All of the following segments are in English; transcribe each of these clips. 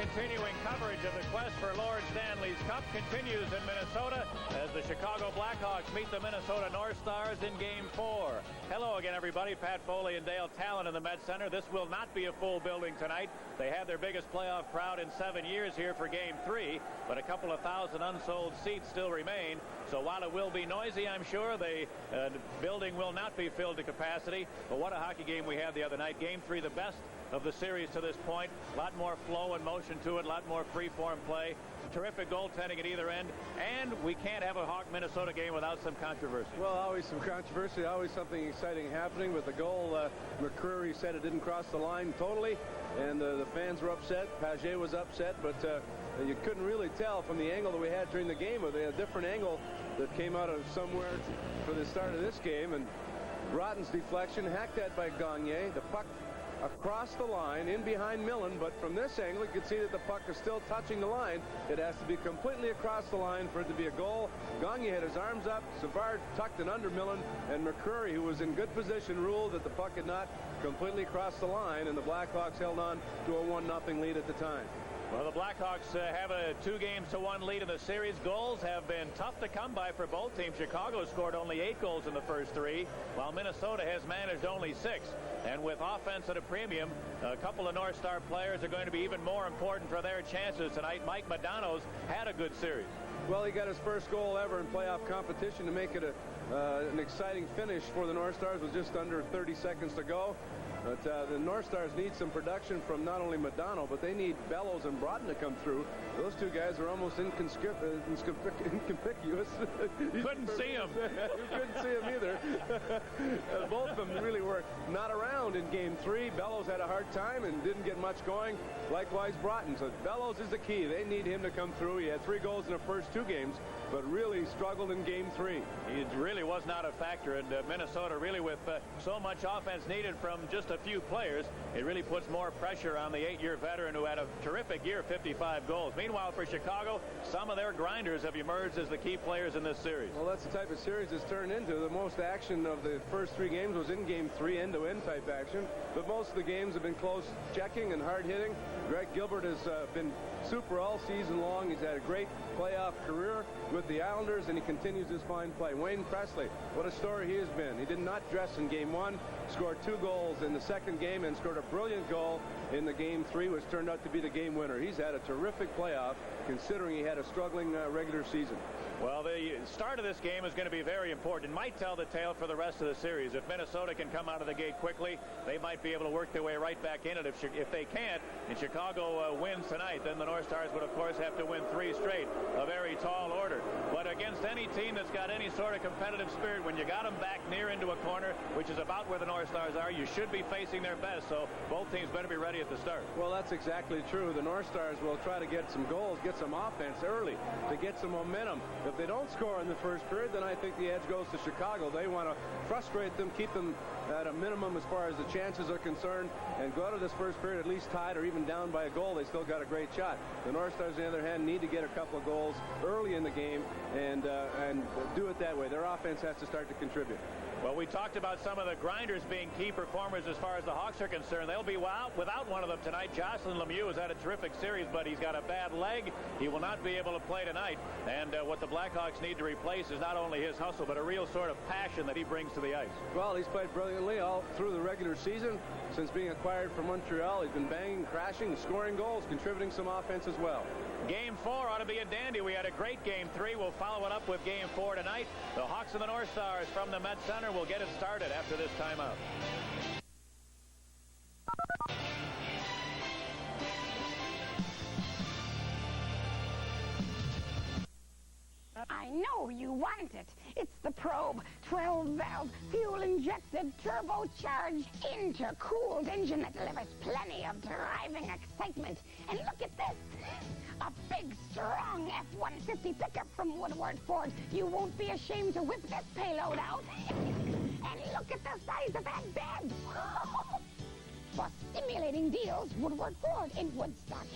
continuing coverage of the quest for Lord Stanley's Cup continues in Minnesota as the Chicago Blackhawks meet the Minnesota North Stars in Game 4. Hello again, everybody. Pat Foley and Dale Talon in the Met Center. This will not be a full building tonight. They had their biggest playoff crowd in 7 years here for Game 3, but a couple of thousand unsold seats still remain. So while it will be noisy, I'm sure the building will not be filled to capacity. But what a hockey game we had the other night. Game 3, the best of the series to this point. A lot more flow and motion to it, a lot more free-form play. Terrific goaltending at either end, and we can't have a Hawk-Minnesota game without some controversy. Well, always some controversy, always something exciting happening. With the goal, McCreary said it didn't cross the line totally, and the fans were upset. Paget was upset, but you couldn't really tell from the angle that we had during the game. They had a different angle that came out of somewhere for the start of this game, and Rotten's deflection, hacked at by Gagne. The puck across the line, in behind Millen, but from this angle, you can see that the puck is still touching the line. It has to be completely across the line for it to be a goal. Gagne had his arms up, Savard tucked it under Millen, and McCreary, who was in good position, ruled that the puck had not completely crossed the line, and the Blackhawks held on to a 1-0 lead at the time. Well, the Blackhawks have a 2-1 lead in the series. Goals have been tough to come by for both teams. Chicago scored only 8 goals in the first 3, while Minnesota has managed only 6. And with offense at a premium, a couple of North Star players are going to be even more important for their chances tonight. Mike Modano's had a good series. Well, he got his first goal ever in playoff competition to make it an exciting finish for the North Stars with just under 30 seconds to go. But the North Stars need some production from not only Modano, but they need Bellows and Broughton to come through. Those two guys are almost inconspicuous. Couldn't see him. You couldn't see him either. Both of them really were not around in Game 3. Bellows had a hard time and didn't get much going. Likewise, Broughton. So Bellows is the key. They need him to come through. He had 3 goals in the first 2 games, but really struggled in Game 3. He really was not a factor, and Minnesota really with so much offense needed from just a few players, it really puts more pressure on the 8-year veteran who had a terrific year, 55 goals. Meanwhile, for Chicago, some of their grinders have emerged as the key players in this series. Well, that's the type of series it's turned into. The most action of the first 3 games was in Game 3, end-to-end type action, but most of the games have been close checking and hard hitting. Greg Gilbert has been super all season long. He's had a great playoff career with the Islanders, and he continues his fine play. Wayne Presley, what a story he has been. He did not dress in Game 1, scored 2 goals in the second game, and scored a brilliant goal in the Game 3, which turned out to be the game winner. He's had a terrific playoff, considering he had a struggling regular season. Well, the start of this game is going to be very important. It might tell the tale for the rest of the series. If Minnesota can come out of the gate quickly, they might be able to work their way right back in it. If they can't, and Chicago wins tonight, then the North Stars would, of course, have to win 3 straight. A very tall order. But against any team that's got any sort of competitive spirit, when you got them back near into a corner, which is about where the North Stars are, you should be facing their best. So both teams better be ready at the start. Well, that's exactly true. The North Stars will try to get some goals, get some offense early to get some momentum. If they don't score in the first period, then I think the edge goes to Chicago. They want to frustrate them, keep them at a minimum as far as the chances are concerned, and go out of this first period at least tied or even down by a goal. They still got a great shot. The North Stars, on the other hand, need to get a couple of goals early in the game and do it that way. Their offense has to start to contribute. Well, we talked about some of the grinders being key performers as far as the Hawks are concerned. They'll be without one of them tonight. Jocelyn Lemieux has had a terrific series, but he's got a bad leg. He will not be able to play tonight. And what the Blackhawks need to replace is not only his hustle, but a real sort of passion that he brings to the ice. Well, he's played brilliantly all through the regular season. Since being acquired from Montreal, he's been banging, crashing, scoring goals, contributing some offense as well. Game 4 ought to be a dandy. We had a great Game 3. We'll follow it up with Game 4 tonight. The Hawks and the North Stars from the Met Center will get it started after this timeout. I know you want it. It's the Probe 12-valve, fuel-injected, turbocharged, intercooled engine that delivers plenty of driving excitement. And look at this. A big, strong F-150 pickup from Woodward Ford. You won't be ashamed to whip this payload out. And look at the size of that bed. For stimulating deals, Woodward Ford in Woodstock.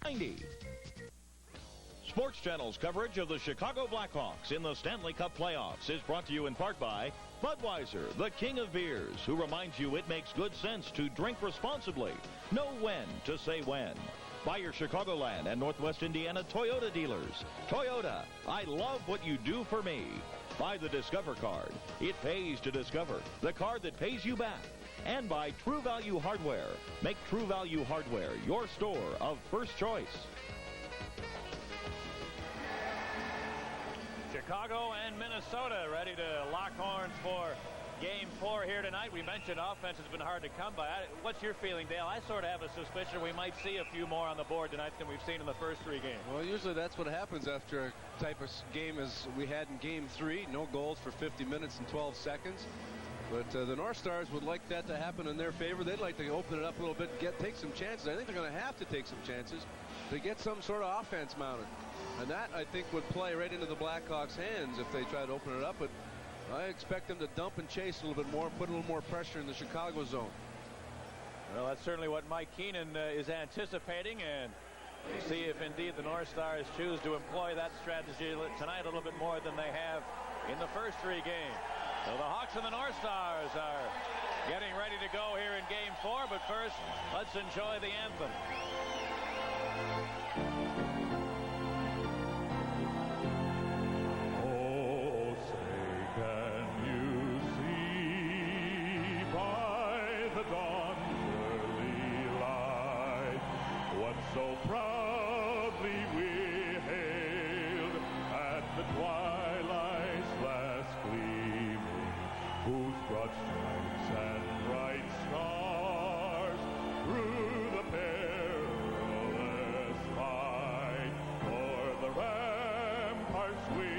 90. Sports Channel's coverage of the Chicago Blackhawks in the Stanley Cup playoffs is brought to you in part by Budweiser, the king of beers, who reminds you it makes good sense to drink responsibly. Know when to say when. By your Chicagoland and Northwest Indiana Toyota dealers. Toyota, I love what you do for me. By the Discover card. It pays to discover, the card that pays you back. And by True Value Hardware. Make True Value Hardware your store of first choice. Chicago and Minnesota ready to lock horns for Game 4 here tonight. We mentioned offense has been hard to come by. What's your feeling, Dale? I sort of have a suspicion we might see a few more on the board tonight than we've seen in the first 3 games. Well, usually that's what happens after a type of game as we had in Game 3. No goals for 50 minutes and 12 seconds. But the North Stars would like that to happen in their favor. They'd like to open it up a little bit, take some chances. I think they're going to have to take some chances to get some sort of offense mounted. And that, I think, would play right into the Blackhawks' hands if they try to open it up. But I expect them to dump and chase a little bit more, put a little more pressure in the Chicago zone. Well, that's certainly what Mike Keenan is anticipating, and we'll see if indeed the North Stars choose to employ that strategy tonight a little bit more than they have in the first 3 games. So the Hawks and the North Stars are getting ready to go here in Game 4, but first, let's enjoy the anthem. So proudly we hailed at the twilight's last gleaming, whose broad stripes and bright stars through the perilous fight for the ramparts we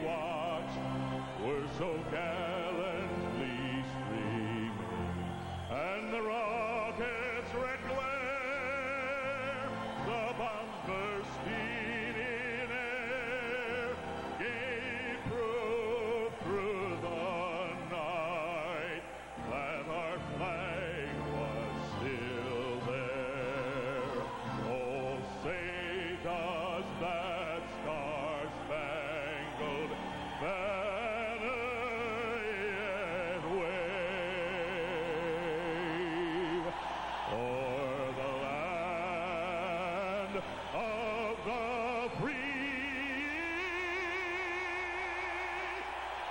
watched were so gallantly streaming, and the rockets' red glare, the bomb bursting in air, gave proof through the night that our flag was still there. Oh, say does that star-spangled banner yet wave o'er the land of the free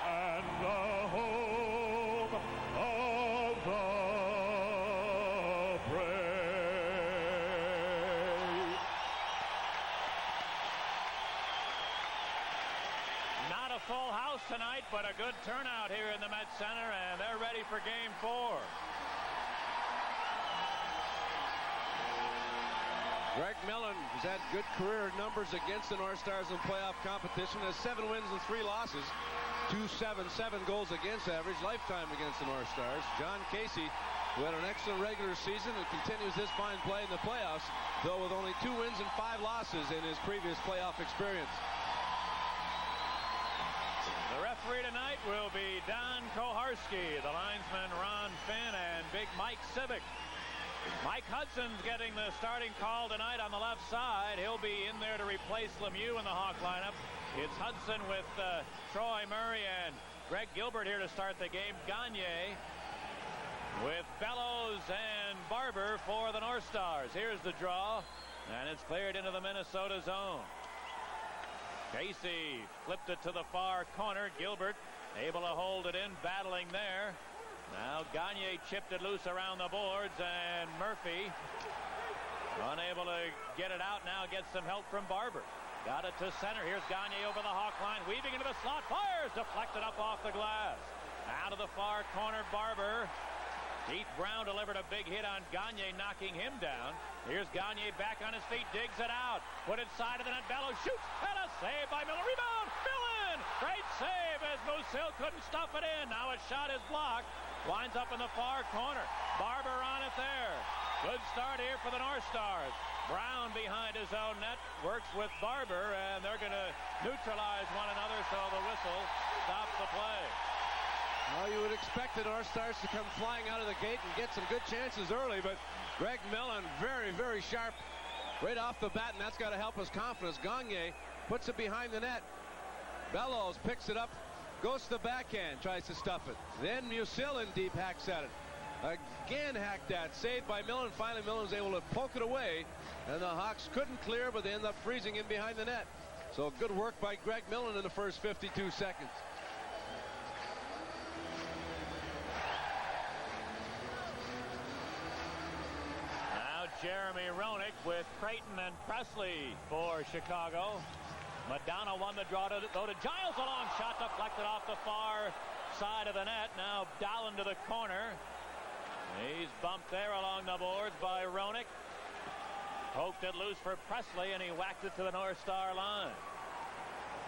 and the home of the brave. Not a full house tonight, but a good turnout here in the Met Center, and they're ready for Game 4. Greg Millen has had good career numbers against the North Stars in playoff competition. Has 7 wins and 3 losses. 2.77 goals against average, lifetime against the North Stars. John Casey, who had an excellent regular season and continues this fine play in the playoffs, though with only 2 wins and 5 losses in his previous playoff experience. The referee tonight will be Don Koharski, the linesman Ron Finn, and Big Mike Civic. Mike Hudson's getting the starting call tonight on the left side. He'll be in there to replace Lemieux in the Hawk lineup. It's Hudson with Troy Murray and Greg Gilbert here to start the game. Gagne with Bellows and Barber for the North Stars. Here's the draw, and it's cleared into the Minnesota zone. Casey flipped it to the far corner. Gilbert able to hold it in, battling there. Now Gagne chipped it loose around the boards, and Murphy unable to get it out. Now gets some help from Barber. Got it to center. Here's Gagne over the Hawk line, weaving into the slot, fires, deflected up off the glass. Out of the far corner, Barber. Keith Brown delivered a big hit on Gagne, knocking him down. Here's Gagne back on his feet, digs it out, put it side of the net. Bellows shoots, and a save by Miller. Rebound, Millen! Great save as Moose Hill couldn't stuff it in. Now a shot is blocked. Winds up in the far corner. Barber on it there. Good start here for the North Stars. Brown behind his own net works with Barber, and they're going to neutralize one another, so the whistle stops the play. Well, you would expect the North Stars to come flying out of the gate and get some good chances early, but Greg Millen very, very sharp right off the bat, and that's got to help his confidence. Gagne puts it behind the net. Bellows picks it up, goes to the backhand, tries to stuff it. Then Musil in deep hacks at it. Again hacked at, saved by Millen. Finally Millen was able to poke it away, and the Hawks couldn't clear, but they end up freezing in behind the net. So good work by Greg Millen in the first 52 seconds. Now Jeremy Roenick with Creighton and Presley for Chicago. Madonna won the draw to go to Giles. A long shot deflected off the far side of the net. Now Dahlen to the corner. He's bumped there along the boards by Roenick. Poked it loose for Presley, and he whacked it to the North Star line.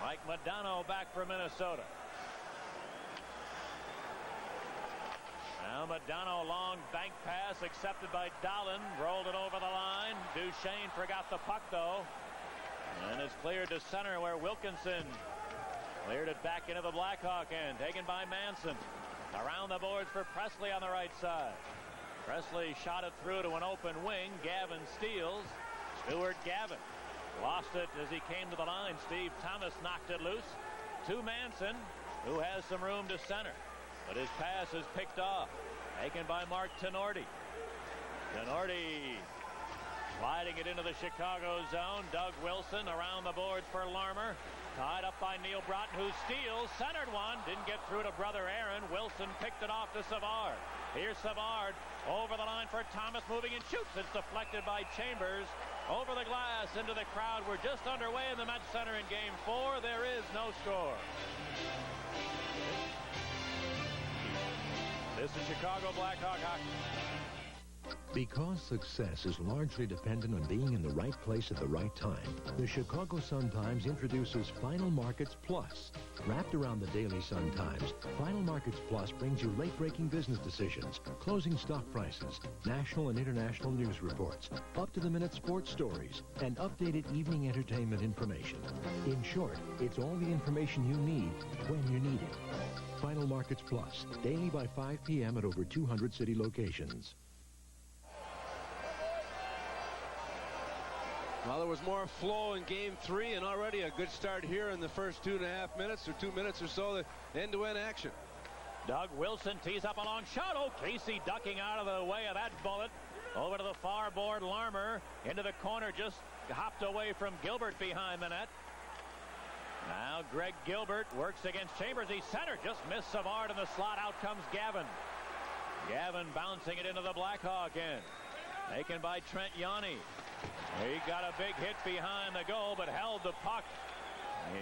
Mike Modano back for Minnesota. Now Modano, long bank pass accepted by Dahlen. Rolled it over the line. Duchesne forgot the puck, though. And it's cleared to center, where Wilkinson cleared it back into the Blackhawk end. Taken by Manson. Around the boards for Presley on the right side. Presley shot it through to an open wing. Gavin steals. Stuart Gavin lost it as he came to the line. Steve Thomas knocked it loose to Manson, who has some room to center. But his pass is picked off. Taken by Mark Tenorti. Tenorti sliding it into the Chicago zone. Doug Wilson around the boards for Larmer. Tied up by Neil Broughton, who steals. Centered one. Didn't get through to brother Aaron. Wilson picked it off to Savard. Here's Savard over the line for Thomas, moving and shoots. It's deflected by Chambers. Over the glass into the crowd. We're just underway in the Met Center in Game 4. There is no score. This is Chicago Blackhawk hockey. Because success is largely dependent on being in the right place at the right time, the Chicago Sun-Times introduces Final Markets Plus. Wrapped around the daily Sun-Times, Final Markets Plus brings you late-breaking business decisions, closing stock prices, national and international news reports, up-to-the-minute sports stories, and updated evening entertainment information. In short, it's all the information you need when you need it. Final Markets Plus, daily by 5 p.m. at over 200 city locations. Well, there was more flow in Game 3, and already a good start here in the first 2.5 minutes or 2 minutes or so, the end-to-end action. Doug Wilson tees up a long shot. Oh, Casey ducking out of the way of that bullet. Over to the far board, Larmer into the corner, just hopped away from Gilbert behind the net. Now Greg Gilbert works against Chambers. He centered, just missed Savard in the slot. Out comes Gavin. Gavin bouncing it into the Blackhawk end. Taken by Trent Yanni. He got a big hit behind the goal, but held the puck.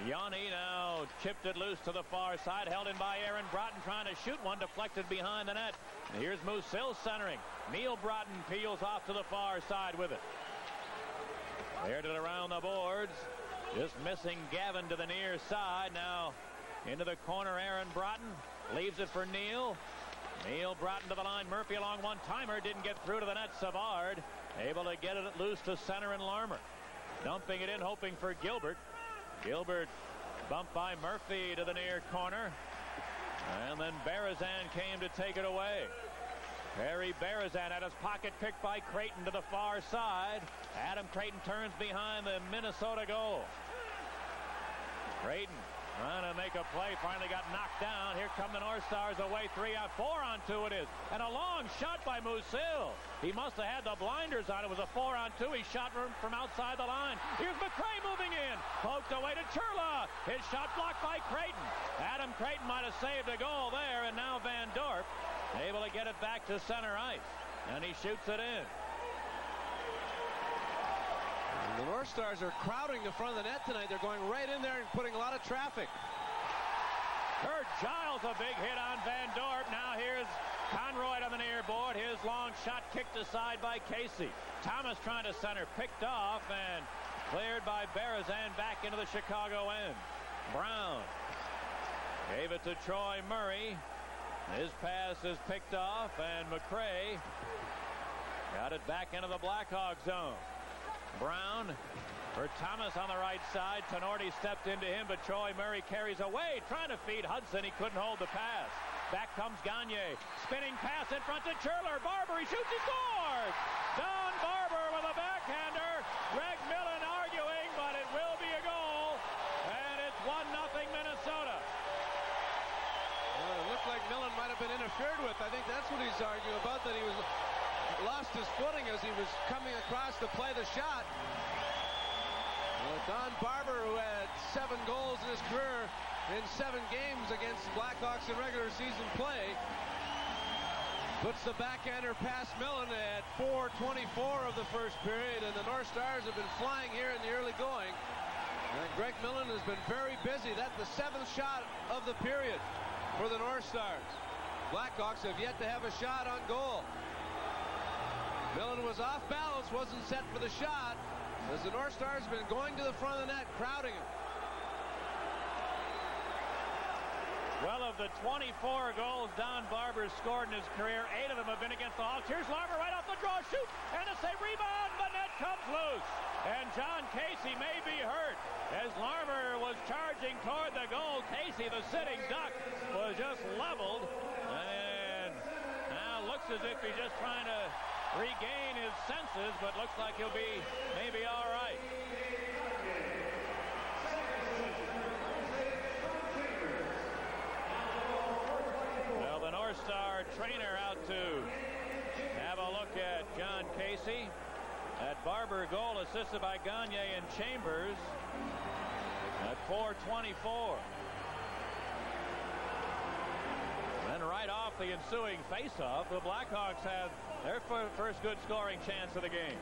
Yanni now chipped it loose to the far side, held in by Aaron Broughton, trying to shoot one, deflected behind the net. And here's Musil centering. Neil Broughton peels off to the far side with it. Aired it around the boards. Just missing Gavin to the near side. Now into the corner, Aaron Broughton leaves it for Neil. Neil Broughton to the line. Murphy along one-timer. Didn't get through to the net. Savard able to get it loose to center and Larmer. Dumping it in, hoping for Gilbert. Gilbert bumped by Murphy to the near corner. And then Berezan came to take it away. Harry Berezan had his pocket picked by Creighton to the far side. Adam Creighton turns behind the Minnesota goal. Creighton trying to make a play, finally got knocked down. Here come the North Stars away, 3-on, 4-on-2 it is. And a long shot by Musil. He must have had the blinders on. It was a 4-on-2. He shot from outside the line. Here's McRae moving in. Poked away to Churla. His shot blocked by Creighton. Adam Creighton might have saved a goal there, and now Van Dorp able to get it back to center ice. And he shoots it in. The North Stars are crowding the front of the net tonight. They're going right in there and putting a lot of traffic. Kurt Giles, a big hit on Van Dorp. Now here's Conroy on the near board. His long shot kicked aside by Casey. Thomas trying to center, picked off and cleared by Berezan back into the Chicago end. Brown gave it to Troy Murray. His pass is picked off, and McRae got it back into the Blackhawk zone. Brown for Thomas on the right side. Tenorti stepped into him, but Troy Murray carries away, trying to feed Hudson. He couldn't hold the pass. Back comes Gagne. Spinning pass in front to Churler. Barber, he shoots, he scores! Don Barber with a backhander. Greg Millen arguing, but it will be a goal. And it's 1-0 Minnesota. Well, it looked like Millen might have been interfered with. I think that's what he's arguing about, that he was lost his footing as he was coming across to play the shot. Well, Don Barber, who had 7 goals in his career in 7 games against Blackhawks in regular season play, puts the backhander past Millen at 4:24 of the first period, and the North Stars have been flying here in the early going. And Greg Millen has been very busy. That's the 7th shot of the period for the North Stars. Blackhawks have yet to have a shot on goal. Millen was off balance, wasn't set for the shot, as the North Stars have been going to the front of the net, crowding him. Well, of the 24 goals Don Barber's scored in his career, 8 of them have been against the Hawks. Here's Larmer right off the draw, shoot, and a save, rebound, but net comes loose. And John Casey may be hurt. As Larmer was charging toward the goal, Casey, the sitting duck, was just leveled. And now looks as if he's just trying to regain his senses, but looks like he'll be maybe all right. Well, the North Star trainer out to have a look at John Casey. That Barber goal assisted by Gagne and Chambers at 4:24. Then right off the ensuing faceoff, the Blackhawks have their first good scoring chance of the game.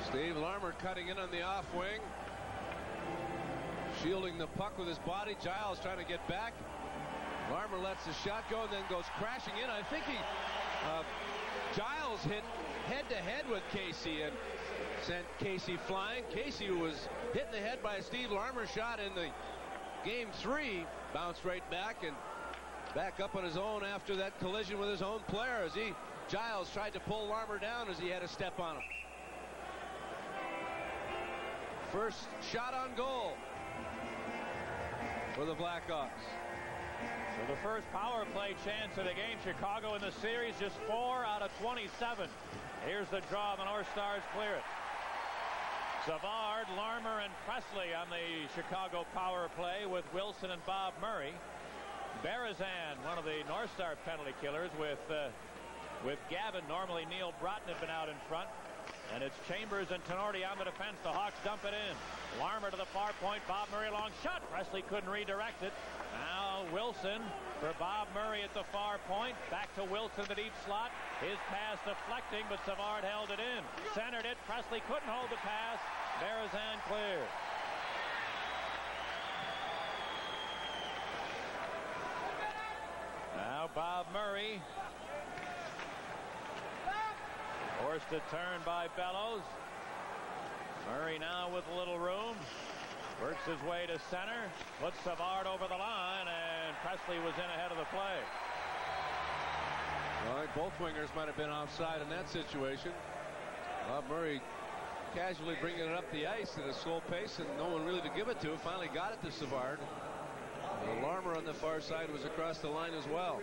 Steve Larmer cutting in on the off wing, shielding the puck with his body. Giles trying to get back. Larmer lets the shot go and then goes crashing in. I think Giles hit head-to-head with Casey and sent Casey flying. Casey, who was hit in the head by a Steve Larmer shot in the Game 3, bounced right back and back up on his own after that collision with his own player, as Giles tried to pull Larmer down as he had a step on him. First shot on goal for the Blackhawks. So the first power play chance of the game. Chicago in the series, just 4 out of 27. Here's the draw. The North Stars clear it. Savard, Larmer, and Presley on the Chicago power play with Wilson and Bob Murray. Berezan, one of the North Star penalty killers, with Gavin. Normally Neil Broughton had been out in front. And it's Chambers and Tenorti on the defense. The Hawks dump it in. Larmer to the far point. Bob Murray long shot. Presley couldn't redirect it. Now Wilson for Bob Murray at the far point. Back to Wilson, the deep slot. His pass deflecting, but Savard held it in. Centered it. Presley couldn't hold the pass. Berezan clear. Now Bob Murray. Forced to turn by Bellows. Murray now with a little room. Works his way to center. Puts Savard over the line, and Presley was in ahead of the play. Well, I think both wingers might have been offside in that situation. Bob Murray casually bringing it up the ice at a slow pace, and no one really to give it to. Finally got it to Savard. Larmer on the far side was across the line as well.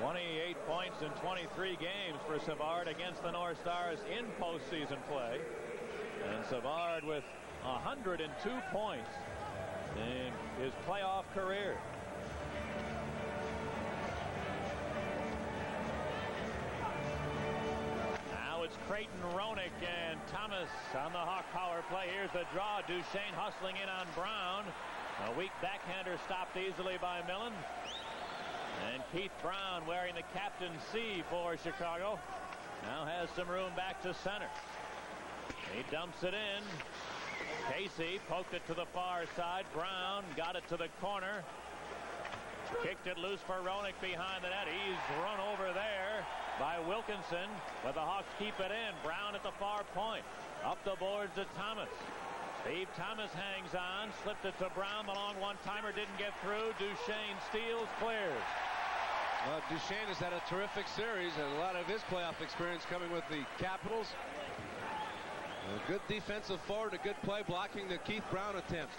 28 points in 23 games for Savard against the North Stars in postseason play. And Savard with 102 points in his playoff career. Now it's Creighton, Roenick, and Thomas on the Hawk power play. Here's the draw. Duchesne hustling in on Brown. A weak backhander stopped easily by Millen. And Keith Brown, wearing the captain C for Chicago, now has some room back to center. He dumps it in. Casey poked it to the far side. Brown got it to the corner. Kicked it loose for Roenick behind the net. He's run over there by Wilkinson, but the Hawks keep it in. Brown at the far point. Up the boards to Thomas. Steve Thomas hangs on. Slipped it to Brown. The long one-timer didn't get through. Duchesne steals, clears. Duchesne has had a terrific series, and a lot of his playoff experience coming with the Capitals. A good defensive forward, a good play blocking the Keith Brown attempt.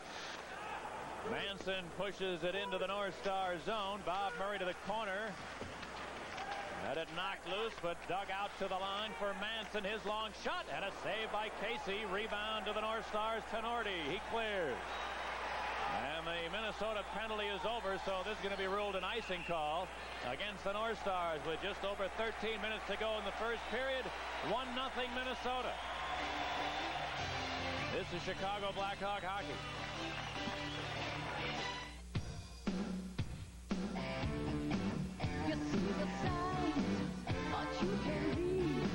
Manson pushes it into the North Star zone. Bob Murray to the corner. Had it knocked loose, but dug out to the line for Manson. His long shot and a save by Casey. Rebound to the North Stars. Tenorti. He clears. And the Minnesota penalty is over, so this is going to be ruled an icing call against the North Stars with just over 13 minutes to go in the first period. 1-0 Minnesota. This is Chicago Blackhawk hockey. You see the signs, but you can read.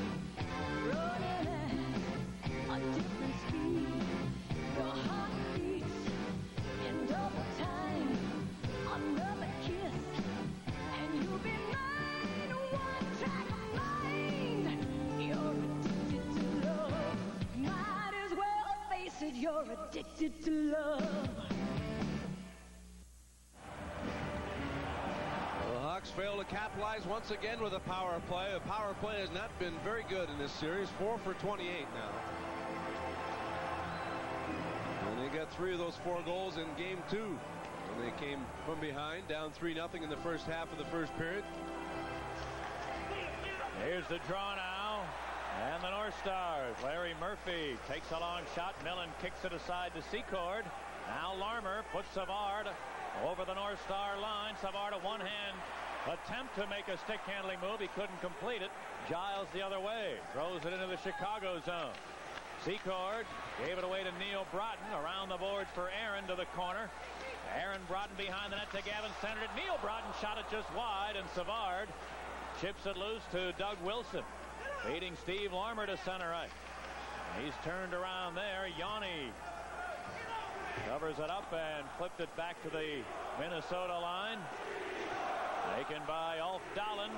Running at a different speed. Your heart beats in double time. Another kiss, and you'll be mine. One track mind. You're addicted to love. Might as well face it. You're addicted to love. Failed to capitalize once again with a power play. The power play has not been very good in this series. 4 for 28 now. And they got 3 of those 4 goals in game 2. And they came from behind, down 3-0 in the first half of the first period. Here's the draw now. And the North Stars. Larry Murphy takes a long shot. Millen kicks it aside to Secord. Now Larmer puts Savard over the North Star line. Savard a one-hand attempt to make a stick handling move. He couldn't complete it. Giles the other way. Throws it into the Chicago zone. Secord gave it away to Neil Broughton. Around the boards for Aaron to the corner. Aaron Broughton behind the net to Gavin centered it. Neil Broughton shot it just wide, and Savard chips it loose to Doug Wilson. Feeding Steve Larmer to center ice. He's turned around there. Yanni covers it up and flipped it back to the Minnesota line. Taken by Ulf Dahlen.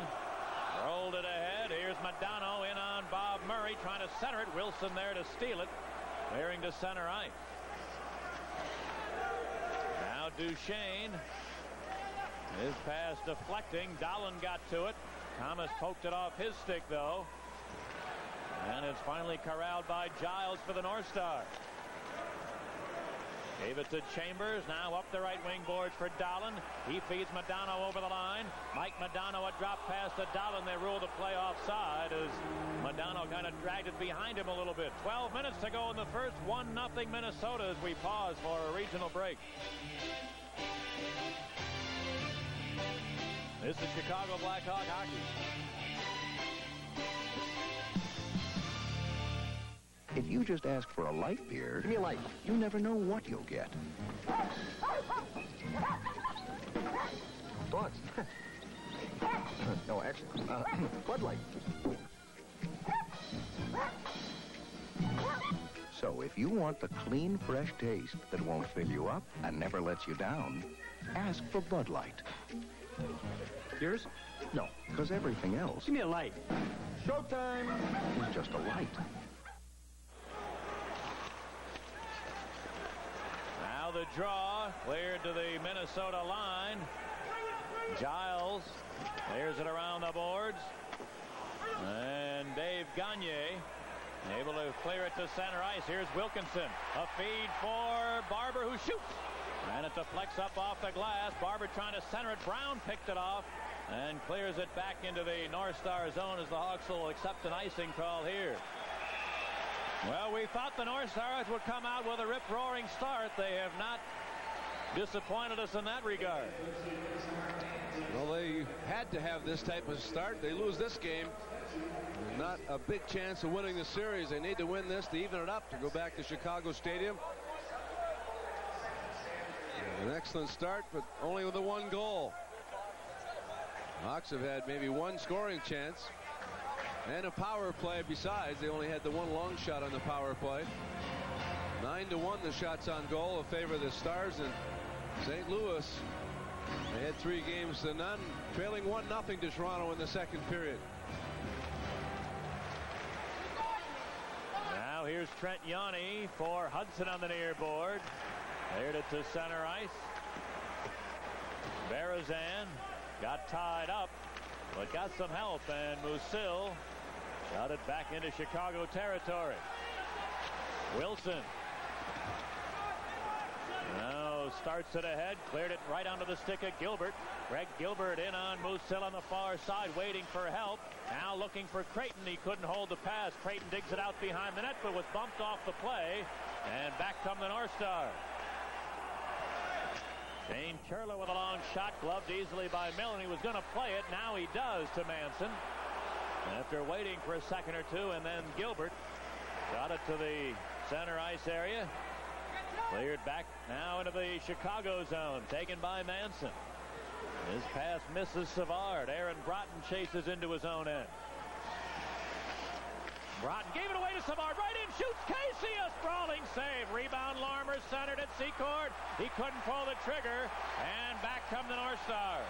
Rolled it ahead. Here's Modano in on Bob Murray trying to center it. Wilson there to steal it. Clearing to center ice. Now Duchesne. His pass deflecting. Dahlen got to it. Thomas poked it off his stick though. And it's finally corralled by Giles for the North Star. Gave it to Chambers. Now up the right wing boards for Dahlen. He feeds Modano over the line. Mike Modano a drop pass to Dahlen. They rule the play offside as Modano kind of dragged it behind him a little bit. 12 minutes to go in the first. 1-0 Minnesota as we pause for a regional break. This is Chicago Blackhawk hockey. If you just ask for a light beer, give me a light. You never know what you'll get. Dogs. No, actually, Bud Light. So if you want the clean, fresh taste that won't fill you up and never lets you down, ask for Bud Light. Yours? No, because everything else Give me a light. Showtime! is just a light. Now the draw cleared to the Minnesota line. Giles clears it around the boards. And Dave Gagne able to clear it to center ice. Here's Wilkinson. A feed for Barber who shoots. And it deflects up off the glass. Barber trying to center it. Brown picked it off and clears it back into the North Star zone as the Hawks will accept an icing call here. Well, we thought the North Stars would come out with a rip-roaring start. They have not disappointed us in that regard. Well, they had to have this type of start. They lose this game. Not a big chance of winning the series. They need to win this to even it up to go back to Chicago Stadium. An excellent start, but only with the 1 goal. Hawks have had maybe 1 scoring chance and a power play besides. They only had the 1 long shot on the power play. 9-1 the shots on goal in favor of the Stars, and St. Louis, they had 3 games to none, trailing 1-0 to Toronto in the second period. Now here's Trent Yanni for Hudson on the near board. Cleared it to center ice. Berezan got tied up, but got some help, and Musil shot it back into Chicago territory. Wilson. Now Bellows starts it ahead, cleared it right onto the stick of Gilbert. Greg Gilbert in on Musil on the far side, waiting for help. Now looking for Creighton. He couldn't hold the pass. Creighton digs it out behind the net, but was bumped off the play. And back come the North Stars. Shane Churla with a long shot, gloved easily by Millen. He was going to play it. Now he does to Manson. After waiting for a second or two, and then Gilbert got it to the center ice area. Cleared back now into the Chicago zone, taken by Manson. His pass misses Savard. Aaron Broughton chases into his own end. Broughton gave it away to Savard. Right in, shoots Casey. A sprawling save. Rebound Larmer centered at Secord. He couldn't pull the trigger. And back come the North Stars.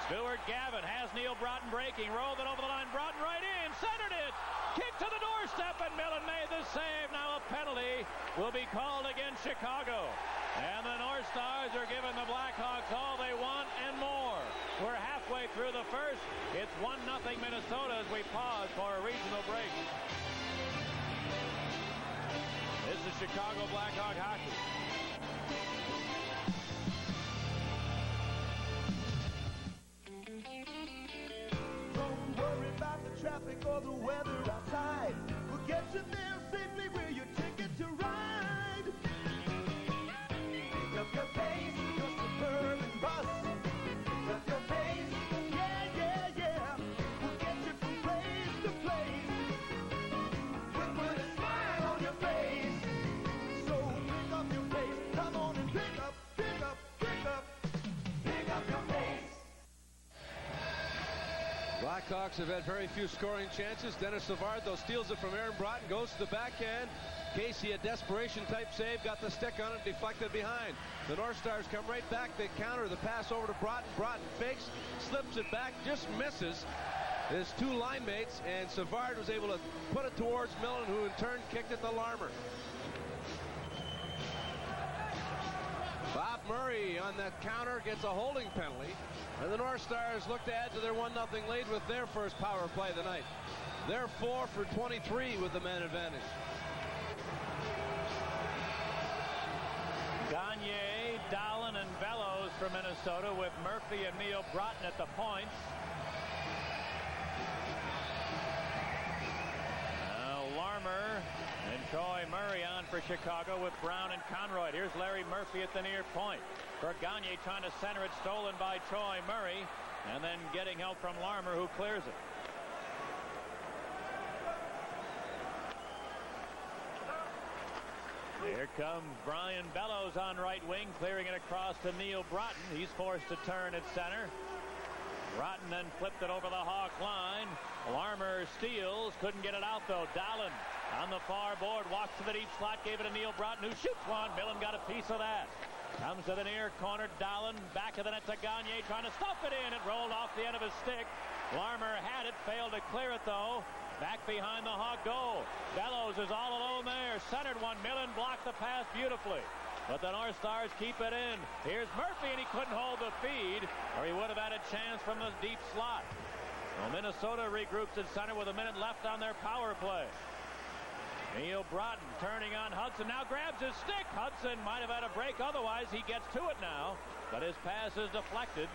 Stuart Gavin has Neil Broughton breaking. Rolled it over the line. Broughton right in. Centered it. Kick to the doorstep. And Millen made the save. Now a penalty will be called against Chicago. And the North Stars are giving the Blackhawks all they want and more. We're halfway through the first. It's 1-0 Minnesota as we pause for a regional break. This is Chicago Blackhawk hockey. Don't worry about the traffic or the weather outside. We'll get you there safely where your ticket to ride. Pick up your pace, your suburban bus. Pick up your pace, yeah, yeah, yeah. We'll get you from place to place. We'll put a smile on your face. So pick up your pace, come on and pick up, pick up, pick up. Pick up your pace. Blackhawks have had very few scoring chances. Dennis Savard, though, steals it from Aaron Broughton, goes to the backhand. Casey, a desperation-type save, got the stick on it, deflected behind. The North Stars come right back. They counter the pass over to Broughton. Broughton fakes, slips it back, just misses his two line mates, and Savard was able to put it towards Millen, who in turn kicked it to Larmer. Bob Murray on that counter gets a holding penalty. And the North Stars look to add to their 1-0 lead with their first power play of the night. They're 4 for 23 with the man advantage. Gagne, Dallin, and Bellows for Minnesota with Murphy and Neil Broughton at the points. Now Larmer and Troy Murray on for Chicago with Brown and Conroy. Here's Larry Murphy at the near point. For Gagne trying to center it, stolen by Troy Murray, and then getting help from Larmer, who clears it. Here comes Brian Bellows on right wing, clearing it across to Neil Broughton. He's forced to turn at center. Broughton then flipped it over the Hawk line. Larmer steals, couldn't get it out though. Dallin on the far board, walks to the deep slot, gave it to Neil Broughton, who shoots one. Millen got a piece of that. Comes to the near corner, Dallin, back of the net to Gagne, trying to stuff it in. It rolled off the end of his stick. Larmer had it, failed to clear it though. Back behind the Hawk goal. Bellows is all alone there. Centered one. Millen blocked the pass beautifully. But the North Stars keep it in. Here's Murphy, and he couldn't hold the feed, or he would have had a chance from the deep slot. Well, Minnesota regroups at center with a minute left on their power play. Neil Broughton turning on Hudson, now grabs his stick. Hudson might have had a break, otherwise he gets to it now. But his pass is deflected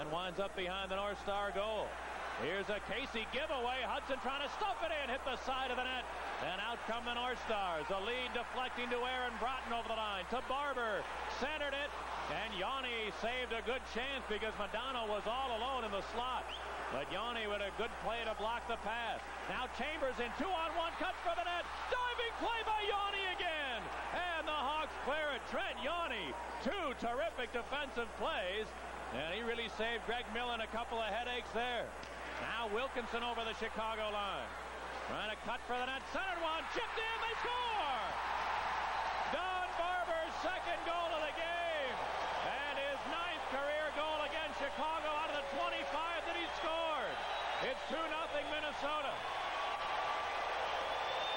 and winds up behind the North Star goal. Here's a Casey giveaway. Hudson trying to stuff it in, hit the side of the net. And out come the North Stars. A lead deflecting to Aaron Broughton over the line. To Barber, centered it. And Yanni saved a good chance because Madonna was all alone in the slot. But Yanni with a good play to block the pass. Now Chambers in 2-on-1, cuts for the net. Diving play by Yanni again. And the Hawks clear it. Trent Yanni, two terrific defensive plays. And he really saved Greg Millen a couple of headaches there. Now Wilkinson over the Chicago line. Trying to cut for the net. Centered one. Chipped in. They score. Don Barber's second goal of the game. And his 9th career goal against Chicago out of the 25 that he scored. It's 2-0 Minnesota.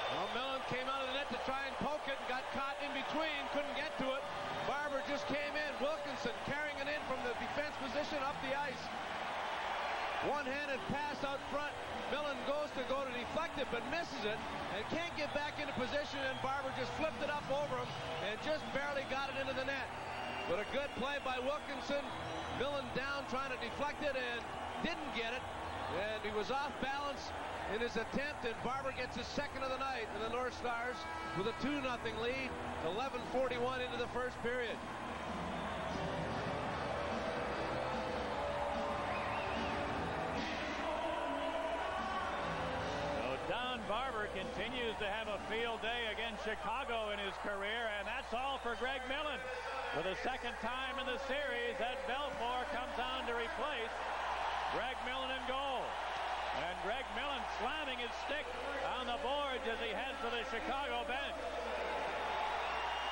Well, Millen came out of the net to try and poke it and got caught in between. Couldn't get to it. Barber just came in. Wilkinson carrying it in from the defense position up the ice. One-handed pass out front. Millen goes to deflect it, but misses it and can't get back into position, and Barber just flipped it up over him and just barely got it into the net. But a good play by Wilkinson. Millen down trying to deflect it and didn't get it. And he was off balance in his attempt, and Barber gets his second of the night, and the North Stars with a 2-0 lead, 11:41 into the first period. Don Barber continues to have a field day against Chicago in his career, and that's all for Greg Millen. For the second time in the series, Ed Belfour comes on to replace Greg Millen in goal. And Greg Millen slamming his stick on the boards as he heads to the Chicago bench.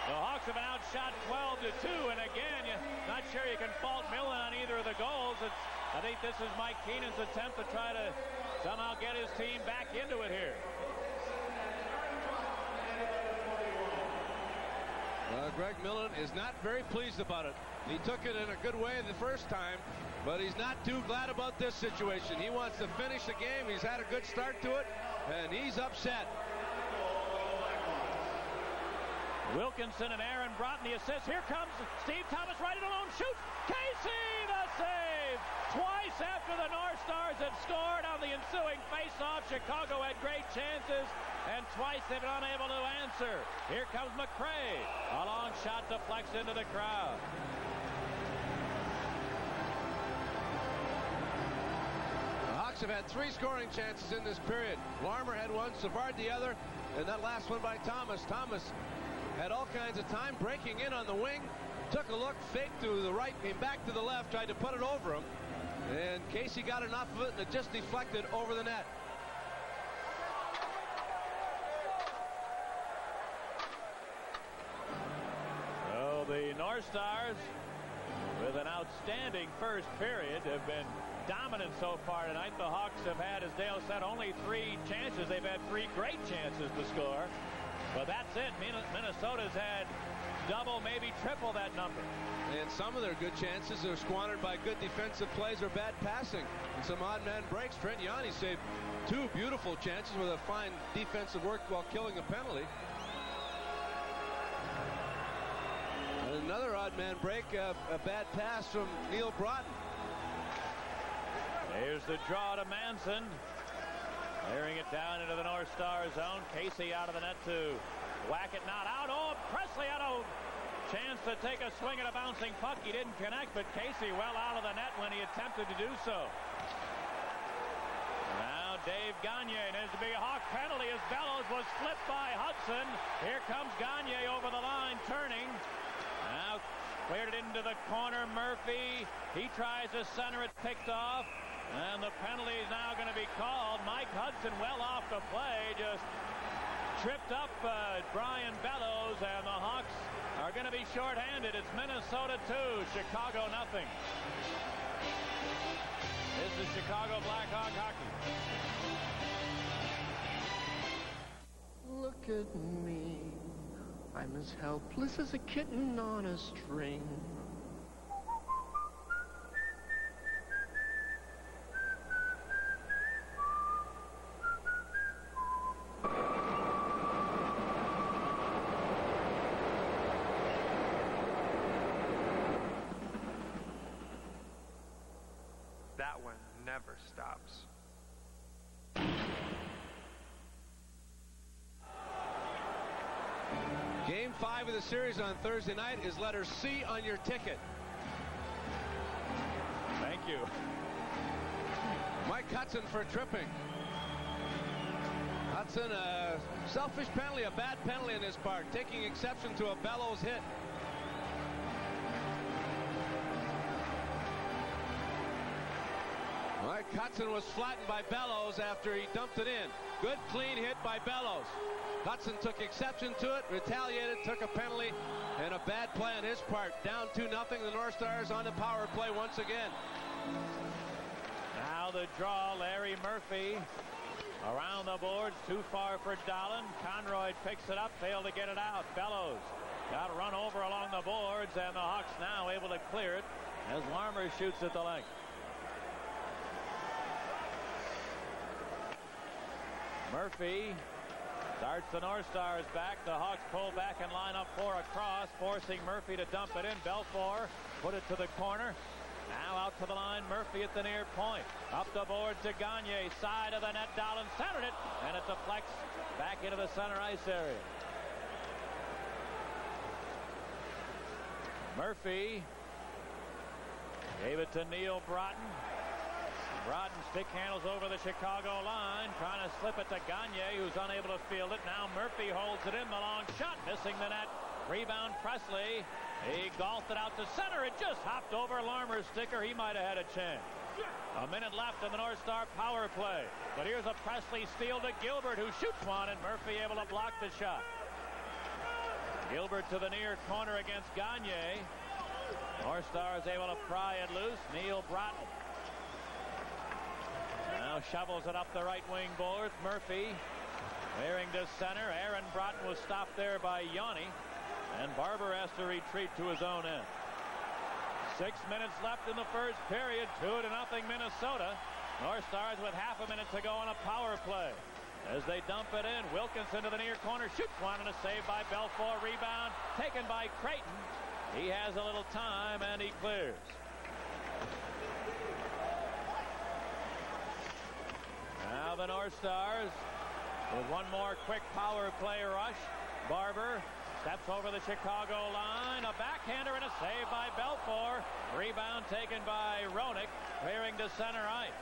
The Hawks have been outshot 12-2, and again, you're not sure you can fault Millen on either of the goals. I think this is Mike Keenan's attempt to try to somehow get his team back into it here. Greg Millen is not very pleased about it. He took it in a good way the first time, but he's not too glad about this situation. He wants to finish the game. He's had a good start to it, and he's upset. Wilkinson and Aaron Broughton the assist. Here comes Steve Thomas right in alone. Shoots. Casey the save. Twice after the North Stars had scored on the ensuing face-off, Chicago had great chances, and twice they've been unable to answer. Here comes McRae. A long shot deflects into the crowd. The Hawks have had 3 scoring chances in this period. Larmer had one, Savard the other, and that last one by Thomas. Thomas had all kinds of time breaking in on the wing, took a look, faked to the right, came back to the left, tried to put it over him, and Casey got enough of it, and it just deflected over the net. So the North Stars, with an outstanding first period, have been dominant so far tonight. The Hawks have had, as Dale said, only 3 chances. They've had 3 great chances to score. But that's it. Minnesota's had double, maybe triple that number. And some of their good chances are squandered by good defensive plays or bad passing. And some odd man breaks. Trent Yanni saved 2 beautiful chances with a fine defensive work while killing a penalty. And another odd man break, a bad pass from Neil Broughton. Here's the draw to Manson. Clearing it down into the North Star zone. Casey out of the net to whack it, not out. Oh, Presley had a chance to take a swing at a bouncing puck. He didn't connect, but Casey well out of the net when he attempted to do so. Now Dave Gagne, and there's a big Hawk penalty as Bellows was flipped by Hudson. Here comes Gagne over the line, turning. Now cleared it into the corner. Murphy, he tries to center it, picked off. And the penalty is now going to be called. Mike Hudson well off the play, just tripped up Brian Bellows, and the Hawks are going to be shorthanded. It's Minnesota 2, Chicago nothing. This is Chicago Blackhawk hockey. Look at me. I'm as helpless as a kitten on a string. That one never stops. Game 5 of the series on Thursday night is letter C on your ticket. Thank you. Mike Hudson for tripping. Hudson, a selfish penalty, a bad penalty on his part, taking exception to a Bellows hit. Mike Hudson was flattened by Bellows after he dumped it in. Good clean hit by Bellows. Hudson took exception to it, retaliated, took a penalty, and a bad play on his part. Down 2-0. The North Stars on the power play once again. Now the draw, Larry Murphy around the boards, too far for Dahlin. Conroy picks it up, failed to get it out. Bellows got to run over along the boards, and the Hawks now able to clear it as Larmer shoots at the leg. Murphy Starts the North Stars back. The Hawks pull back and line up for a cross, forcing Murphy to dump it in. Belfour put it to the corner. Now out to the line, Murphy at the near point. Up the board to Gagne, side of the net, Dahlen centered it, and it deflects back into the center ice area. Murphy gave it to Neil Broughton. Broughton stick handles over the Chicago line, trying to slip it to Gagne, who's unable to field it. Now Murphy holds it in, the long shot, missing the net. Rebound Presley. He golfed it out to center. It just hopped over Larmer's sticker. He might have had a chance. A minute left in the North Star power play. But here's a Presley steal to Gilbert, who shoots one, and Murphy able to block the shot. Gilbert to the near corner against Gagne. North Stars able to pry it loose. Neil Broughton now shovels it up the right wing boards. Murphy veering to center. Aaron Broughton was stopped there by Yanni. And Barber has to retreat to his own end. 6 minutes left in the first period. 2-0 Minnesota. North Stars with half a minute to go on a power play. As they dump it in, Wilkinson to the near corner, shoots one, and a save by Belfour. Rebound taken by Creighton. He has a little time, and he clears. Now the North Stars with one more quick power play rush. Barber steps over the Chicago line. A backhander and a save by Belfour. Rebound taken by Roenick. Clearing to center ice.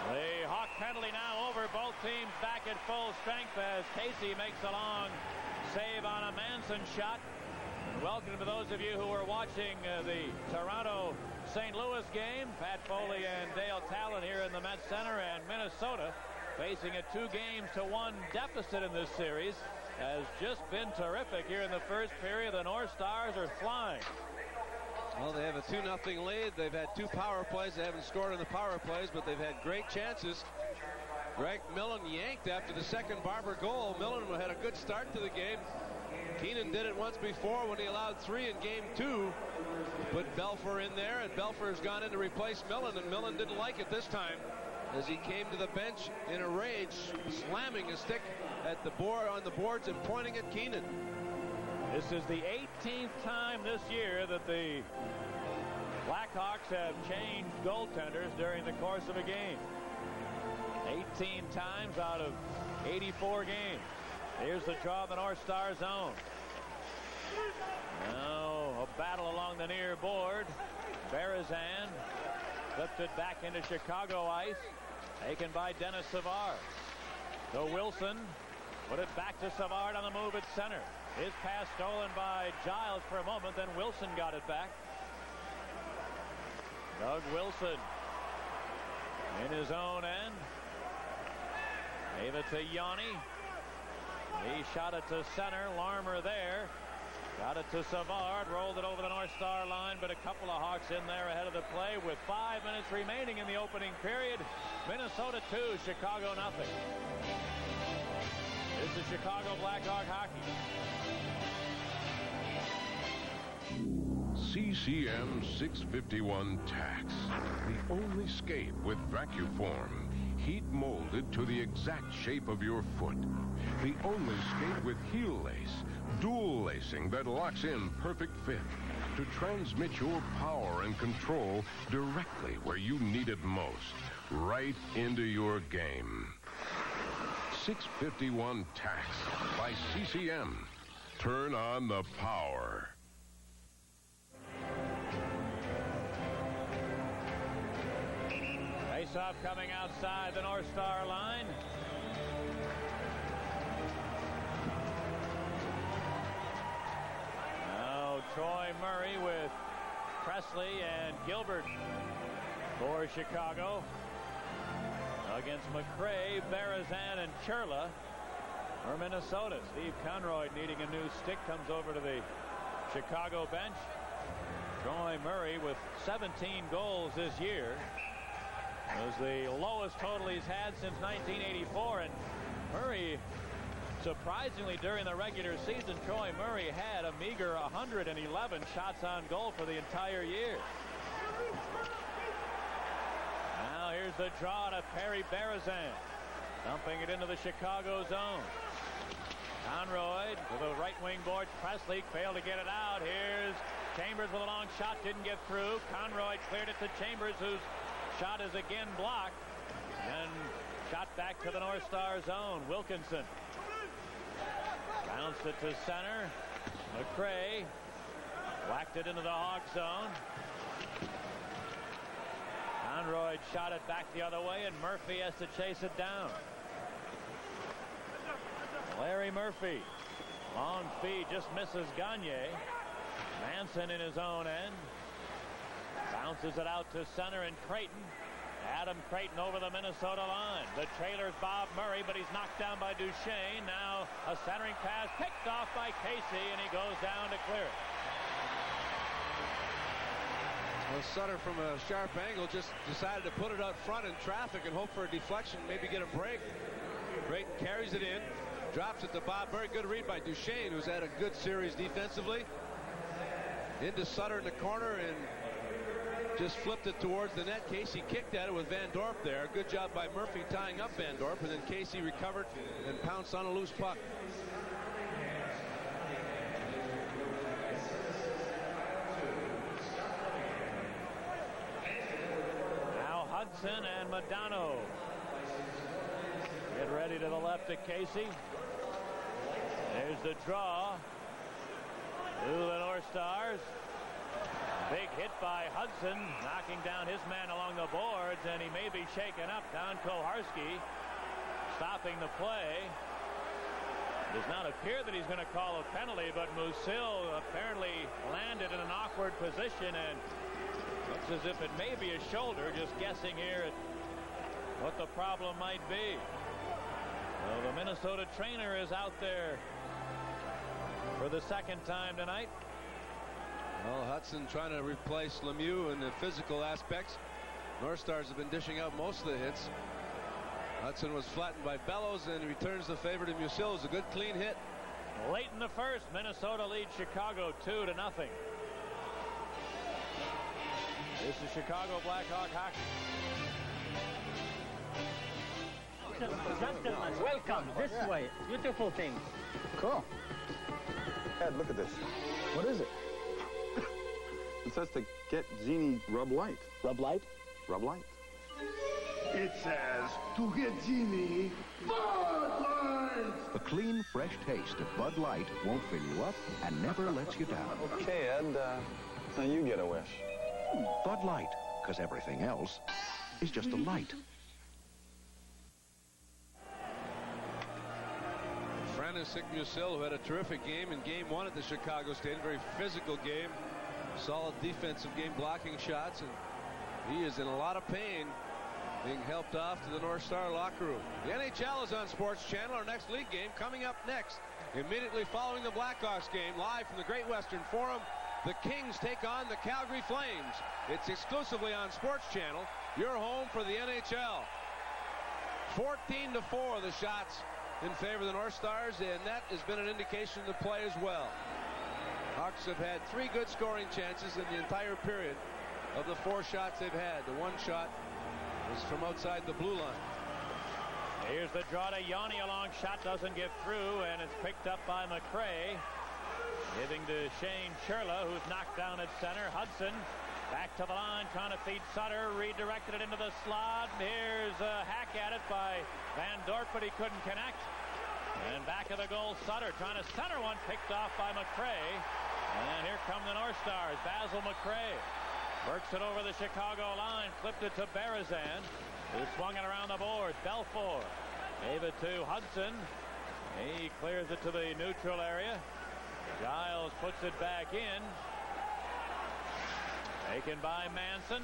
The Hawk penalty now over. Both teams back at full strength as Casey makes a long save on a Manson shot. And welcome to those of you who are watching the Toronto-St. Louis game. Pat Foley and Dale Talon here in the Met Center, and Minnesota facing a 2-1 deficit in this series. Has just been terrific here in the first period. The North Stars are flying. Well, they have a 2-0 lead. They've had 2 power plays. They haven't scored in the power plays, but they've had great chances. Greg Millen yanked after the second Barber goal. Millen had a good start to the game. Keenan did it once before when he allowed 3 in game 2. Put Belfour in there, and Belfour has gone in to replace Millen, and Millen didn't like it this time as he came to the bench in a rage, slamming his stick at the board on the boards and pointing at Keenan. This is the 18th time this year that the Blackhawks have changed goaltenders during the course of a game. 18 times out of 84 games. Here's the draw of the North Star zone. Now a battle along the near board. Berezan flipped it back into Chicago ice. Taken by Dennis Savard. So Wilson put it back to Savard on the move at center. His pass stolen by Giles for a moment, then Wilson got it back. Doug Wilson in his own end. Gave it to Yanni. He shot it to center. Larmer there. Got it to Savard. Rolled it over the North Star line, but a couple of Hawks in there ahead of the play with 5 minutes remaining in the opening period. Minnesota 2, Chicago 0. This is Chicago Blackhawk hockey. CCM 651 Tax. The only skate with VacuForm. Heat molded to the exact shape of your foot. The only skate with heel lace. Dual lacing that locks in perfect fit to transmit your power and control directly where you need it most. Right into your game. 651 Tax by CCM. Turn on the power. Face-off coming outside the North Star line. Now Troy Murray with Presley and Gilbert for Chicago. Against McRae, Berezan, and Churla for Minnesota. Steve Conroy needing a new stick comes over to the Chicago bench. Troy Murray with 17 goals this year. It was the lowest total he's had since 1984. And Murray, surprisingly, during the regular season, Troy Murray had a meager 111 shots on goal for the entire year. Now here's the draw to Perry Berezan. Dumping it into the Chicago zone. Conroy to the right wing boards. Presley failed to get it out. Here's Chambers with a long shot. Didn't get through. Conroy cleared it to Chambers, whose shot is again blocked. And shot back to the North Star zone. Wilkinson bounced it to center. McRae whacked it into the Hawk zone. Conroy shot it back the other way, and Murphy has to chase it down. Larry Murphy, long feed, just misses Gagne. Manson in his own end. Bounces it out to center, and Creighton. Adam Creighton over the Minnesota line. The trailer's Bob Murray, but he's knocked down by Duchesne. Now a centering pass picked off by Casey, and he goes down to clear it. Well, Sutter from a sharp angle just decided to put it out front in traffic and hope for a deflection, maybe get a break. Creighton carries it in, drops it to Bob Murray. Good read by Duchesne, who's had a good series defensively. Into Sutter in the corner and just flipped it towards the net. Casey kicked at it with Van Dorp there. Good job by Murphy tying up Van Dorp, and then Casey recovered and pounced on a loose puck. Now Hudson and Modano. Get ready to the left of Casey. There's the draw to the North Stars. Big hit by Hudson, knocking down his man along the boards, and he may be shaken up. Don Koharski stopping the play. Does not appear that he's going to call a penalty, but Musil apparently landed in an awkward position, and looks as if it may be a shoulder. Just guessing here at what the problem might be. Well, the Minnesota trainer is out there for the second time tonight. Well, Hudson trying to replace Lemieux in the physical aspects. North Stars have been dishing out most of the hits. Hudson was flattened by Bellows, and he returns the favor to Musil. It's a good clean hit. Late in the first, Minnesota leads Chicago 2-0. This is Chicago Blackhawk hockey. Gentlemen, welcome this way. Beautiful thing. Cool. Ed, look at this. What is it? It says to get Genie Rub Light. Rub Light? Rub Light. It says to get Genie Bud Light. The clean, fresh taste of Bud Light won't fill you up and never lets you down. Okay, Ed, now you get a wish. Bud Light, because everything else is just a light. Francis Musil, who had a terrific game in Game 1 at the Chicago Stadium. Very physical game. Solid defensive game, blocking shots, and he is in a lot of pain, being helped off to the North Star locker room. The NHL is on Sports Channel. Our next league game coming up next, immediately following the Blackhawks game, live from the Great Western Forum. The Kings take on the Calgary Flames. It's exclusively on Sports Channel, your home for the NHL. 14-4 the shots in favor of the North Stars, and that has been an indication of the play as well. Hawks have had 3 good scoring chances in the entire period of the 4 shots they've had. The one shot was from outside the blue line. Here's the draw to Yanni. A long shot doesn't get through, and it's picked up by McRae. Giving to Shane Sherla, who's knocked down at center. Hudson back to the line, trying to feed Sutter. Redirected it into the slot. Here's a hack at it by Van Dorp, but he couldn't connect. And back of the goal, Sutter trying to center one, picked off by McRae. And here come the North Stars. Basil McRae works it over the Chicago line, flipped it to Berezan, who swung it around the boards. Belfour gave it to Hudson. He clears it to the neutral area. Giles puts it back in. Taken by Manson.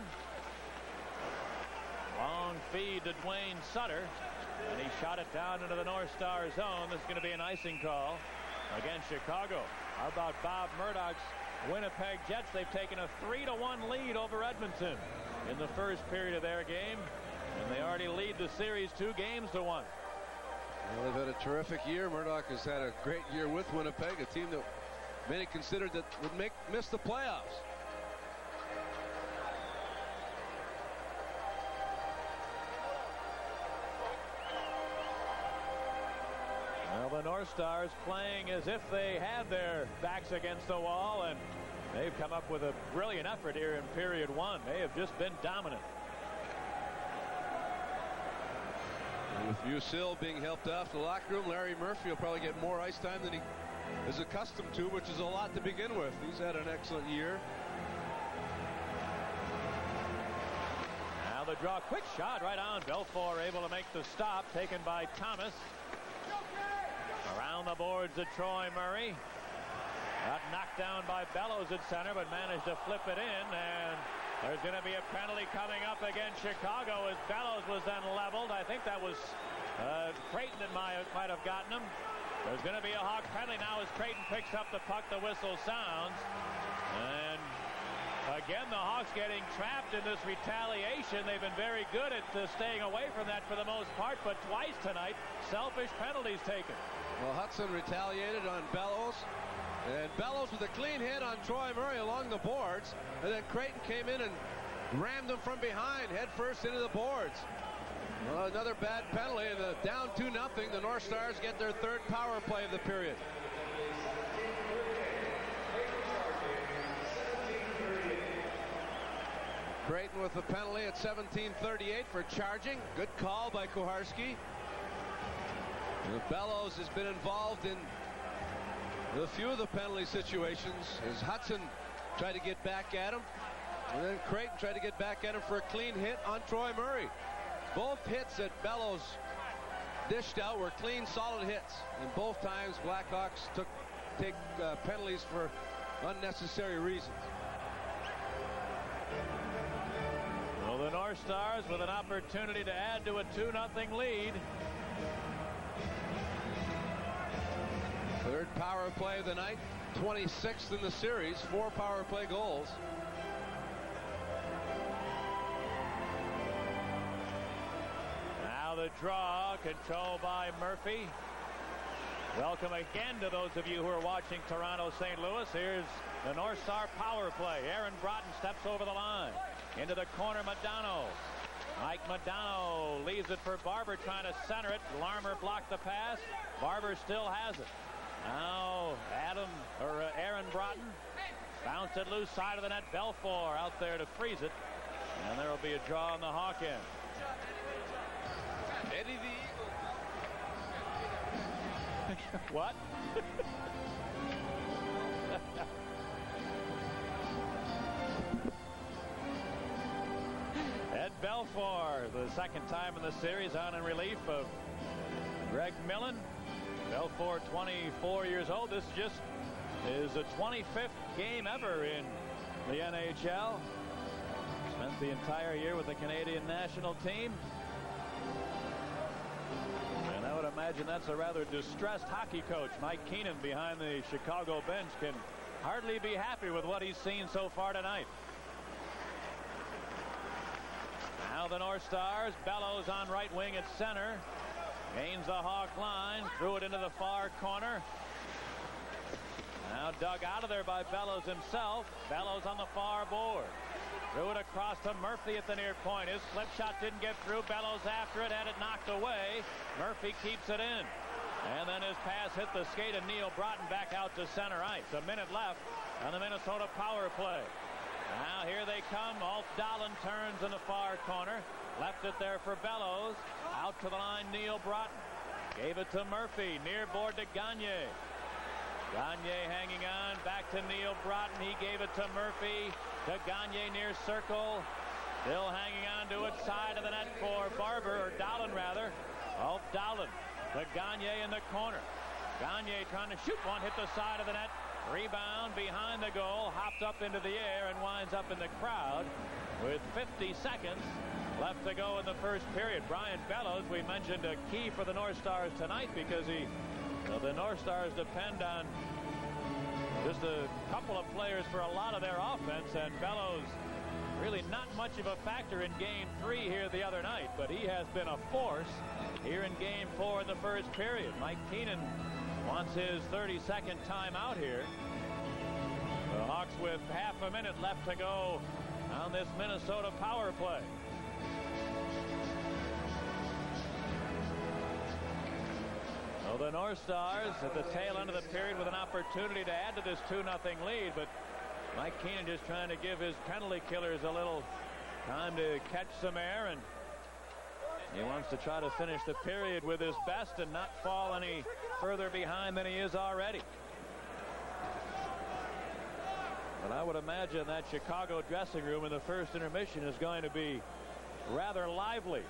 Long feed to Dwayne Sutter. And he shot it down into the North Star zone. This is going to be an icing call against Chicago. How about Bob Murdoch's Winnipeg Jets? They've taken a 3-1 lead over Edmonton in the first period of their game. And they already lead the series 2-1. Well, they've had a terrific year. Murdoch has had a great year with Winnipeg, a team that many considered that would miss the playoffs. the North Stars playing as if they had their backs against the wall, and they've come up with a brilliant effort here in period one. They have just been dominant. With Musil being helped off to the locker room, Larry Murphy will probably get more ice time than he is accustomed to, which is a lot to begin with. He's had an excellent year. Now the draw, quick shot right on. Belfour able to make the stop, taken by Thomas. Around the boards of Troy Murray. Got knocked down by Bellows at center, but managed to flip it in, and there's going to be a penalty coming up against Chicago as Bellows was then leveled. I think that was Creighton that might have gotten him. There's going to be a Hawk penalty now as Creighton picks up the puck. The whistle sounds. And again, the Hawks getting trapped in this retaliation. They've been very good at staying away from that for the most part, but twice tonight, selfish penalties taken. Well, Hudson retaliated on Bellows. And Bellows with a clean hit on Troy Murray along the boards. And then Creighton came in and rammed him from behind, head first into the boards. Well, another bad penalty, and down 2-0. The North Stars get their third power play of the period. Creighton with the penalty at 17:38 for charging. Good call by Kuharski. Bellows has been involved in a few of the penalty situations as Hudson tried to get back at him, and then Creighton tried to get back at him for a clean hit on Troy Murray. Both hits that Bellows dished out were clean, solid hits, and both times Blackhawks take penalties for unnecessary reasons. Well, the North Stars with an opportunity to add to a 2-0 lead. Third power play of the night, 26th in the series, 4 power play goals. Now the draw, controlled by Murphy. Welcome again to those of you who are watching Toronto St. Louis. Here's the North Star power play. Aaron Broughton steps over the line. Into the corner, Modano. Mike Modano leaves it for Barber, trying to center it. Larmer blocked the pass. Barber still has it. Now Aaron Broughton bounced it loose, side of the net. Belfour out there to freeze it, and there will be a draw on the Hawk end. Eddie the Eagle. What? Ed Belfour, the second time in the series, on in relief of Greg Millen. Belfour, 24 years old. This just is the 25th game ever in the NHL. Spent the entire year with the Canadian national team. And I would imagine that's a rather distressed hockey coach. Mike Keenan behind the Chicago bench can hardly be happy with what he's seen so far tonight. Now the North Stars. Bellows on right wing at center. Gains the Hawk line, threw it into the far corner. Now dug out of there by Bellows himself. Bellows on the far board. Threw it across to Murphy at the near point. His slip shot didn't get through. Bellows after it, had it knocked away. Murphy keeps it in. And then his pass hit the skate of Neil Broughton back out to center ice. A minute left on the Minnesota power play. Now here they come. Ulf Dahlen turns in the far corner. Left it there for Bellows. Out to the line, Neil Broughton. Gave it to Murphy. Near board to Gagne. Gagne hanging on. Back to Neil Broughton. He gave it to Murphy. To Gagne near circle. Still hanging on to it. Side of the net for Barber, or Dahlen rather. Ulf Dahlen to Gagne in the corner. Gagne trying to shoot one. Hit the side of the net. Rebound behind the goal. Hopped up into the air and winds up in the crowd with 50 seconds left to go in the first period. Brian Bellows, we mentioned, a key for the North Stars tonight because the North Stars depend on just a couple of players for a lot of their offense, and Bellows really not much of a factor in Game 3 here the other night, but he has been a force here in Game 4 in the first period. Mike Keenan wants his 32nd timeout here. The Hawks with half a minute left to go on this Minnesota power play. Well, the North Stars at the tail end of the period with an opportunity to add to this 2-0 lead, but Mike Keenan just trying to give his penalty killers a little time to catch some air, and he wants to try to finish the period with his best and not fall any further behind than he is already. But I would imagine that Chicago dressing room in the first intermission is going to be rather lively,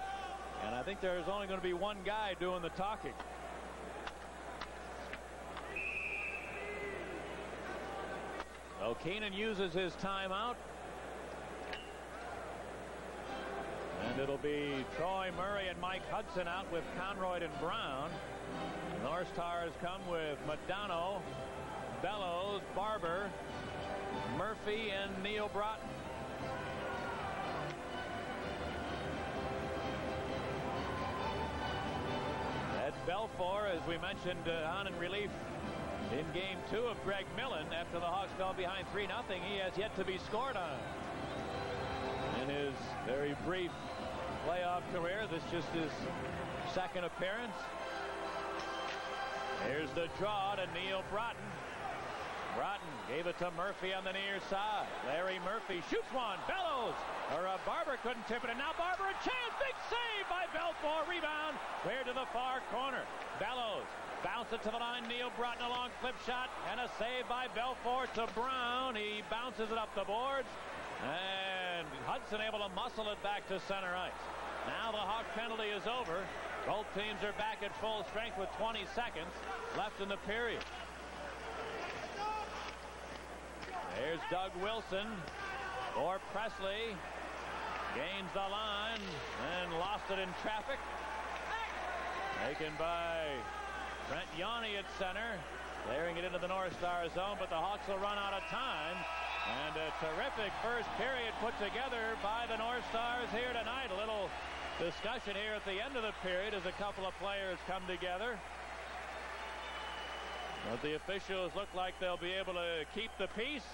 and I think there's only going to be one guy doing the talking. So Keenan uses his timeout. And it'll be Troy Murray and Mike Hudson out with Conroy and Brown. The North Stars come with Modano, Bellows, Barber, Murphy, and Neil Broughton. At Belfour, as we mentioned, on in relief in Game 2 of Greg Millen after the Hawks fell behind 3-0. He has yet to be scored on. In his very brief playoff career, this just his second appearance. Here's the draw to Neil Broughton. Broughton gave it to Murphy on the near side. Larry Murphy shoots one. Bellows, Barber couldn't tip it, and now Barber a chance. Big save by Belfour. Rebound clear to the far corner. Bellows bounce it to the line. Neil Broughton a long clip shot and a save by Belfour to Brown. He bounces it up the boards, and Hudson able to muscle it back to center ice. Now the Hawk penalty is over. Both teams are back at full strength with 20 seconds left in the period. There's Doug Wilson for Presley. Gains the line and lost it in traffic. Taken by Brent Yanni at center. Clearing it into the North Star zone, but the Hawks will run out of time. And a terrific first period put together by the North Stars here tonight. A little discussion here at the end of the period as a couple of players come together. But the officials look like they'll be able to keep the peace.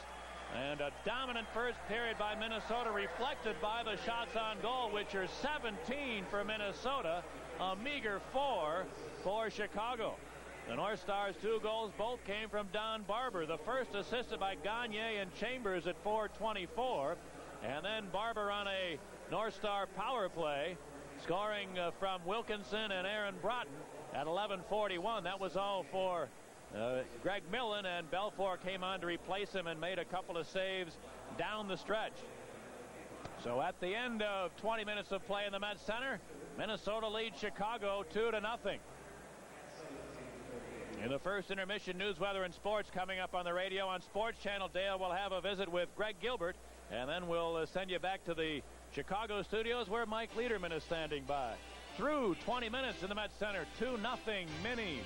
And a dominant first period by Minnesota, reflected by the shots on goal, which are 17 for Minnesota, a meager 4 for Chicago. The North Stars' 2 goals both came from Don Barber. The first assisted by Gagne and Chambers at 4:24. And then Barber on a North Star power play, scoring from Wilkinson and Aaron Broughton at 11:41. That was all for Greg Millen, and Belfour came on to replace him and made a couple of saves down the stretch. So at the end of 20 minutes of play in the Met Center, Minnesota leads Chicago 2-0. In the first intermission, news, weather, and sports coming up on the radio. On Sports Channel, Dale will have a visit with Greg Gilbert, and then we'll send you back to the Chicago studios where Mike Lederman is standing by. Through 20 minutes in the Met Center, 2-0 Minis.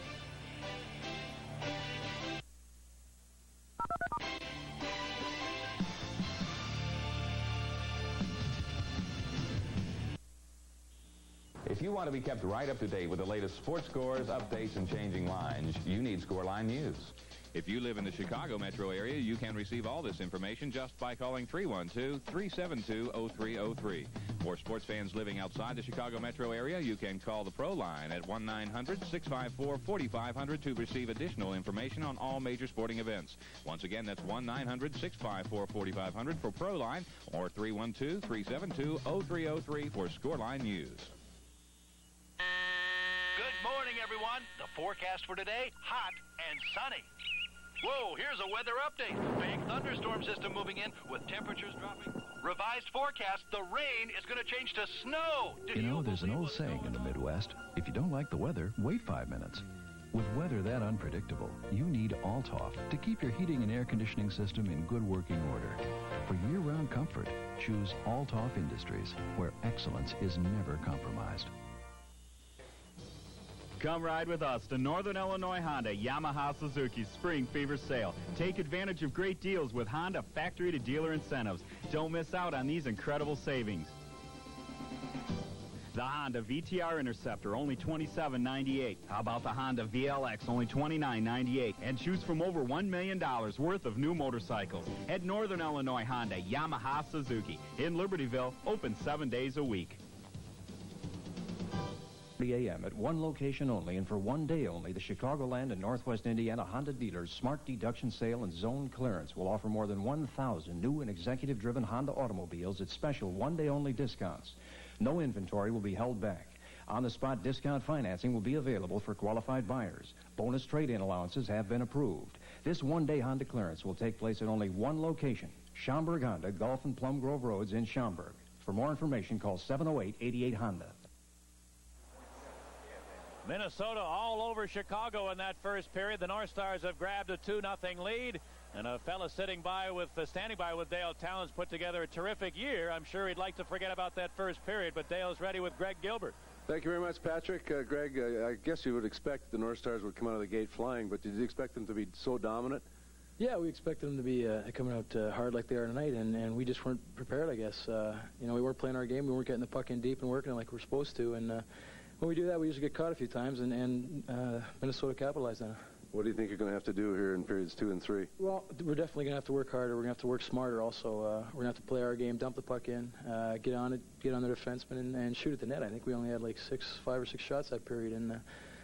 If you want to be kept right up to date with the latest sports scores, updates, and changing lines, you need Scoreline News. If you live in the Chicago metro area, you can receive all this information just by calling 312-372-0303. For sports fans living outside the Chicago metro area, you can call the Pro Line at 1-900-654-4500 to receive additional information on all major sporting events. Once again, that's 1-900-654-4500 for Pro Line, or 312-372-0303 for Scoreline News. Good morning, everyone. The forecast for today, hot and sunny. Whoa, here's a weather update. Big thunderstorm system moving in with temperatures dropping. Revised forecast, the rain is going to change to snow. You know, there's an old saying in the Midwest, if you don't like the weather, wait 5 minutes. With weather that unpredictable, you need Altoff to keep your heating and air conditioning system in good working order. For year-round comfort, choose Altoff Industries, where excellence is never compromised. Come ride with us to Northern Illinois Honda Yamaha Suzuki Spring Fever Sale. Take advantage of great deals with Honda factory-to-dealer incentives. Don't miss out on these incredible savings. The Honda VTR Interceptor, only $27.98. How about the Honda VLX, only $29.98? And choose from over $1 million worth of new motorcycles. At Northern Illinois Honda Yamaha Suzuki in Libertyville, open 7 days a week. a.m. at one location only and for one day only, the Chicagoland and Northwest Indiana Honda dealers' Smart Deduction Sale and Zone Clearance will offer more than 1,000 new and executive-driven Honda automobiles at special one-day-only discounts. No inventory will be held back. On-the-spot discount financing will be available for qualified buyers. Bonus trade-in allowances have been approved. This one-day Honda clearance will take place at only one location, Schaumburg Honda, Gulf and Plum Grove Roads in Schaumburg. For more information, call 708-88-HONDA. Minnesota all over Chicago in that first period. The North Stars have grabbed a 2-0 lead. And a fella standing by with Dale Talon's put together a terrific year. I'm sure he'd like to forget about that first period, but Dale's ready with Greg Gilbert. Thank you very much, Patrick. Greg, I guess you would expect the North Stars would come out of the gate flying, but did you expect them to be so dominant? Yeah, we expected them to be coming out hard like they are tonight, and we just weren't prepared, I guess. We weren't playing our game. We weren't getting the puck in deep and working it like we're supposed to. And when we do that, we usually get caught a few times, and Minnesota capitalized on it. What do you think you're going to have to do here in periods 2 and 3? Well, we're definitely going to have to work harder. We're going to have to work smarter also. We're going to have to play our game, dump the puck in, get on it, get on the defenseman, and shoot at the net. I think we only had like 5 or 6 shots that period, and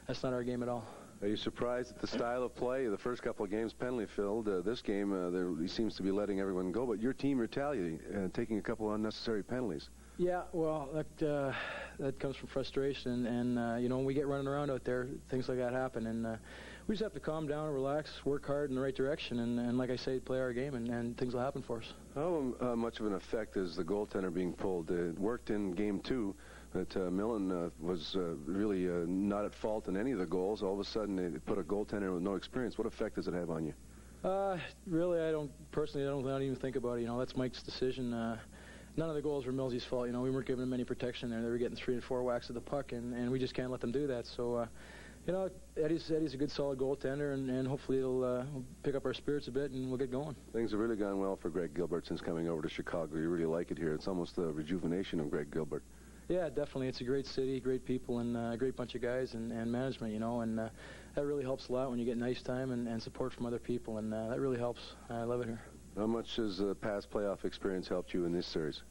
that's not our game at all. Are you surprised at the style of play? The first couple of games penalty-filled. This game, he seems to be letting everyone go, but your team retaliating, taking a couple unnecessary penalties. Yeah, well, that comes from frustration, and when we get running around out there, things like that happen, and we just have to calm down, relax, work hard in the right direction, and like I say, play our game, and things will happen for us. How much of an effect is the goaltender being pulled? It worked in Game 2, that Millen was really not at fault in any of the goals. All of a sudden, they put a goaltender with no experience. What effect does it have on you? Really, I don't even think about it. That's Mike's decision. None of the goals were Millsy's fault. We weren't giving them any protection there. They were getting 3 and 4 whacks of the puck, and we just can't let them do that. So, Eddie's a good, solid goaltender, and hopefully he'll pick up our spirits a bit, and we'll get going. Things have really gone well for Greg Gilbert since coming over to Chicago. You really like it here. It's almost the rejuvenation of Greg Gilbert. Yeah, definitely. It's a great city, great people, and a great bunch of guys and management, and that really helps a lot when you get nice time and support from other people, and that really helps. I love it here. How much has the past playoff experience helped you in this series?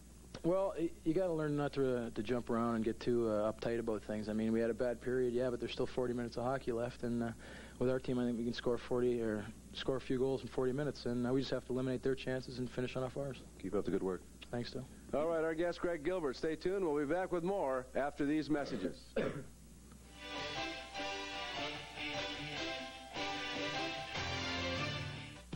Well, you got to learn not to jump around and get too uptight about things. I mean, we had a bad period, yeah, but there's still 40 minutes of hockey left, and with our team, I think we can score a few goals in 40 minutes, and we just have to eliminate their chances and finish off ours. Keep up the good work. Thanks, Phil. All right, our guest, Greg Gilbert. Stay tuned. We'll be back with more after these messages.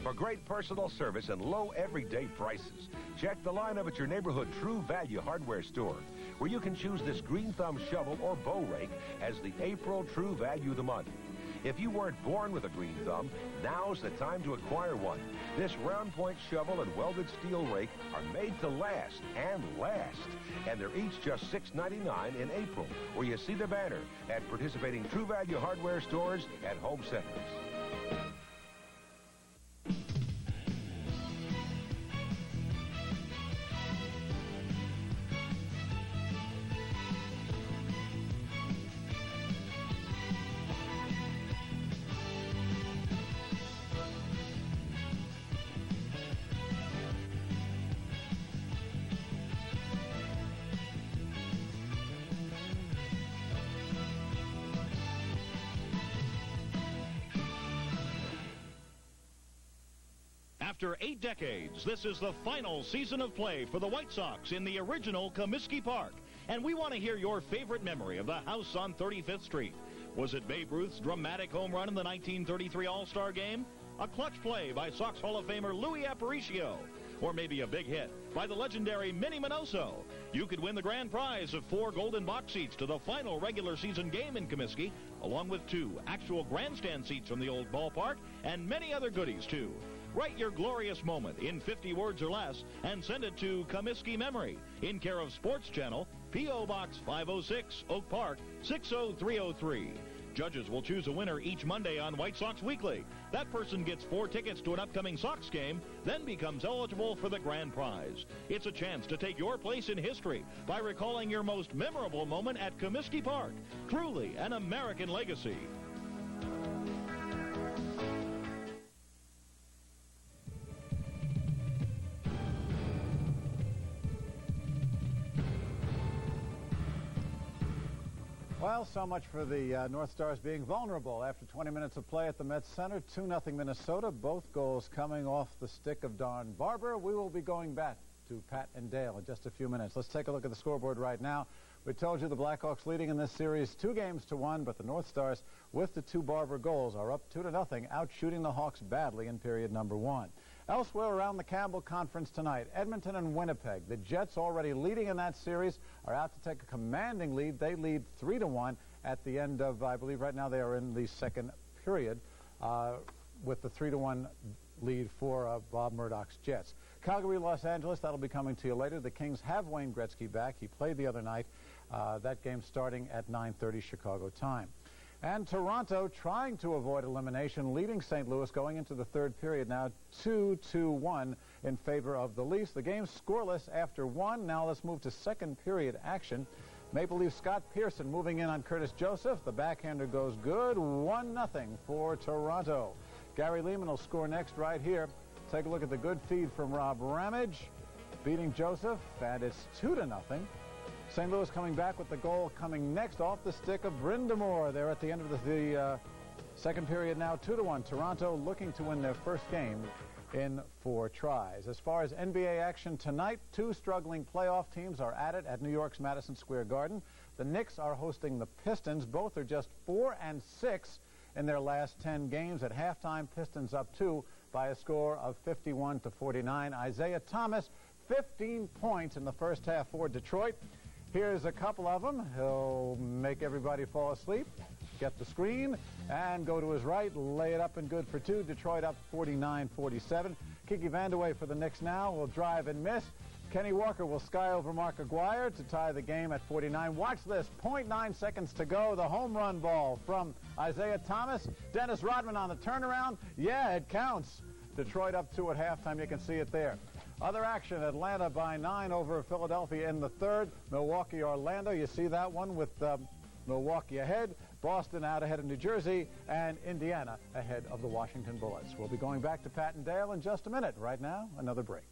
For great personal service and low everyday prices, check the lineup at your neighborhood True Value hardware store, where you can choose this Green Thumb shovel or bow rake as the April True Value of the month. If you weren't born with a green thumb, now's the time to acquire one. This round point shovel and welded steel rake are made to last and last. And they're each just $6.99 in April, where you see the banner at participating True Value hardware stores and home centers. After 8 decades, this is the final season of play for the White Sox in the original Comiskey Park. And we want to hear your favorite memory of the house on 35th Street. Was it Babe Ruth's dramatic home run in the 1933 All-Star Game? A clutch play by Sox Hall of Famer Louis Aparicio? Or maybe a big hit by the legendary Minnie Minoso? You could win the grand prize of 4 golden box seats to the final regular season game in Comiskey, along with 2 actual grandstand seats from the old ballpark, and many other goodies, too. Write your glorious moment in 50 words or less and send it to Comiskey Memory in care of Sports Channel, P.O. Box 506, Oak Park, 60303. Judges will choose a winner each Monday on White Sox Weekly. That person gets 4 tickets to an upcoming Sox game, then becomes eligible for the grand prize. It's a chance to take your place in history by recalling your most memorable moment at Comiskey Park. Truly an American legacy. Well, so much for the North Stars being vulnerable after 20 minutes of play at the Met Center. 2-0 Minnesota, both goals coming off the stick of Don Barber. We will be going back to Pat and Dale in just a few minutes. Let's take a look at the scoreboard right now. We told you the Blackhawks leading in this series 2-1, but the North Stars, with the 2 Barber goals, are up 2-0, out shooting the Hawks badly in period number 1. Elsewhere around the Campbell Conference tonight, Edmonton and Winnipeg. The Jets, already leading in that series, are out to take a commanding lead. They lead 3-1 at the end of, I believe right now they are in the second period, with the 3-1 lead for Bob Murdoch's Jets. Calgary, Los Angeles, that'll be coming to you later. The Kings have Wayne Gretzky back. He played the other night. That game starting at 9:30 Chicago time. And Toronto trying to avoid elimination, leading St. Louis going into the third period now 2-1 in favor of the Leafs. The game scoreless after 1. Now let's move to second period action. Maple Leaf Scott Pearson moving in on Curtis Joseph. The backhander goes good. 1-0 for Toronto. Gary Lehman will score next right here. Take a look at the good feed from Rob Ramage, beating Joseph, and it's 2-0. St. Louis coming back with the goal coming next off the stick of Brindamore. They're at the end of the second period now, 2-1. Toronto looking to win their first game in 4 tries. As far as NBA action tonight, 2 struggling playoff teams are at it at New York's Madison Square Garden. The Knicks are hosting the Pistons. Both are just 4-6 in their last 10 games. At halftime, Pistons up 2 by a score of 51-49. Isaiah Thomas, 15 points in the first half for Detroit. Here's a couple of them. He'll make everybody fall asleep, get the screen, and go to his right, lay it up and good for 2. Detroit up 49-47. Kiki Vandeweghe for the Knicks now will drive and miss. Kenny Walker will sky over Mark Aguirre to tie the game at 49. Watch this, 0.9 seconds to go. The home run ball from Isaiah Thomas. Dennis Rodman on the turnaround. Yeah, it counts. Detroit up 2 at halftime. You can see it there. Other action, Atlanta by 9 over Philadelphia in the third. Milwaukee, Orlando, you see that one with Milwaukee ahead. Boston out ahead of New Jersey, and Indiana ahead of the Washington Bullets. We'll be going back to Pat and Dale in just a minute. Right now, another break.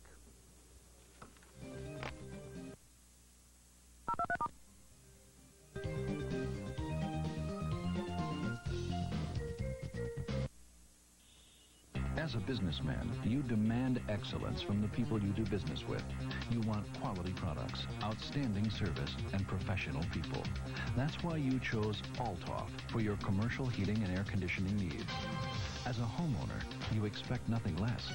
As a businessman, you demand excellence from the people you do business with. You want quality products, outstanding service, and professional people. That's why you chose Altoff for your commercial heating and air conditioning needs. As a homeowner, you expect nothing less.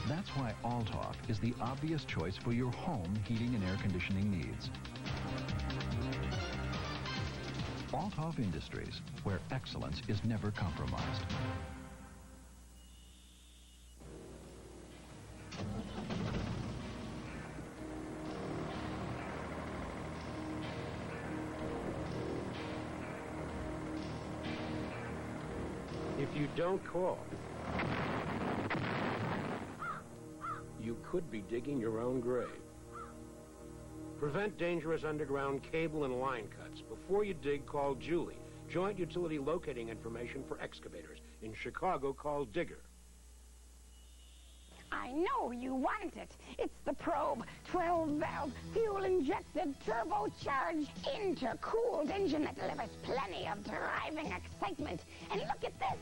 That's why Altoff is the obvious choice for your home heating and air conditioning needs. Altoff Industries, where excellence is never compromised. If you don't call, you could be digging your own grave. Prevent dangerous underground cable and line cuts. Before you dig, call Julie. Joint utility locating information for excavators. In Chicago, call Digger. I know you want it. It's the Probe 12-valve, fuel-injected, turbocharged, intercooled engine that delivers plenty of driving excitement. And look at this.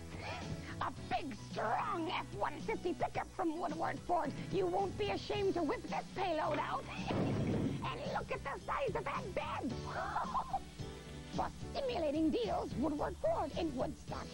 A big, strong F-150 pickup from Woodward Ford. You won't be ashamed to whip this payload out. And look at the size of that bed. For stimulating deals, Woodward Ford in Woodstock.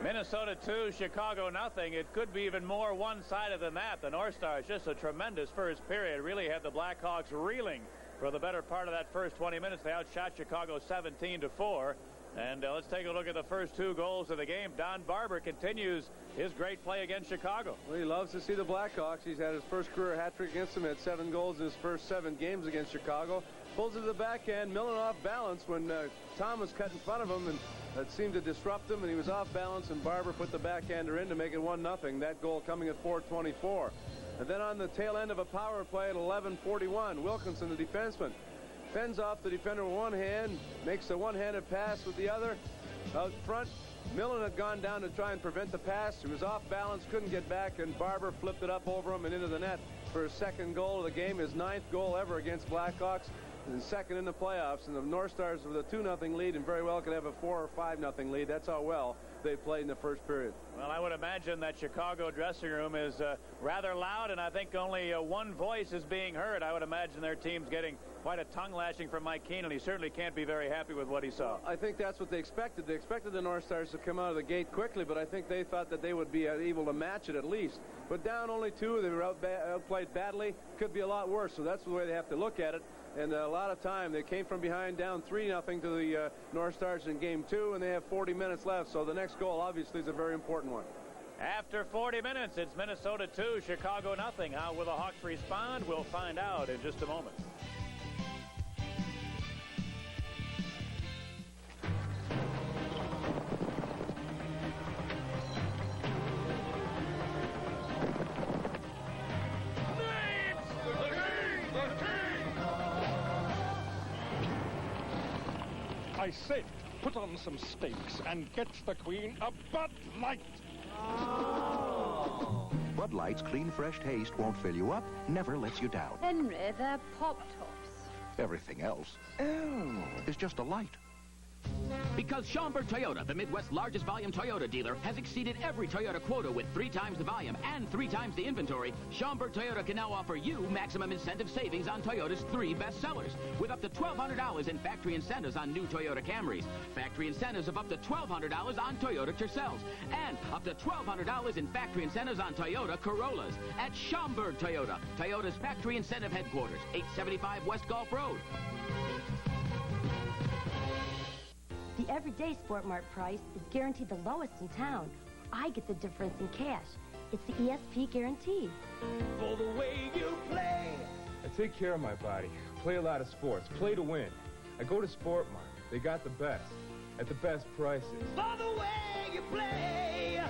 Minnesota 2, Chicago nothing. It could be even more one-sided than that. The North Stars, just a tremendous first period, really had the Blackhawks reeling for the better part of that first 20 minutes. They outshot Chicago 17-4. And let's take a look at the first 2 goals of the game. Don Barber continues his great play against Chicago. Well, he loves to see the Blackhawks. He's had his first career hat trick against them. He had 7 goals in his first 7 games against Chicago. Pulls it to the backhand. Millen off balance when Tom was cut in front of him, and that seemed to disrupt him, and he was off balance, and Barber put the backhander in to make it 1-0. That goal coming at 4:24. And then on the tail end of a power play at 11:41, Wilkinson, the defenseman, fends off the defender with one hand, makes a one-handed pass with the other. Out front, Millen had gone down to try and prevent the pass. He was off balance, couldn't get back, and Barber flipped it up over him and into the net for for his second goal of the game, his 9th goal ever against Blackhawks, and second in the playoffs. And the North Stars with a 2-0 lead and very well could have a 4 or 5-0 lead. That's how well they played in the first period. Well, I would imagine that Chicago dressing room is rather loud, and I think only one voice is being heard. I would imagine their team's getting quite a tongue lashing from Mike Keenan. He certainly can't be very happy with what he saw. I think that's what they expected. They expected the North Stars to come out of the gate quickly, but I think they thought that they would be able to match it at least. But down only 2, they were outplayed badly. Could be a lot worse, so that's the way they have to look at it. And a lot of time, they came from behind down 3-0 to the North Stars in Game 2, and they have 40 minutes left. So the next goal, obviously, is a very important one. After 40 minutes, it's Minnesota 2, Chicago nothing. How will the Hawks respond? We'll find out in just a moment. I said, put on some steaks and get the Queen a Bud Light. Bud Light's clean, fresh taste won't fill you up, never lets you down. Henry, they're Pop-Tops. Everything else is just a light. Because Schaumburg Toyota, the Midwest's largest volume Toyota dealer, has exceeded every Toyota quota with 3 times the volume and 3 times the inventory, Schaumburg Toyota can now offer you maximum incentive savings on Toyota's 3 best sellers, with up to $1,200 in factory incentives on new Toyota Camrys, factory incentives of up to $1,200 on Toyota Tercels, and up to $1,200 in factory incentives on Toyota Corollas at Schaumburg Toyota, Toyota's factory incentive headquarters, 875 West Gulf Road. The everyday Sport Mart price is guaranteed the lowest in town. I get the difference in cash. It's the ESP guarantee. For the way you play. I take care of my body. Play a lot of sports. Play to win. I go to Sport Mart. They got the best. At the best prices. For the way you play.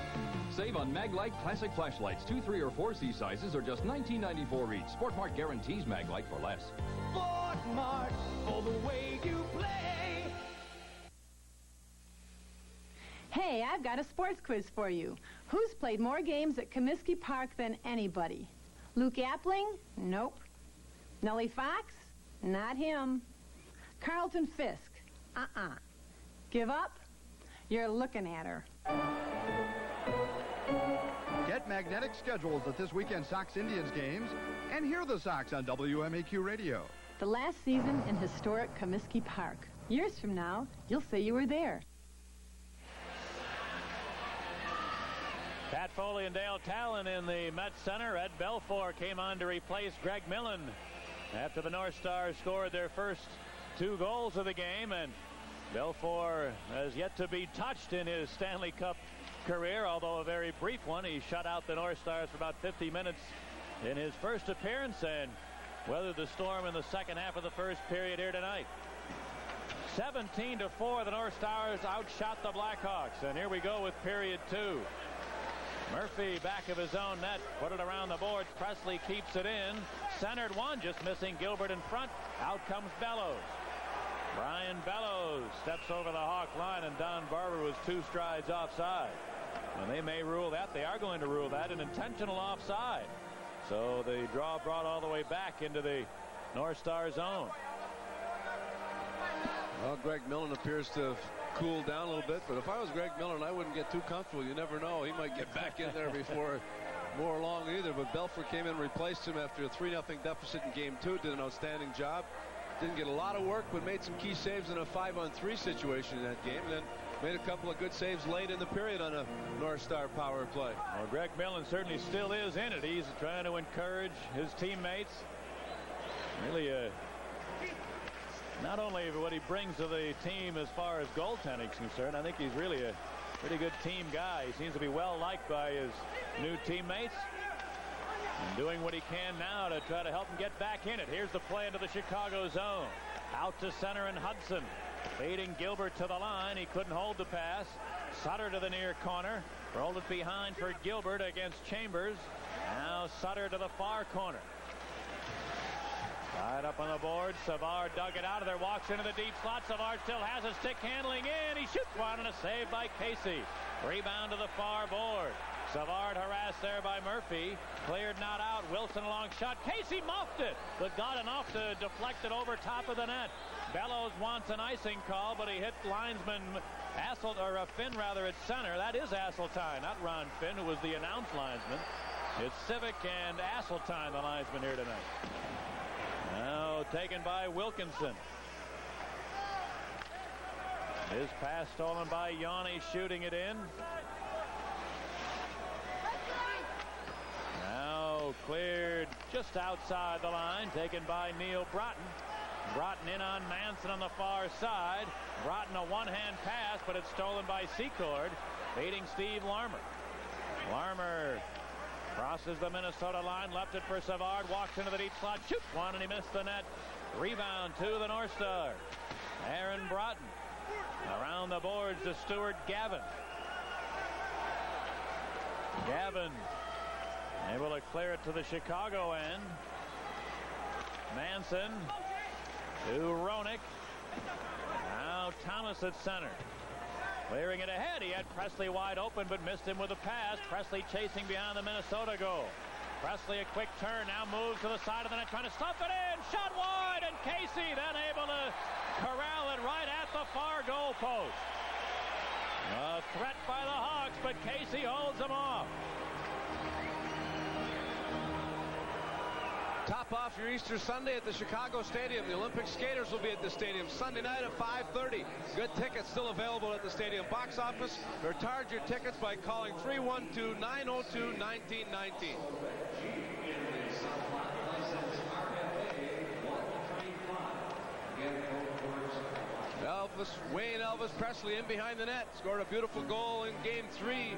Save on Maglite Classic flashlights. 2, 3, or 4C sizes are just $19.94 each. Sport Mart guarantees Maglite for less. Sport Mart. For the way you play. Hey, I've got a sports quiz for you. Who's played more games at Comiskey Park than anybody? Luke Appling? Nope. Nellie Fox? Not him. Carlton Fisk? Give up? You're looking at her. Get magnetic schedules at this weekend's Sox-Indians games and hear the Sox on WMAQ Radio. The last season in historic Comiskey Park. Years from now, you'll say you were there. Pat Foley and Dale Talon in the Mets Center. Ed Belfour came on to replace Greg Millen after the North Stars scored their first 2 goals of the game, and Belfour has yet to be touched in his Stanley Cup career, although a very brief one. He shut out the North Stars for about 50 minutes in his first appearance and weathered the storm in the second half of the first period here tonight. 17-4, the North Stars outshot the Blackhawks, and here we go with period 2. Murphy back of his own net, put it around the boards. Presley keeps it in. Centered one, just missing Gilbert in front. Out comes Bellows. Brian Bellows steps over the Hawk line, and Don Barber was 2 strides offside. And they may rule that. They are going to rule that an intentional offside. So the draw brought all the way back into the North Star zone. Well, Greg Millen appears to have cooled down a little bit, but if I was Greg Millen, I wouldn't get too comfortable. You never know. He might get back in there before more long either. But Belfour came in and replaced him after a 3-0 deficit in Game 2. Did an outstanding job. Didn't get a lot of work, but made some key saves in a 5-on-3 situation in that game. And then made a couple of good saves late in the period on a North Star power play. Well, Greg Millen certainly still is in it. He's trying to encourage his teammates. Really not only what he brings to the team as far as goaltending is concerned, I think he's really a pretty good team guy. He seems to be well liked by his new teammates and doing what he can now to try to help him get back in it. Here's the play into the Chicago zone. Out to center and Hudson. Fading Gilbert to the line. He couldn't hold the pass. Sutter to the near corner. Rolled it behind for Gilbert against Chambers. Now Sutter to the far corner. Tied up on the board. Savard dug it out of there. Walks into the deep slot. Savard still has a stick handling in. He shoots one and a save by Casey. Rebound to the far board. Savard harassed there by Murphy. Cleared, not out. Wilson, a long shot. Casey muffed it, but got enough to deflect it over top of the net. Bellows wants an icing call, but he hit linesman Finn rather at center. That is Asseltine, not Ron Finn, who was the announced linesman. It's Civic and Asseltine, the linesman here tonight. Now taken by Wilkinson. His pass stolen by Yanni, shooting it in. Now cleared just outside the line, taken by Neil Broughton. Broughton in on Manson on the far side. Broughton a one-hand pass, but it's stolen by Secord, beating Steve Larmer. Larmer crosses the Minnesota line, left it for Savard, walks into the deep slot, shoots one, and he missed the net. Rebound to the North Stars. Aaron Broughton. Around the boards to Stuart Gavin. Gavin able to clear it to the Chicago end. Manson to Roenick. Now Thomas at center. Clearing it ahead. He had Presley wide open, but missed him with a pass. Presley chasing behind the Minnesota goal. Presley a quick turn. Now moves to the side of the net, trying to stuff it in. Shot wide, and Casey then able to corral it right at the far goal post. A threat by the Hawks, but Casey holds them off. Top off your Easter Sunday at the Chicago Stadium. The Olympic skaters will be at the stadium Sunday night at 5:30. Good tickets still available at the stadium box office. Retard your tickets by calling 312-902-1919. Wayne Elvis Presley in behind the net. Scored a beautiful goal in Game 3.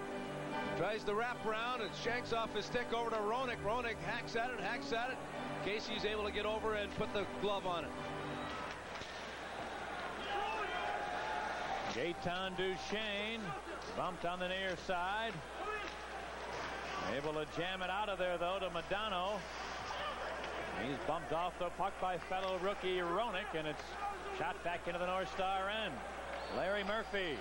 Tries to wrap around and shanks off his stick over to Roenick. Roenick hacks at it. Casey's able to get over and put the glove on it. Gaetan Duchesne bumped on the near side. Able to jam it out of there, though, to Modano. He's bumped off the puck by fellow rookie Roenick, and it's shot back into the North Star end. Larry Murphy.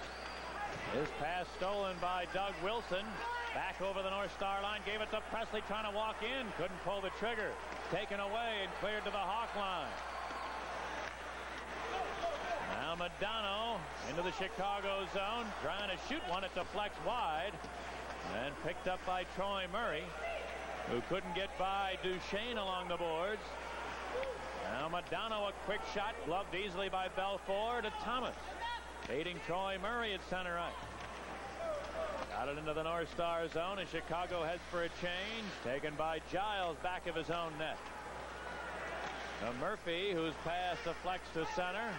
His pass stolen by Doug Wilson. Back over the North Star line. Gave it to Presley, trying to walk in. Couldn't pull the trigger. Taken away and cleared to the Hawk line. Now Modano into the Chicago zone. Trying to shoot one. It deflects wide. And picked up by Troy Murray, who couldn't get by Duchesne along the boards. Now Modano, a quick shot, gloved easily by Belfour to Thomas. Beating Troy Murray at center ice. Got it into the North Star zone, and Chicago heads for a change. Taken by Giles, back of his own net. Now Murphy, whose pass deflects to center.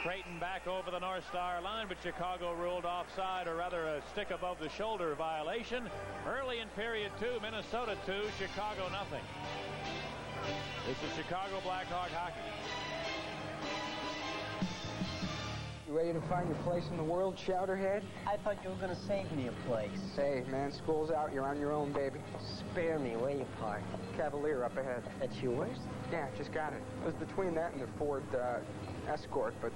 Creighton back over the North Star line, but Chicago ruled offside, or rather a stick above the shoulder violation. Early in period 2, Minnesota 2, Chicago nothing. This is Chicago Blackhawk hockey. You ready to find your place in the world, Chowderhead? I thought you were going to save me a place. Hey, man, school's out. You're on your own, baby. Spare me. Where you parked? Cavalier up ahead. That's yours? Yeah, just got it. It was between that and the Ford Escort, but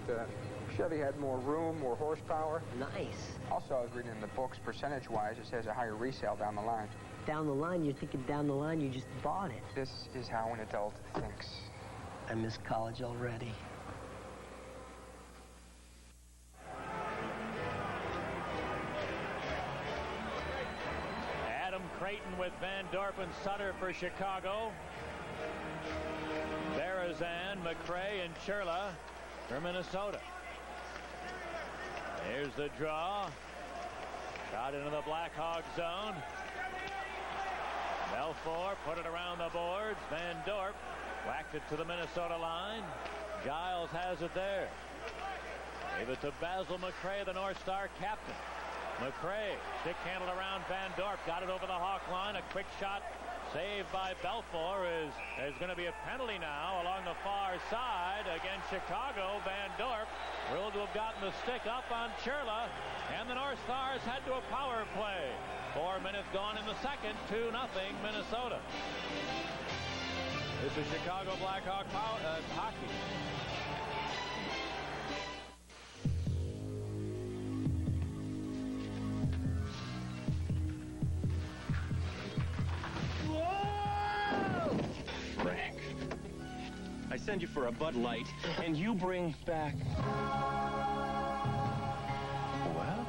Chevy had more room, more horsepower. Nice. Also, I was reading in the books, percentage-wise, it says a higher resale down the line. Down the line? You're thinking down the line you just bought it. This is how an adult thinks. I miss college already. Creighton with Van Dorp and Sutter for Chicago. Berezan, McRae, and Churla for Minnesota. Here's the draw. Shot into the Blackhawk zone. Belfour put it around the boards. Van Dorp whacked it to the Minnesota line. Giles has it there. Gave it to Basil McRae, the North Star captain. McRae, stick handled around Van Dorp, got it over the Hawk line. A quick shot saved by Belfour. There's going to be a penalty now along the far side against Chicago. Van Dorp ruled to have gotten the stick up on Churla, and the North Stars head to a power play. 4 minutes gone in the second, 2-0 Minnesota. This is Chicago Blackhawk hockey. I send you for a Bud Light, and you bring back... Well,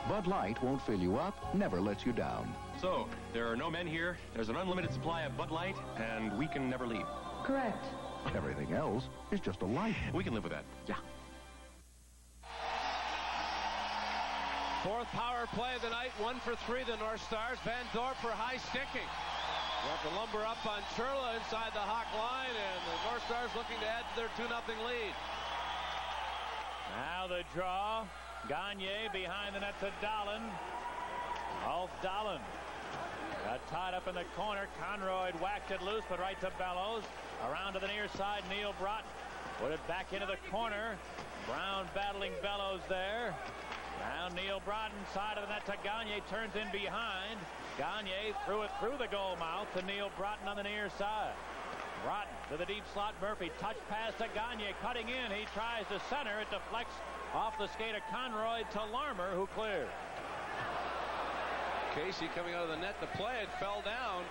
Bud Light won't fill you up, never lets you down. So, there are no men here, there's an unlimited supply of Bud Light, and we can never leave. Correct. Everything else is just a light. We can live with that. Yeah. Fourth power play of the night, 1 for 3, the North Stars. Van Dorp for high sticking. They have to lumber up on Churla inside the Hawk line, and the North Stars looking to add to their 2-0 lead. Now the draw. Gagne behind the net to Dahlin. Ulf Dahlin got tied up in the corner. Conroy whacked it loose, but right to Bellows. Around to the near side, Neil Broughton put it back into the corner. Brown battling Bellows there. Now Neil Broughton, side of the net to Gagne, turns in behind. Gagne threw it through the goal mouth to Neil Broughton on the near side. Broughton to the deep slot. Murphy touch pass to Gagne, cutting in. He tries to center. It deflects off the skate of Conroy to Larmer, who clears. Casey coming out of the net to play it, fell down.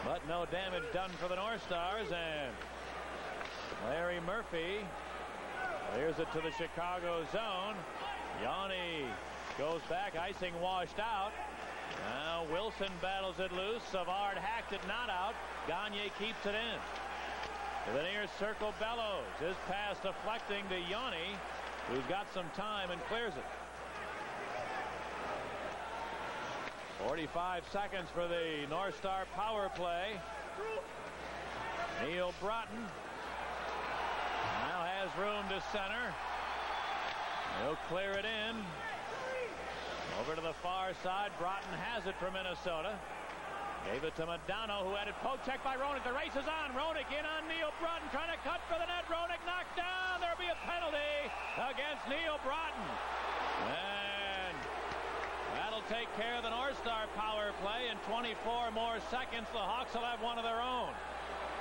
But no damage done for the North Stars, and Larry Murphy clears it to the Chicago zone. Yanni goes back, icing washed out. Now Wilson battles it loose. Savard hacked it, not out. Gagne keeps it in. To the near circle, Bellows. His pass deflecting to Yanni, who's got some time and clears it. 45 seconds for the North Star power play. Neil Broughton now has room to center. He'll clear it in. Over to the far side. Broughton has it for Minnesota. Gave it to Modano, who had it poke check by Roenick. The race is on. Roenick in on Neil Broughton, trying to cut for the net. Roenick knocked down. There'll be a penalty against Neil Broughton. And that'll take care of the North Star power play. In 24 more seconds, the Hawks will have one of their own.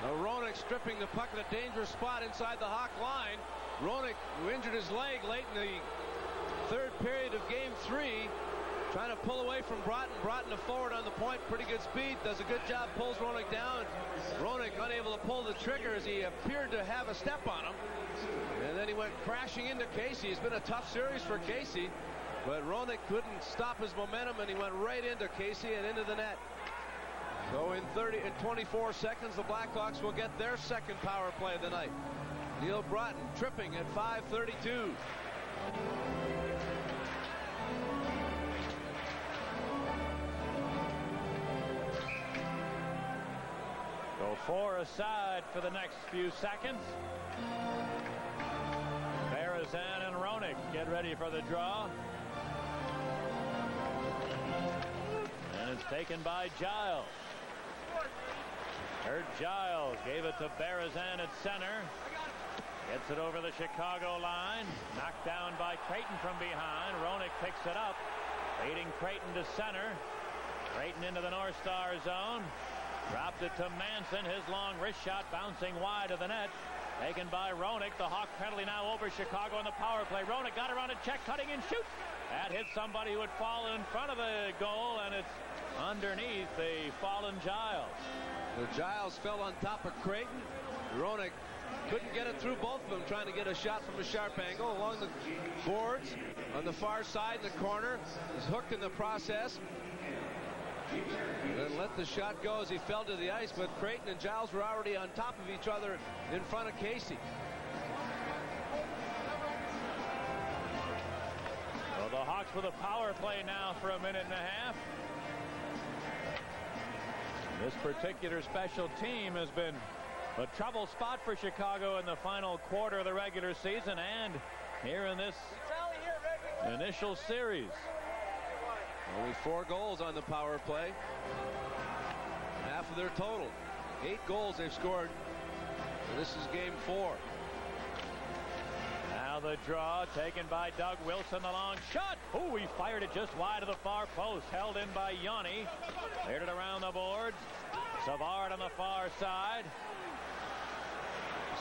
Now Roenick stripping the puck at a dangerous spot inside the Hawk line. Roenick, who injured his leg late in the third period of Game 3, trying to pull away from Broughton. Broughton a forward on the point, pretty good speed, does a good job, pulls Roenick down. Roenick unable to pull the trigger as he appeared to have a step on him. And then he went crashing into Casey. It's been a tough series for Casey, but Roenick couldn't stop his momentum, and he went right into Casey and into the net. So in 24 seconds, the Blackhawks will get their second power play of the night. Neil Broughton tripping at 5:32. Go 4 aside for the next few seconds. Berezan and Roenick get ready for the draw. And it's taken by Giles. Kurt Giles gave it to Berezan at center. Gets it over the Chicago line. Knocked down by Creighton from behind. Roenick picks it up. Leading Creighton to center. Creighton into the North Star zone. Dropped it to Manson. His long wrist shot bouncing wide of the net. Taken by Roenick. The Hawk penalty now over Chicago in the power play. Roenick got around a check, cutting and shoots. That hit somebody who would fall in front of the goal, and it's underneath the fallen Giles. So Giles fell on top of Creighton. Roenick couldn't get it through both of them, trying to get a shot from a sharp angle along the boards on the far side in the corner. He's hooked in the process. And let the shot go as he fell to the ice, but Creighton and Giles were already on top of each other in front of Casey. So the Hawks with a power play now for a minute and a half. This particular special team has been a trouble spot for Chicago in the final quarter of the regular season and here in this initial series. Only 4 goals on the power play. Half of their total. 8 goals they've scored. And this is Game 4. Now the draw taken by Doug Wilson. The long shot. Oh, he fired it just wide of the far post. Held in by Yanni. Cleared it around the boards. Savard on the far side.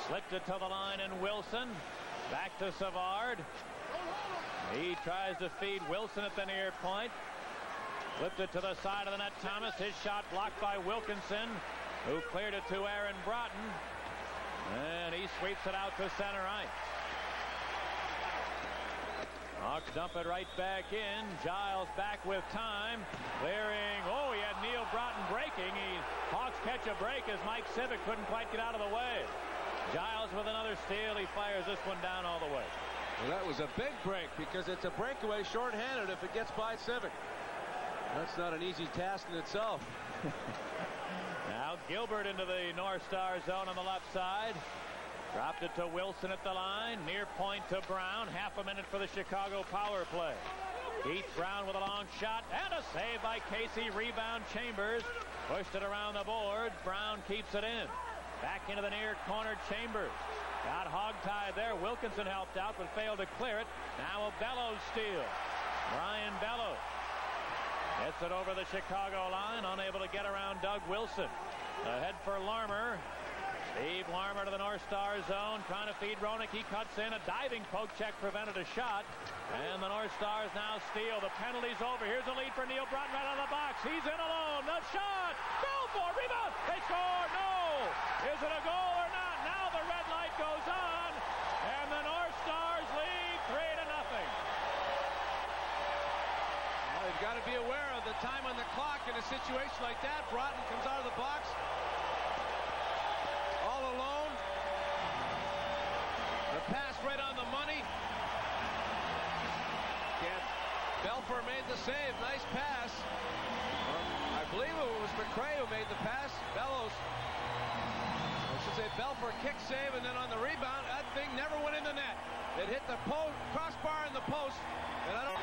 Slipped it to the line, and Wilson. Back to Savard. He tries to feed Wilson at the near point. Flipped it to the side of the net. Thomas. His shot blocked by Wilkinson. who cleared it to Aaron Broughton. And he sweeps it out to center ice. Hawks dump it right back in. Giles back with time. Clearing. Oh, he had Neil Broughton breaking. Hawks catch a break as Mike Civic couldn't quite get out of the way. Giles with another steal. He fires this one down all the way. Well, that was a big break because it's a breakaway shorthanded if it gets by Civic. That's not an easy task in itself. Now Gilbert into the North Star zone on the left side. Dropped it to Wilson at the line. Near point to Brown. Half a minute for the Chicago power play. Keith Brown with a long shot and a save by Casey. Rebound Chambers. Pushed it around the boards. Brown keeps it in. Back into the near corner. Chambers. Got hogtied there. Wilkinson helped out but failed to clear it. Now a Bellows steal. Brian Bellows gets it over the Chicago line. Unable to get around Doug Wilson. Ahead for Larmer. Steve Larmer to the North Star zone. Trying to feed Roenick. He cuts in. A diving poke check prevented a shot. And the North Stars now steal. The penalty's over. Here's a lead for Neil Broughton right out of the box. He's in alone. The shot. Goal for rebound. They score. No. Is it a goal or not? Now the red light goes on. And the North Stars lead 3-0. Well, they've got to be aware of the time on the clock in a situation like that. Broughton comes out of the box. All alone. The pass right on the money. Belfour made the save. Nice pass. I believe it was McRae who made the pass. Bellows. I should say Belfour kick save, and then on the rebound, that thing never went in the net. It hit the crossbar in the post. And I don't.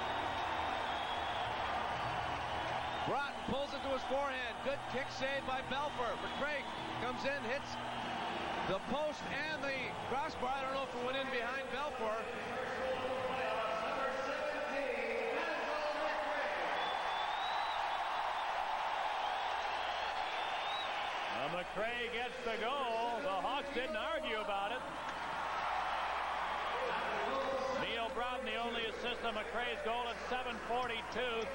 Broughton pulls it to his forehand. Good kick save by Belfour. McRae comes in, hits the post and the crossbar. I don't know if it went in behind Belfour. McRae gets the goal. The Hawks didn't argue about it. Neil Broughton, the only assist on McRae's goal at 7:42.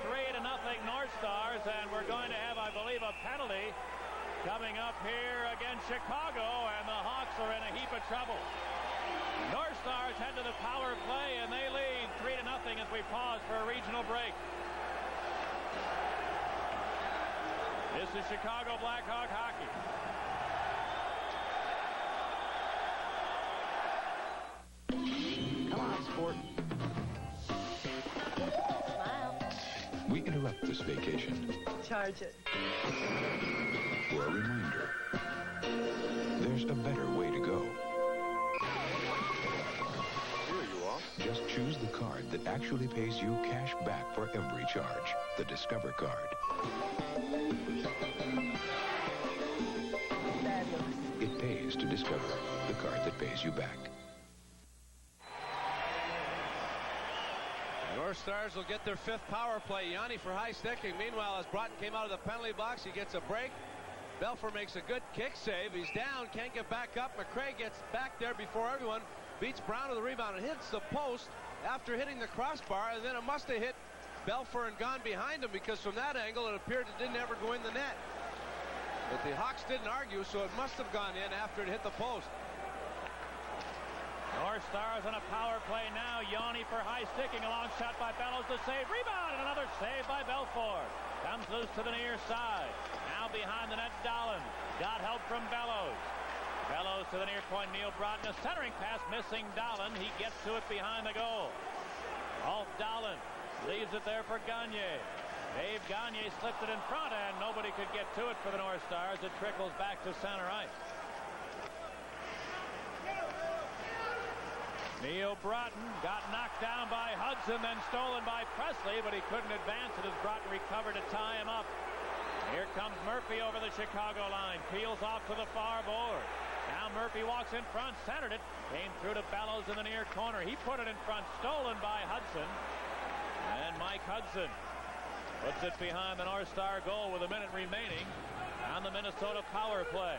3-0 North Stars, and we're going to have, I believe, a penalty coming up here against Chicago, and the Hawks are in a heap of trouble. North Stars head to the power play, and they lead 3-0 as we pause for a regional break. This is Chicago Blackhawk hockey. Come on, sport. Smile. We interrupt this vacation Charge it. for a reminder. There's a better way to go. Here you are. Just choose the card that actually pays you cash back for every charge. The Discover card. It pays to Discover, the card that pays you back. North Stars will get their fifth power play. Yanni for high sticking. Meanwhile, as Broughton came out of the penalty box, he gets a break. Belfour makes a good kick save. He's down, can't get back up. McRae gets back there before everyone. Beats Brown to the rebound and hits the post after hitting the crossbar, and then it must have hit Belfour and gone behind him, because from that angle it appeared it didn't ever go in the net. But the Hawks didn't argue, so it must have gone in after it hit the post. North Stars on a power play now. Yanni for high sticking. A long shot by Bellows. The save. Rebound. And another save by Belfour. Comes loose to the near side. Now behind the net, Dolan. Got help from Bellows. Bellows to the near point. Neil Broughton. A centering pass missing Dolan. He gets to it behind the goal. Alf Dolan leaves it there for Gagne. Dave Gagne slipped it in front, and nobody could get to it for the North Stars. It trickles back to center ice. Neil Broughton got knocked down by Hudson, then stolen by Presley, but he couldn't advance it as Broughton recovered to tie him up. Here comes Murphy over the Chicago line. Peels off to the far board. Now Murphy walks in front, centered it. Came through to Bellows in the near corner. He put it in front, stolen by Hudson. And Mike Hudson puts it behind the North Star goal with a minute remaining on the Minnesota power play.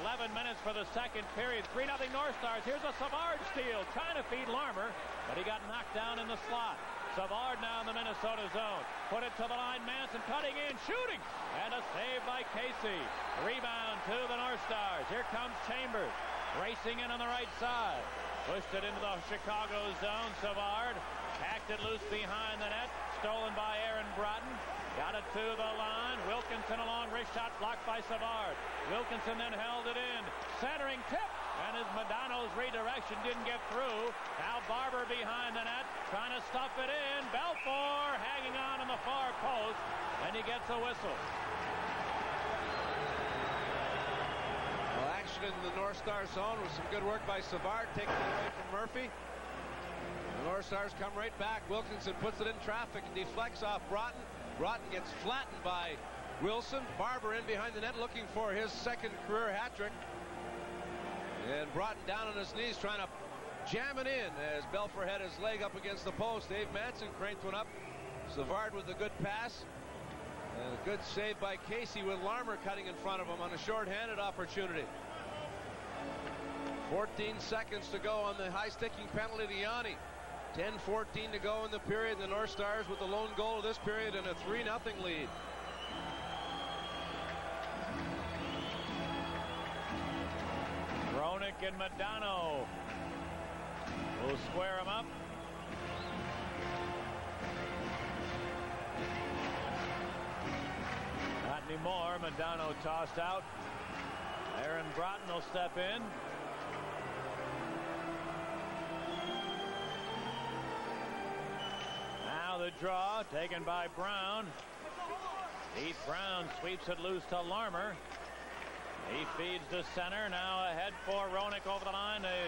11 minutes for the second period. 3-0 North Stars. Here's a Savard steal, trying to feed Larmer, but he got knocked down in the slot. Savard now in the Minnesota zone. Put it to the line. Manson cutting in, shooting. And a save by Casey. Rebound to the North Stars. Here comes Chambers. Racing in on the right side. Pushed it into the Chicago zone. Savard hacked it loose behind the net. Stolen by Aaron Broughton. Got it to the line. Wilkinson a long wrist shot blocked by Savard. Wilkinson then held it in. Centering tip. And as Modano's redirection didn't get through. Now Barber behind the net. Trying to stuff it in. Belfour hanging on the far post. And he gets a whistle. Well, action in the North Star zone with some good work by Savard. Taking it away from Murphy. The North Stars come right back. Wilkinson puts it in traffic and deflects off Broughton. Broughton gets flattened by Wilson. Barber in behind the net looking for his second career hat trick. And Broughton down on his knees trying to jam it in as Belfour had his leg up against the post. Dave Manson cranked one up. Savard with a good pass. And a good save by Casey with Larmer cutting in front of him on a short-handed opportunity. 14 seconds to go on the high-sticking penalty to Yanni. 10-14 to go in the period. The North Stars with the lone goal of this period and a 3-0 lead. Roenick and Modano will square him up. Not anymore. Modano tossed out. Aaron Broughton will step in. Now the draw taken by Brown. Heath Brown sweeps it loose to Larmer. He feeds to center. Now ahead for Roenick over the line. A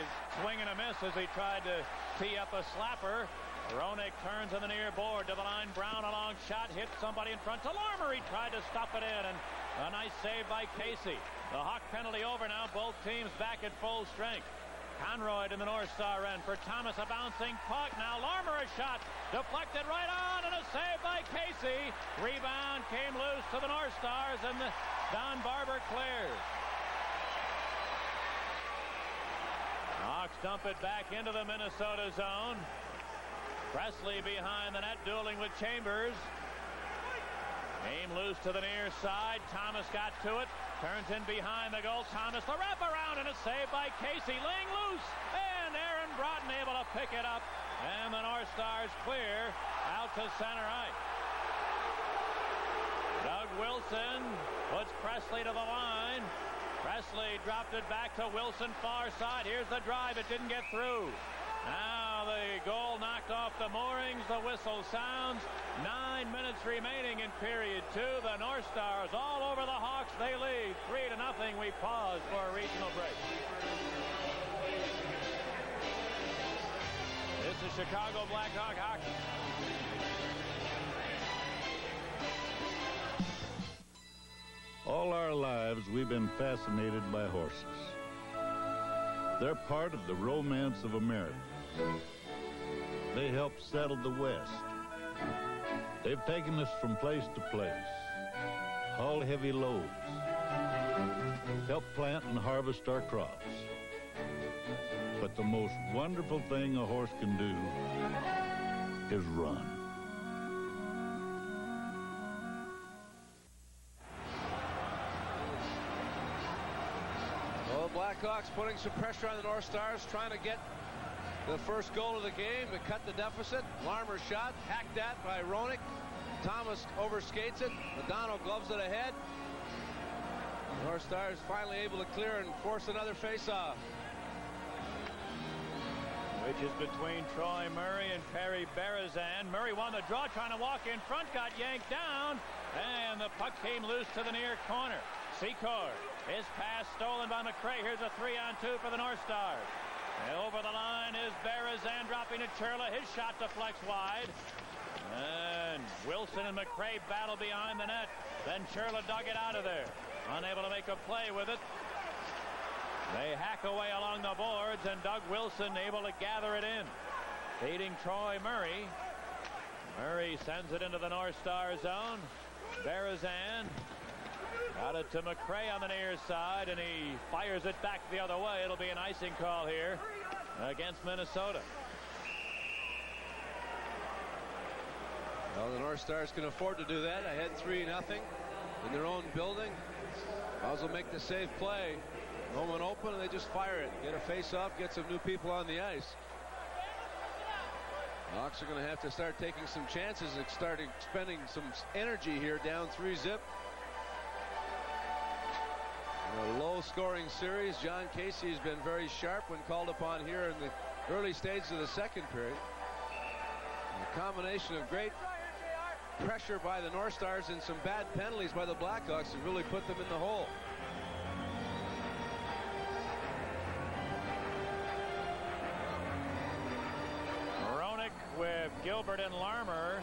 swing and a miss as he tried to tee up a slapper. Roenick turns on the near board to the line. Brown a long shot. Hits somebody in front to Larmer. He tried to stuff it in. And a nice save by Casey. The Hawk penalty over now. Both teams back at full strength. Conroy in the North Star end for Thomas. A bouncing puck. Now Larmer a shot. Deflected right on. And a save by Casey. Rebound came loose to the North Stars. And Don Barber clears. Hawks dump it back into the Minnesota zone. Presley behind the net dueling with Chambers. Aim loose to the near side. Thomas got to it. Turns in behind the goal. Thomas the wraparound and a save by Casey. Laying loose. And Aaron Broughton able to pick it up. And the North Stars clear out to center ice. Doug Wilson puts Presley to the line. Presley dropped it back to Wilson far side. Here's the drive. It didn't get through. Now the goal knocked off the moorings. The whistle sounds. 9 minutes remaining in period 2. The North Stars all over the Hawks. They lead 3-0. We pause for a regional break. This is Chicago Blackhawk hockey. All our lives, we've been fascinated by horses. They're part of the romance of America. They help settle the West. They've taken us from place to place, haul heavy loads, help plant and harvest our crops. But the most wonderful thing a horse can do is run. Well, the Blackhawks putting some pressure on the North Stars, trying to get the first goal of the game to cut the deficit. Larmer shot, hacked at by Roenick. Thomas overskates it. Modano gloves it ahead. North Stars finally able to clear and force another face-off. Which is between Troy Murray and Perry Berezan. Murray won the draw, trying to walk in front, got yanked down, and the puck came loose to the near corner. Secor, his pass stolen by McRae. Here's a 3-on-2 for the North Stars. And over the line is Berezan dropping to Churla. His shot deflects wide. And Wilson and McRae battle behind the net. Then Churla dug it out of there. Unable to make a play with it. They hack away along the boards, and Doug Wilson able to gather it in. Feeding Troy Murray. Murray sends it into the North Star zone. Berezan got it to McRae on the near side, and he fires it back the other way. It'll be an icing call here against Minnesota. Well, the North Stars can afford to do that. Ahead 3-0 in their own building. Miles will make the save play. Moment open, and they just fire it. Get a face-off, get some new people on the ice. The Hawks are going to have to start taking some chances and start expending some energy here, down 3-0. In a low-scoring series, John Casey has been very sharp when called upon here in the early stages of the second period. A combination of great pressure by the North Stars and some bad penalties by the Blackhawks have really put them in the hole. Moronic with Gilbert and Larmer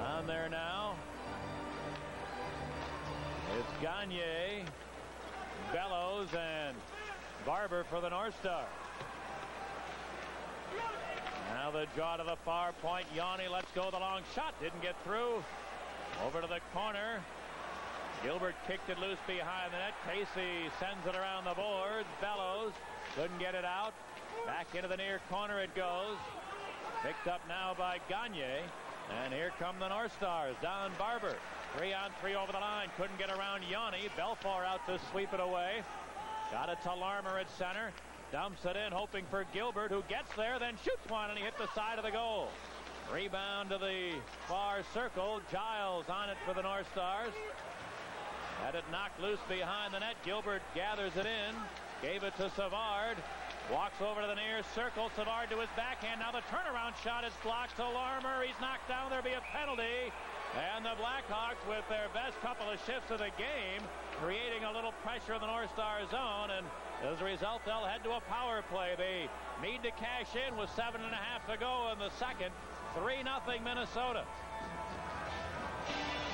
on there now. It's Gagne, Bellows, and Barber for the North Stars. Now the draw to the far point. Yanni lets go the long shot. Didn't get through. Over to the corner. Gilbert kicked it loose behind the net. Casey sends it around the boards. Bellows couldn't get it out. Back into the near corner it goes. Picked up now by Gagne. And here come the North Stars. Down Barber. 3-on-3 over the line. Couldn't get around Yanni. Belfour out to sweep it away. Got it to Larmer at center. Dumps it in, hoping for Gilbert, who gets there, then shoots one, and he hit the side of the goal. Rebound to the far circle. Giles on it for the North Stars. Had it knocked loose behind the net. Gilbert gathers it in. Gave it to Savard. Walks over to the near circle. Savard to his backhand. Now the turnaround shot is blocked to Larmer. He's knocked down. There'll be a penalty. And the Blackhawks, with their best couple of shifts of the game, creating a little pressure in the North Star zone. And as a result, they'll head to a power play. They need to cash in with 7.5 to go in the second. 3-0 Minnesota.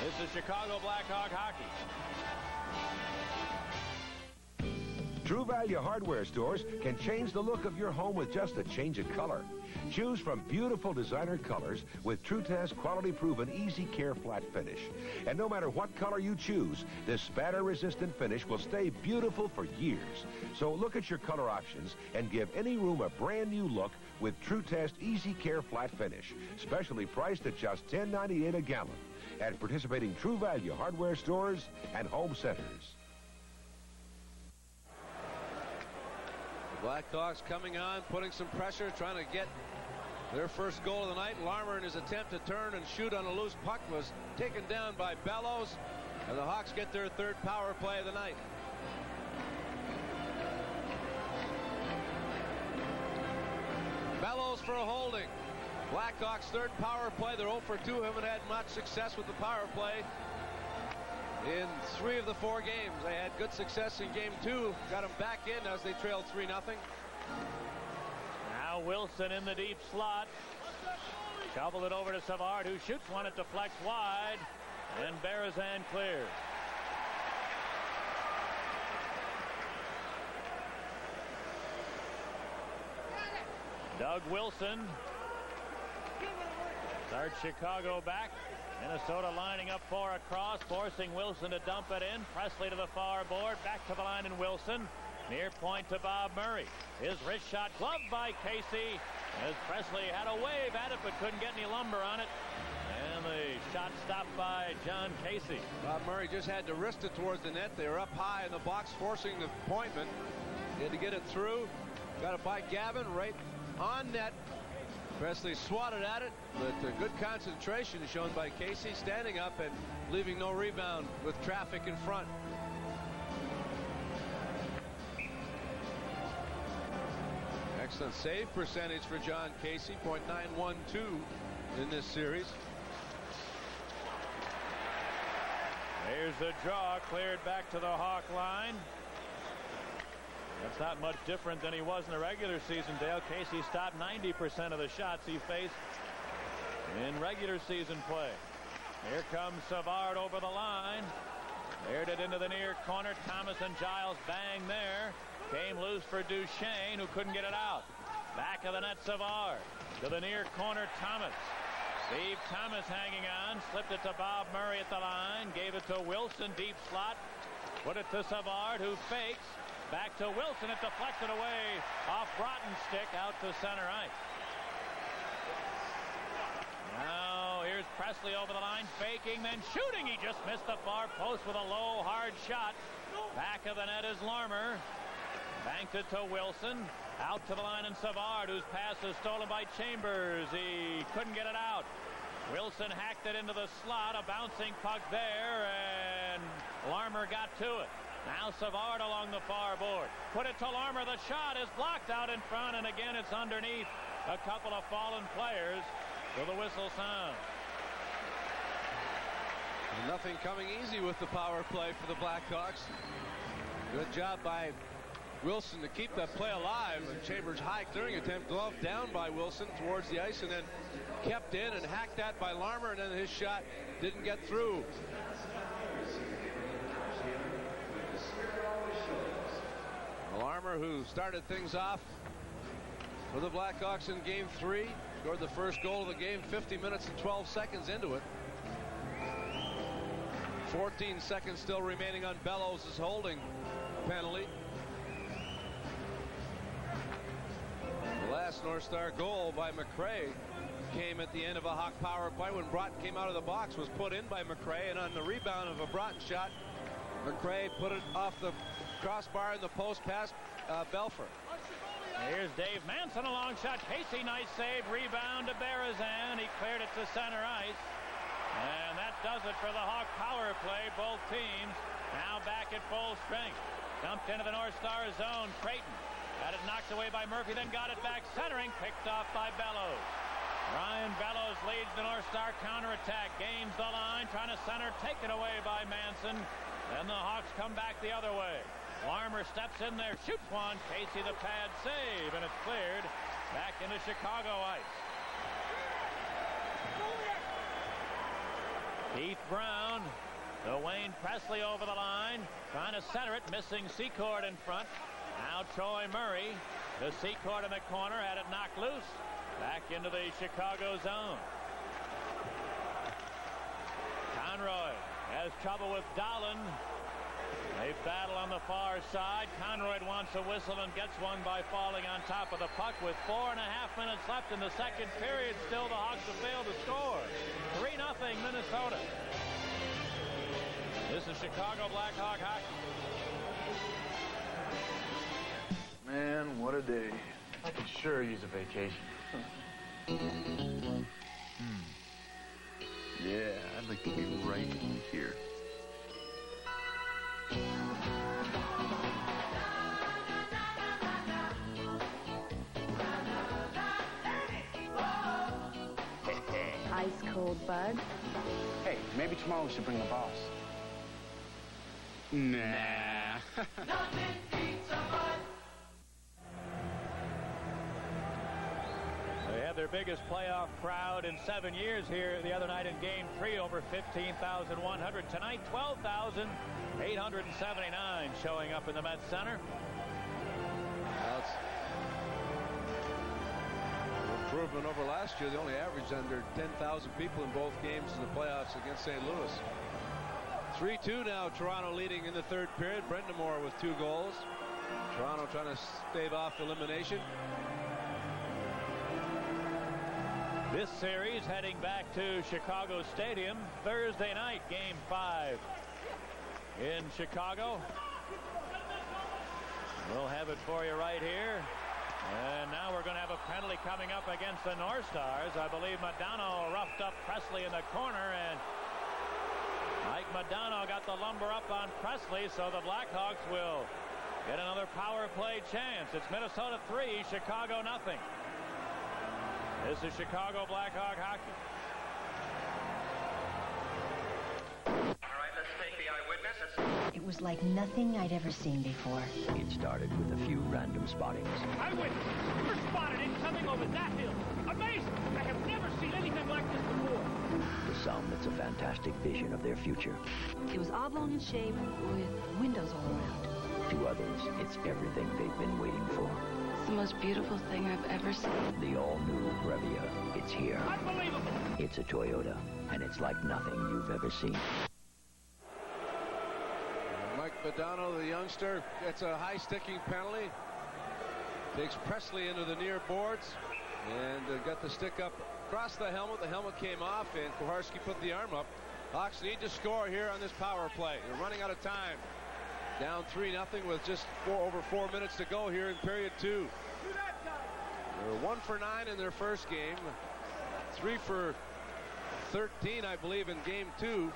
This is Chicago Blackhawk hockey. True Value hardware stores can change the look of your home with just a change of color. Choose from beautiful designer colors with True Test quality-proven Easy Care flat finish. And no matter what color you choose, this spatter-resistant finish will stay beautiful for years. So look at your color options and give any room a brand new look with True Test Easy Care flat finish, specially priced at just $10.98 a gallon at participating True Value hardware stores and home centers. Blackhawks coming on, putting some pressure, trying to get their first goal of the night. Larmer, in his attempt to turn and shoot on a loose puck, was taken down by Bellows, and the Hawks get their third power play of the night. Bellows for a holding. Blackhawks' third power play. They're 0 for 2. Haven't had much success with the power play in 3 of the 4 games. They had good success in game 2. Got them back in as they trailed 3-0. Now Wilson in the deep slot. Shoveled it over to Savard, who shoots one. It deflects wide. And Berezan clears. Doug Wilson starts Chicago back. Minnesota lining up 4 across, forcing Wilson to dump it in. Presley to the far board, back to the line, and Wilson. Near point to Bob Murray. His wrist shot gloved by Casey, as Presley had a wave at it but couldn't get any lumber on it. And the shot stopped by John Casey. Bob Murray just had to wrist it towards the net. They were up high in the box, forcing the appointment. He had to get it through. Got it by Gavin, right on net. Presley swatted at it, but good concentration shown by Casey, standing up and leaving no rebound with traffic in front. Excellent save percentage for John Casey, .912 in this series. Here's the draw, cleared back to the Hawk line. That's not much different than he was in the regular season, Dale. Casey stopped 90% of the shots he faced in regular season play. Here comes Savard over the line. Aired it into the near corner. Thomas and Giles bang there. Came loose for Duchesne, who couldn't get it out. Back of the net, Savard. To the near corner, Thomas. Steve Thomas hanging on. Slipped it to Bob Murray at the line. Gave it to Wilson, deep slot. Put it to Savard, who fakes. Back to Wilson. It deflected away off Broughton's stick out to center ice. Now here's Presley over the line, faking, then shooting. He just missed the far post with a low, hard shot. Back of the net is Larmer. Banked it to Wilson. Out to the line, and Savard, whose pass is stolen by Chambers. He couldn't get it out. Wilson hacked it into the slot. A bouncing puck there, and Larmer got to it. Now Savard along the far board. Put it to Larmer. The shot is blocked out in front, and again it's underneath a couple of fallen players. So the whistle sounds. Nothing coming easy with the power play for the Blackhawks. Good job by Wilson to keep that play alive. And Chambers' high clearing attempt gloved down by Wilson towards the ice and then kept in and hacked at by Larmer, and then his shot didn't get through. Larmer, who started things off for the Blackhawks in Game 3, scored the first goal of the game 50 minutes and 12 seconds into it. 14 seconds still remaining on Bellows' holding penalty. The last North Star goal by McRae came at the end of a Hawk power play when Broughton came out of the box, was put in by McRae, and on the rebound of a Broughton shot, McRae put it off the crossbar in the post past Belfer. Here's Dave Manson, a long shot. Casey, nice save. Rebound to Berezan. He cleared it to center ice. And that does it for the Hawk power play. Both teams now back at full strength. Dumped into the North Star zone. Creighton had it knocked away by Murphy, then got it back centering. Picked off by Bellows. Ryan Bellows leads the North Star counterattack. Gains the line, trying to center. Taken away by Manson. Then the Hawks come back the other way. Larmer steps in there, shoots one. Casey the pad save, and it's cleared back into Chicago ice. Keith Brown to Wayne Presley over the line, trying to center it, missing Secord in front. Now Troy Murray to Secord in the corner, had it knocked loose, back into the Chicago zone. Conroy has trouble with Dahlen. They battle on the far side. Conroy wants a whistle and gets one by falling on top of the puck with 4.5 minutes left in the second period. Still the Hawks have failed to score. 3-0 Minnesota. This is Chicago Blackhawk hockey. Man, what a day. I could sure use a vacation. Yeah, I'd like to be right here. Ice cold, bud. Hey, maybe tomorrow we should bring the boss. Nah. They had their biggest playoff crowd in 7 years here the other night in Game 3, over 15,100. Tonight, 12,879 showing up in the Met Center. That's improvement over last year. They only averaged under 10,000 people in both games in the playoffs against St. Louis. 3-2 now, Toronto leading in the third period. Brendamore with 2 goals. Toronto trying to stave off elimination. This series heading back to Chicago Stadium Thursday night, Game 5 in Chicago. We'll have it for you right here. And now we're going to have a penalty coming up against the North Stars. I believe Madonna roughed up Presley in the corner, and Mike Madonna got the lumber up on Presley, so the Blackhawks will get another power play chance. It's Minnesota 3, Chicago 0. This is Chicago Blackhawk hockey. All right, let's take the eyewitness. It was like nothing I'd ever seen before. It started with a few random spottings. Eyewitness, first spotted incoming over that hill. Amazing! I have never seen anything like this before. To some, it's a fantastic vision of their future. It was oblong in shape with windows all around. To others, it's everything they've been waiting for. It's the most beautiful thing I've ever seen. The all-new Brevia. It's here. Unbelievable! It's a Toyota, and it's like nothing you've ever seen. Mike Madonna, the youngster, gets a high sticking penalty. Takes Presley into the near boards. And got the stick up across the helmet. The helmet came off, and Kuharski put the arm up. Hawks need to score here on this power play. They're running out of time. Down 3-0 with just over 4 minutes to go here in period 2. They were 1 for 9 in their first game. 3 for 13, I believe, in game 2.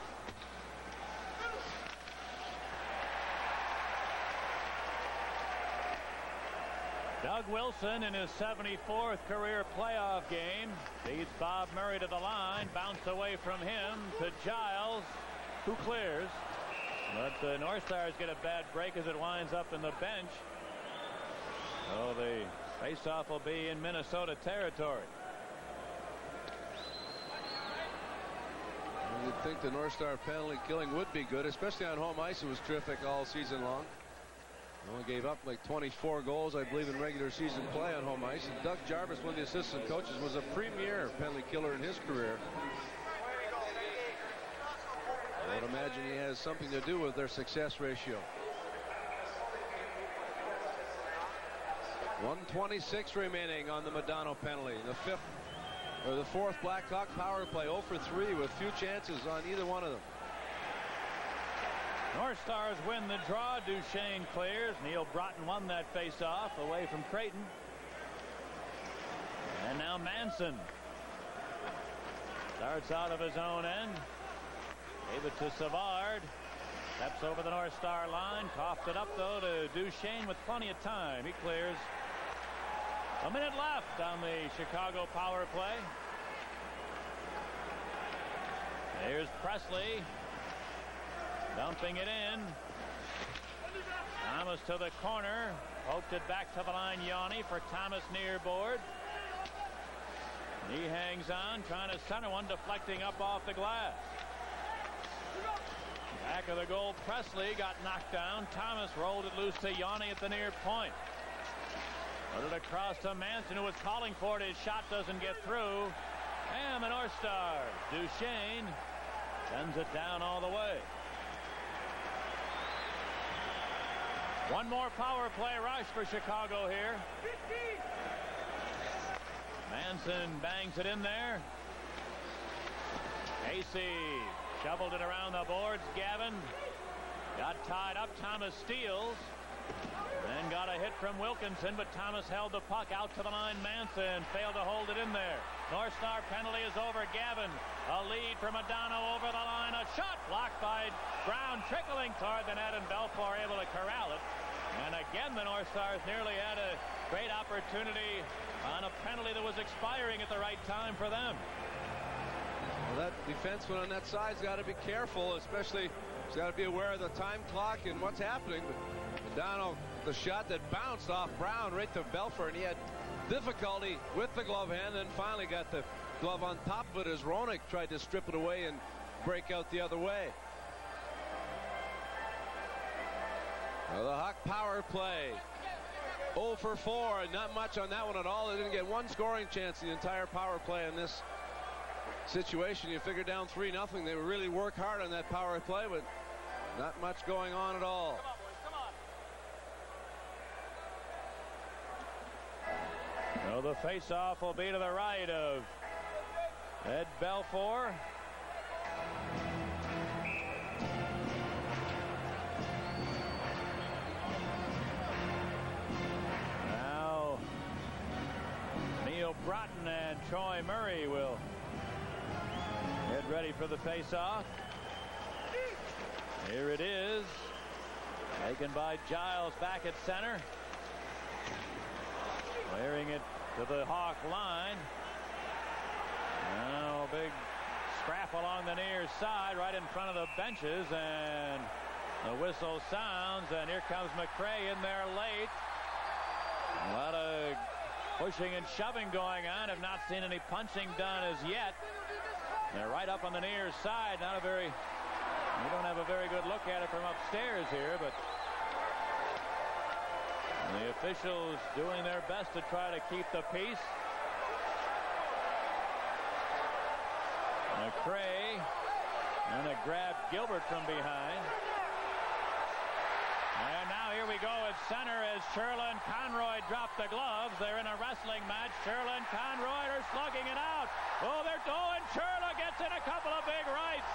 Doug Wilson in his 74th career playoff game leads Bob Murray to the line. Bounce away from him to Giles, who clears. But the North Stars get a bad break as it winds up in the bench. So the faceoff will be in Minnesota territory. You'd think the North Star penalty killing would be good, especially on home ice. It was terrific all season long. Only gave up like 24 goals, I believe, in regular season play on home ice. And Doug Jarvis, one of the assistant coaches, was a premier penalty killer in his career. I would imagine he has something to do with their success ratio. 1:26 remaining on the Modano penalty. The fourth Blackhawk power play, 0 for 3 with few chances on either one of them. North Stars win the draw. Duchesne clears. Neil Broughton won that face-off away from Creighton. And now Manson starts out of his own end. Gave it to Savard. Steps over the North Star line. Coughed it up, though, to Duchesne with plenty of time. He clears. A minute left on the Chicago power play. Here's Presley. Dumping it in. Thomas to the corner. Poked it back to the line. Yanni for Thomas near board. He hangs on, trying to center one, deflecting up off the glass. Back of the goal, Presley got knocked down. Thomas rolled it loose to Yanni at the near point. Put it across to Manson, who was calling for it. His shot doesn't get through. And the North Stars, Duchesne, sends it down all the way. One more power play rush for Chicago here. Manson bangs it in there. Casey shoveled it around the boards. Gavin got tied up. Thomas steals. Then got a hit from Wilkinson, but Thomas held the puck out to the line. Manson failed to hold it in there. North Star penalty is over. Gavin, a lead for Modano over the line. A shot blocked by Brown, trickling toward the net, and Belfour able to corral it. And again, the North Stars nearly had a great opportunity on a penalty that was expiring at the right time for them. Well, that defenseman on that side's got to be careful, especially he's got to be aware of the time clock and what's happening. But Modano, the shot that bounced off Brown right to Belfour, and he had difficulty with the glove hand, and finally got the glove on top of it as Roenick tried to strip it away and break out the other way. Well, the Hawk power play, 0 for 4, and not much on that one at all. They didn't get one scoring chance in the entire power play in this situation. You figure down 3-0. They would really work hard on that power play, but not much going on at all. So the face-off will be to the right of Ed Belfour. Now Neil Broughton and Troy Murray will get ready for the face-off. Here it is. Taken by Giles back at center. Clearing it to the Hawk line. Now a big scrap along the near side right in front of the benches, and the whistle sounds, and here comes McRae in there late. A lot of pushing and shoving going on. Have not seen any punching done as yet. They're right up on the near side. We don't have a very good look at it from upstairs here, but the officials doing their best to try to keep the peace. McRae gonna grab Gilbert from behind. And now here we go at center as Churla and Conroy drop the gloves. They're in a wrestling match. Churla and Conroy are slugging it out. Oh, and Churla gets in a couple of big rights.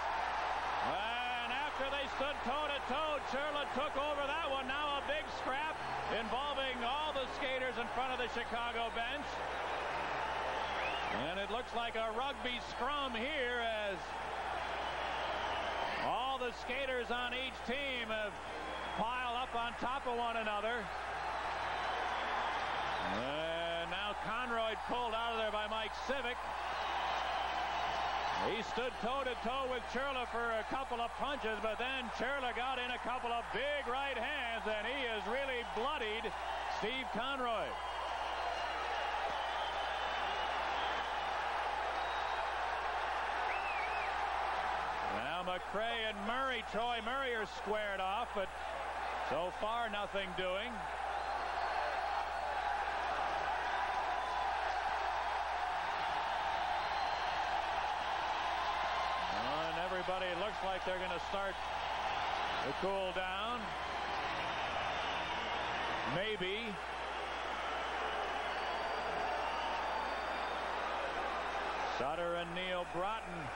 And after they stood toe-to-toe, Churla took over that one. Now a big scrap involving all the skaters in front of the Chicago bench. And it looks like a rugby scrum here as all the skaters on each team have piled up on top of one another. And now Conroy pulled out of there by Mike Civic. He stood toe-to-toe with Churla for a couple of punches, but then Churla got in a couple of big right hands, and he has really bloodied Steve Conroy. Now McRae and Murray, Troy Murray, are squared off, but so far nothing doing. And everybody looks like they're going to start to cool down. Maybe. Sutter and Neil Broughton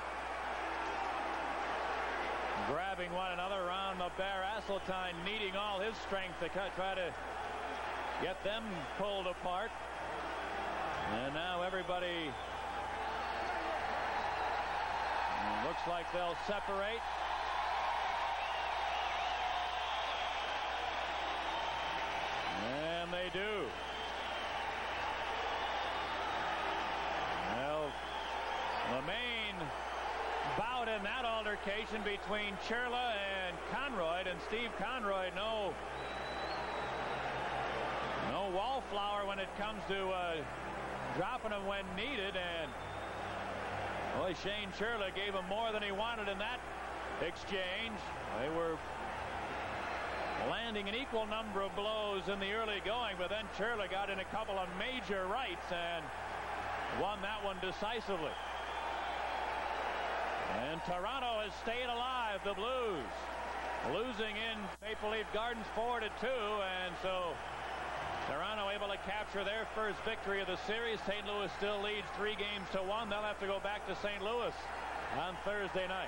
grabbing one another around the bare Asseltine, needing all his strength to try to get them pulled apart. And now everybody looks like they'll separate. And they do. Well, the main bout in that altercation between Churla and Conroy, and Steve Conroy, no wallflower when it comes to dropping him when needed, and boy, Shane Churla gave him more than he wanted in that exchange. They were landing an equal number of blows in the early going, but then Churla got in a couple of major rights and won that one decisively. And Toronto has stayed alive, the Blues, losing in Maple Leaf Gardens 4-2, and so Toronto able to capture their first victory of the series. St. Louis still leads 3-1. They'll have to go back to St. Louis on Thursday night.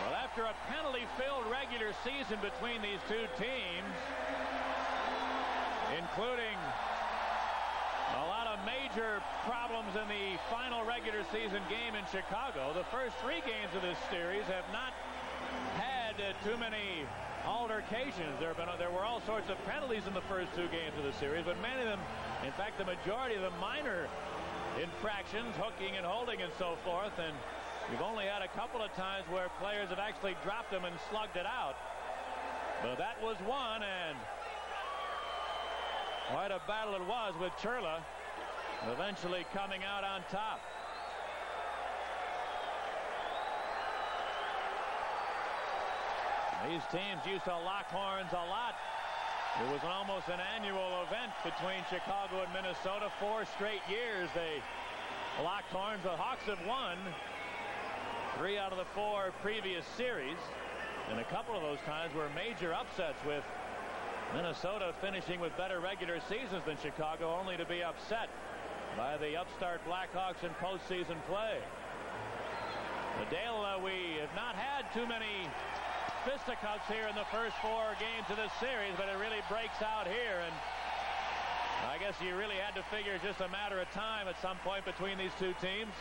Well, after a penalty-filled regular season between these two teams, including a lot of major problems in the final regular season game in Chicago, the first 3 games of this series have not had too many altercations. There were all sorts of penalties in the first 2 games of the series, but many of them, in fact, the majority of the minor infractions, hooking and holding and so forth, and you've only had a couple of times where players have actually dropped them and slugged it out. But that was one, and quite a battle it was, with Churla eventually coming out on top. These teams used to lock horns a lot. It was almost an annual event between Chicago and Minnesota. 4 straight years they locked horns. The Hawks have won 3 out of the 4 previous series, and a couple of those times were major upsets, with Minnesota finishing with better regular seasons than Chicago, only to be upset by the upstart Blackhawks in postseason play. Dale, we have not had too many fisticuffs here in the first 4 games of this series, but it really breaks out here, and I guess you really had to figure it's just a matter of time at some point between these two teams.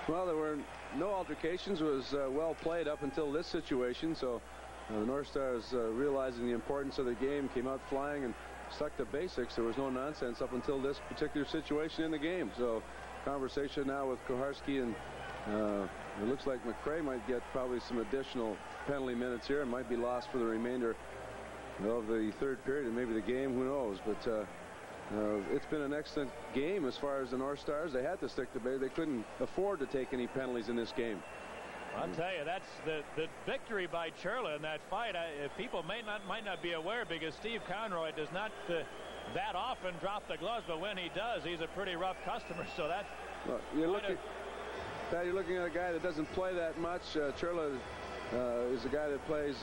Well, there were no altercations. It was well played up until this situation, so the North Stars, realizing the importance of the game, came out flying and stuck to basics. There was no nonsense up until this particular situation in the game. So conversation now with Koharski, and it looks like McRae might get probably some additional penalty minutes here and might be lost for the remainder of the 3rd period and maybe the game. Who knows? But it's been an excellent game as far as the North Stars. They had to stick to basics. They couldn't afford to take any penalties in this game. I'll tell you, that's the victory by Churla in that fight. People might not be aware, because Steve Conroy does not that often drop the gloves, but when he does, he's a pretty rough customer. So that's You're looking at a guy that doesn't play that much. Churla is a guy that plays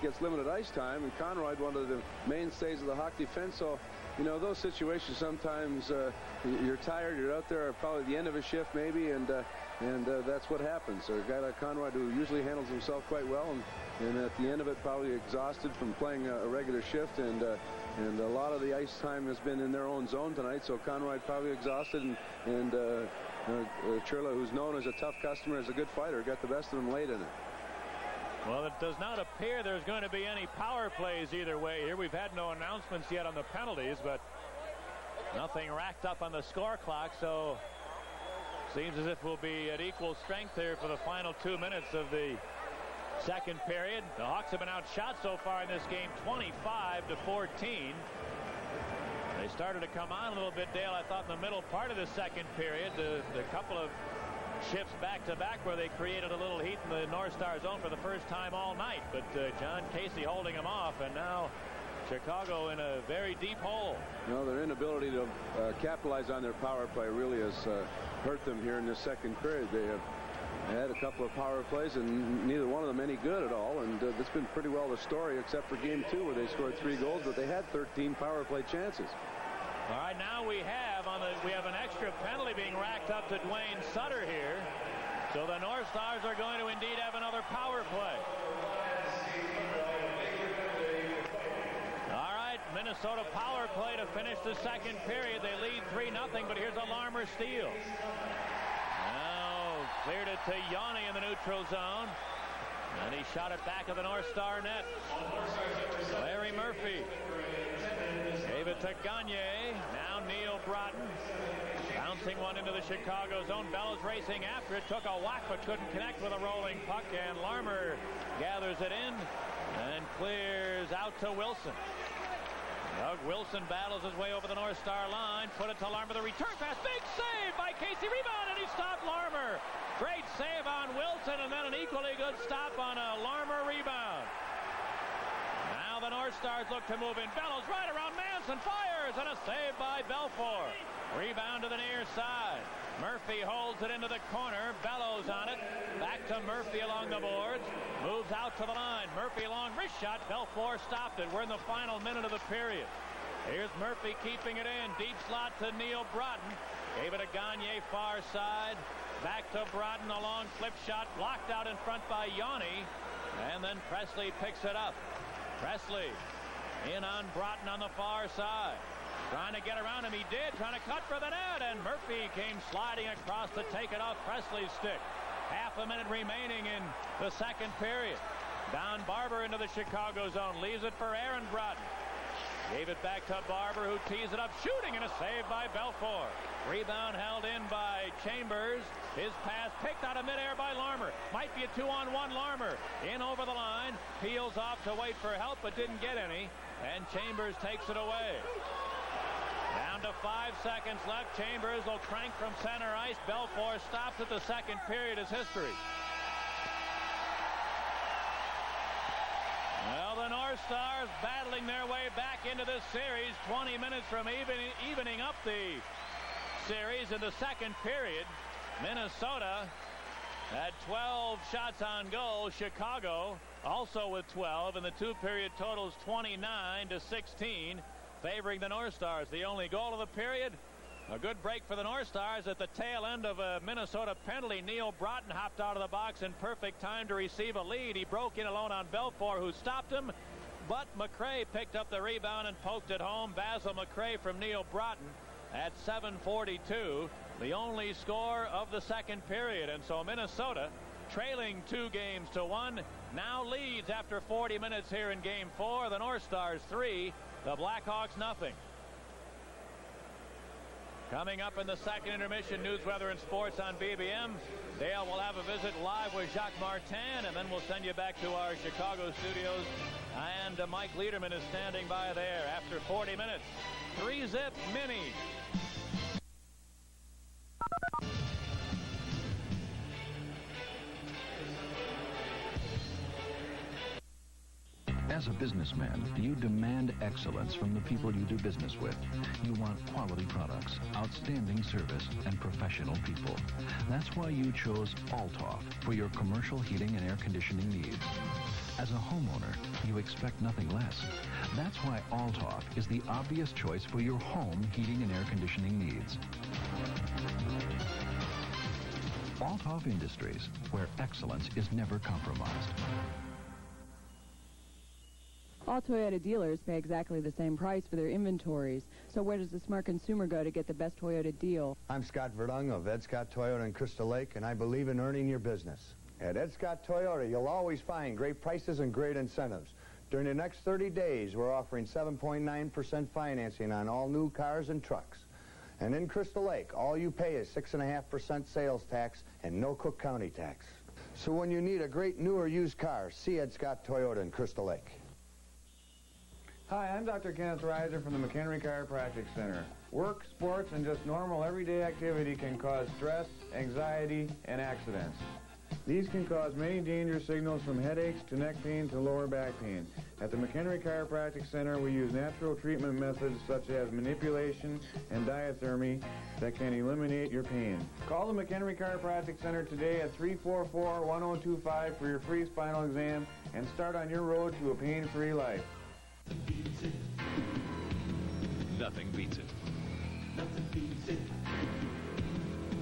gets limited ice time, and Conroy, one of the mainstays of the Hawk defense. So, you know, those situations sometimes you're tired, you're out there probably at the end of a shift maybe, and that's what happens. So a guy like Conroy, who usually handles himself quite well, and at the end of it probably exhausted from playing a regular shift, and a lot of the ice time has been in their own zone tonight. So Conroy probably exhausted, and Churla, who's known as a tough customer, is a good fighter, got the best of him late in it. Well, it does not appear there's going to be any power plays either way here. We've had no announcements yet on the penalties, but nothing racked up on the score clock, so seems as if we'll be at equal strength here for the final 2 minutes of the second period. The Hawks have been outshot so far in this game 25-14. They started to come on a little bit, Dale, I thought, in the middle part of the second period. The couple of shifts back-to-back where they created a little heat in the North Star zone for the first time all night. But John Casey holding them off, and now Chicago in a very deep hole. No, their inability to capitalize on their power play really has hurt them here in the second period. They have had a couple of power plays, and neither one of them any good at all. And that's been pretty well the story, except for Game 2 where they scored 3 goals, but they had 13 power play chances. All right, now we have an extra penalty being racked up to Dwayne Sutter here. So the North Stars are going to indeed have another power play. All right, Minnesota power play to finish the second period. They lead 3-0, but here's a Larmer steal. Now cleared it to Yanni in the neutral zone. And he shot it back at the North Star net. Larry Murphy gave it to Gagne. Now Neil Broughton bouncing one into the Chicago zone. Bellows racing after it. Took a whack but couldn't connect with a rolling puck. And Larmer gathers it in and clears out to Wilson. Doug Wilson battles his way over the North Star line. Put it to Larmer. The return pass. Big save by Casey. Rebound, and he stopped Larmer. Great save on Wilson, and then an equally good stop on a Larmer rebound. Now the North Stars look to move in. Bellows right around Manson. Fires, and a save by Belfour. Rebound to the near side. Murphy holds it into the corner. Bellows on it. Back to Murphy along the boards. Moves out to the line. Murphy long wrist shot. Belfour stopped it. We're in the final minute of the period. Here's Murphy keeping it in. Deep slot to Neil Broughton. Gave it to Gagne far side. Back to Broughton. A long flip shot. Blocked out in front by Yanni. And then Presley picks it up. Presley in on Broughton on the far side. Trying to get around him. He did. Trying to cut for the net. And Murphy came sliding across to take it off Presley's stick. Half a minute remaining in the second period. Don Barber into the Chicago zone. Leaves it for Aaron Broughton. Gave it back to Barber, who tees it up. Shooting, and a save by Belfour. Rebound held in by Chambers. His pass picked out of midair by Larmer. Might be a 2-on-1 Larmer. In over the line. Peels off to wait for help, but didn't get any. And Chambers takes it away. Down to 5 seconds left. Chambers will crank from center ice. Belfour stops at the second period as history. Well, the North Stars battling their way back into this series. 20 minutes from evening up the series in the second period. Minnesota had 12 shots on goal. Chicago also with 12, and the two-period totals 29-16, favoring the North Stars. The only goal of the period, a good break for the North Stars at the tail end of a Minnesota penalty. Neil Broughton hopped out of the box in perfect time to receive a lead. He broke in alone on Belfour, who stopped him, but McRae picked up the rebound and poked it home. Basil McRae from Neil Broughton at 7:42, the only score of the second period. And so Minnesota, trailing 2-1, now leads after 40 minutes here in Game 4. The North Stars 3, the Blackhawks nothing. Coming up in the second intermission, news, weather, and sports on BBM. Dale will have a visit live with Jacques Martin, and then we'll send you back to our Chicago studios. And Mike Liederman is standing by there after 40 minutes. 3-zip mini. As a businessman, you demand excellence from the people you do business with. You want quality products, outstanding service, and professional people. That's why you chose Altoff for your commercial heating and air conditioning needs. As a homeowner, you expect nothing less. That's why Altoff is the obvious choice for your home heating and air conditioning needs. Altoff Industries, where excellence is never compromised. All Toyota dealers pay exactly the same price for their inventories. So where does the smart consumer go to get the best Toyota deal? I'm Scott Verdung of Ed Scott Toyota in Crystal Lake, and I believe in earning your business. At Ed Scott Toyota, you'll always find great prices and great incentives. During the next 30 days, we're offering 7.9% financing on all new cars and trucks. And in Crystal Lake, all you pay is 6.5% sales tax and no Cook County tax. So when you need a great new or used car, see Ed Scott Toyota in Crystal Lake. Hi, I'm Dr. Kenneth Reiser from the McHenry Chiropractic Center. Work, sports, and just normal everyday activity can cause stress, anxiety, and accidents. These can cause many danger signals from headaches to neck pain to lower back pain. At the McHenry Chiropractic Center, we use natural treatment methods such as manipulation and diathermy that can eliminate your pain. Call the McHenry Chiropractic Center today at 344-1025 for your free spinal exam and start on your road to a pain-free life. Nothing beats it. Nothing beats it.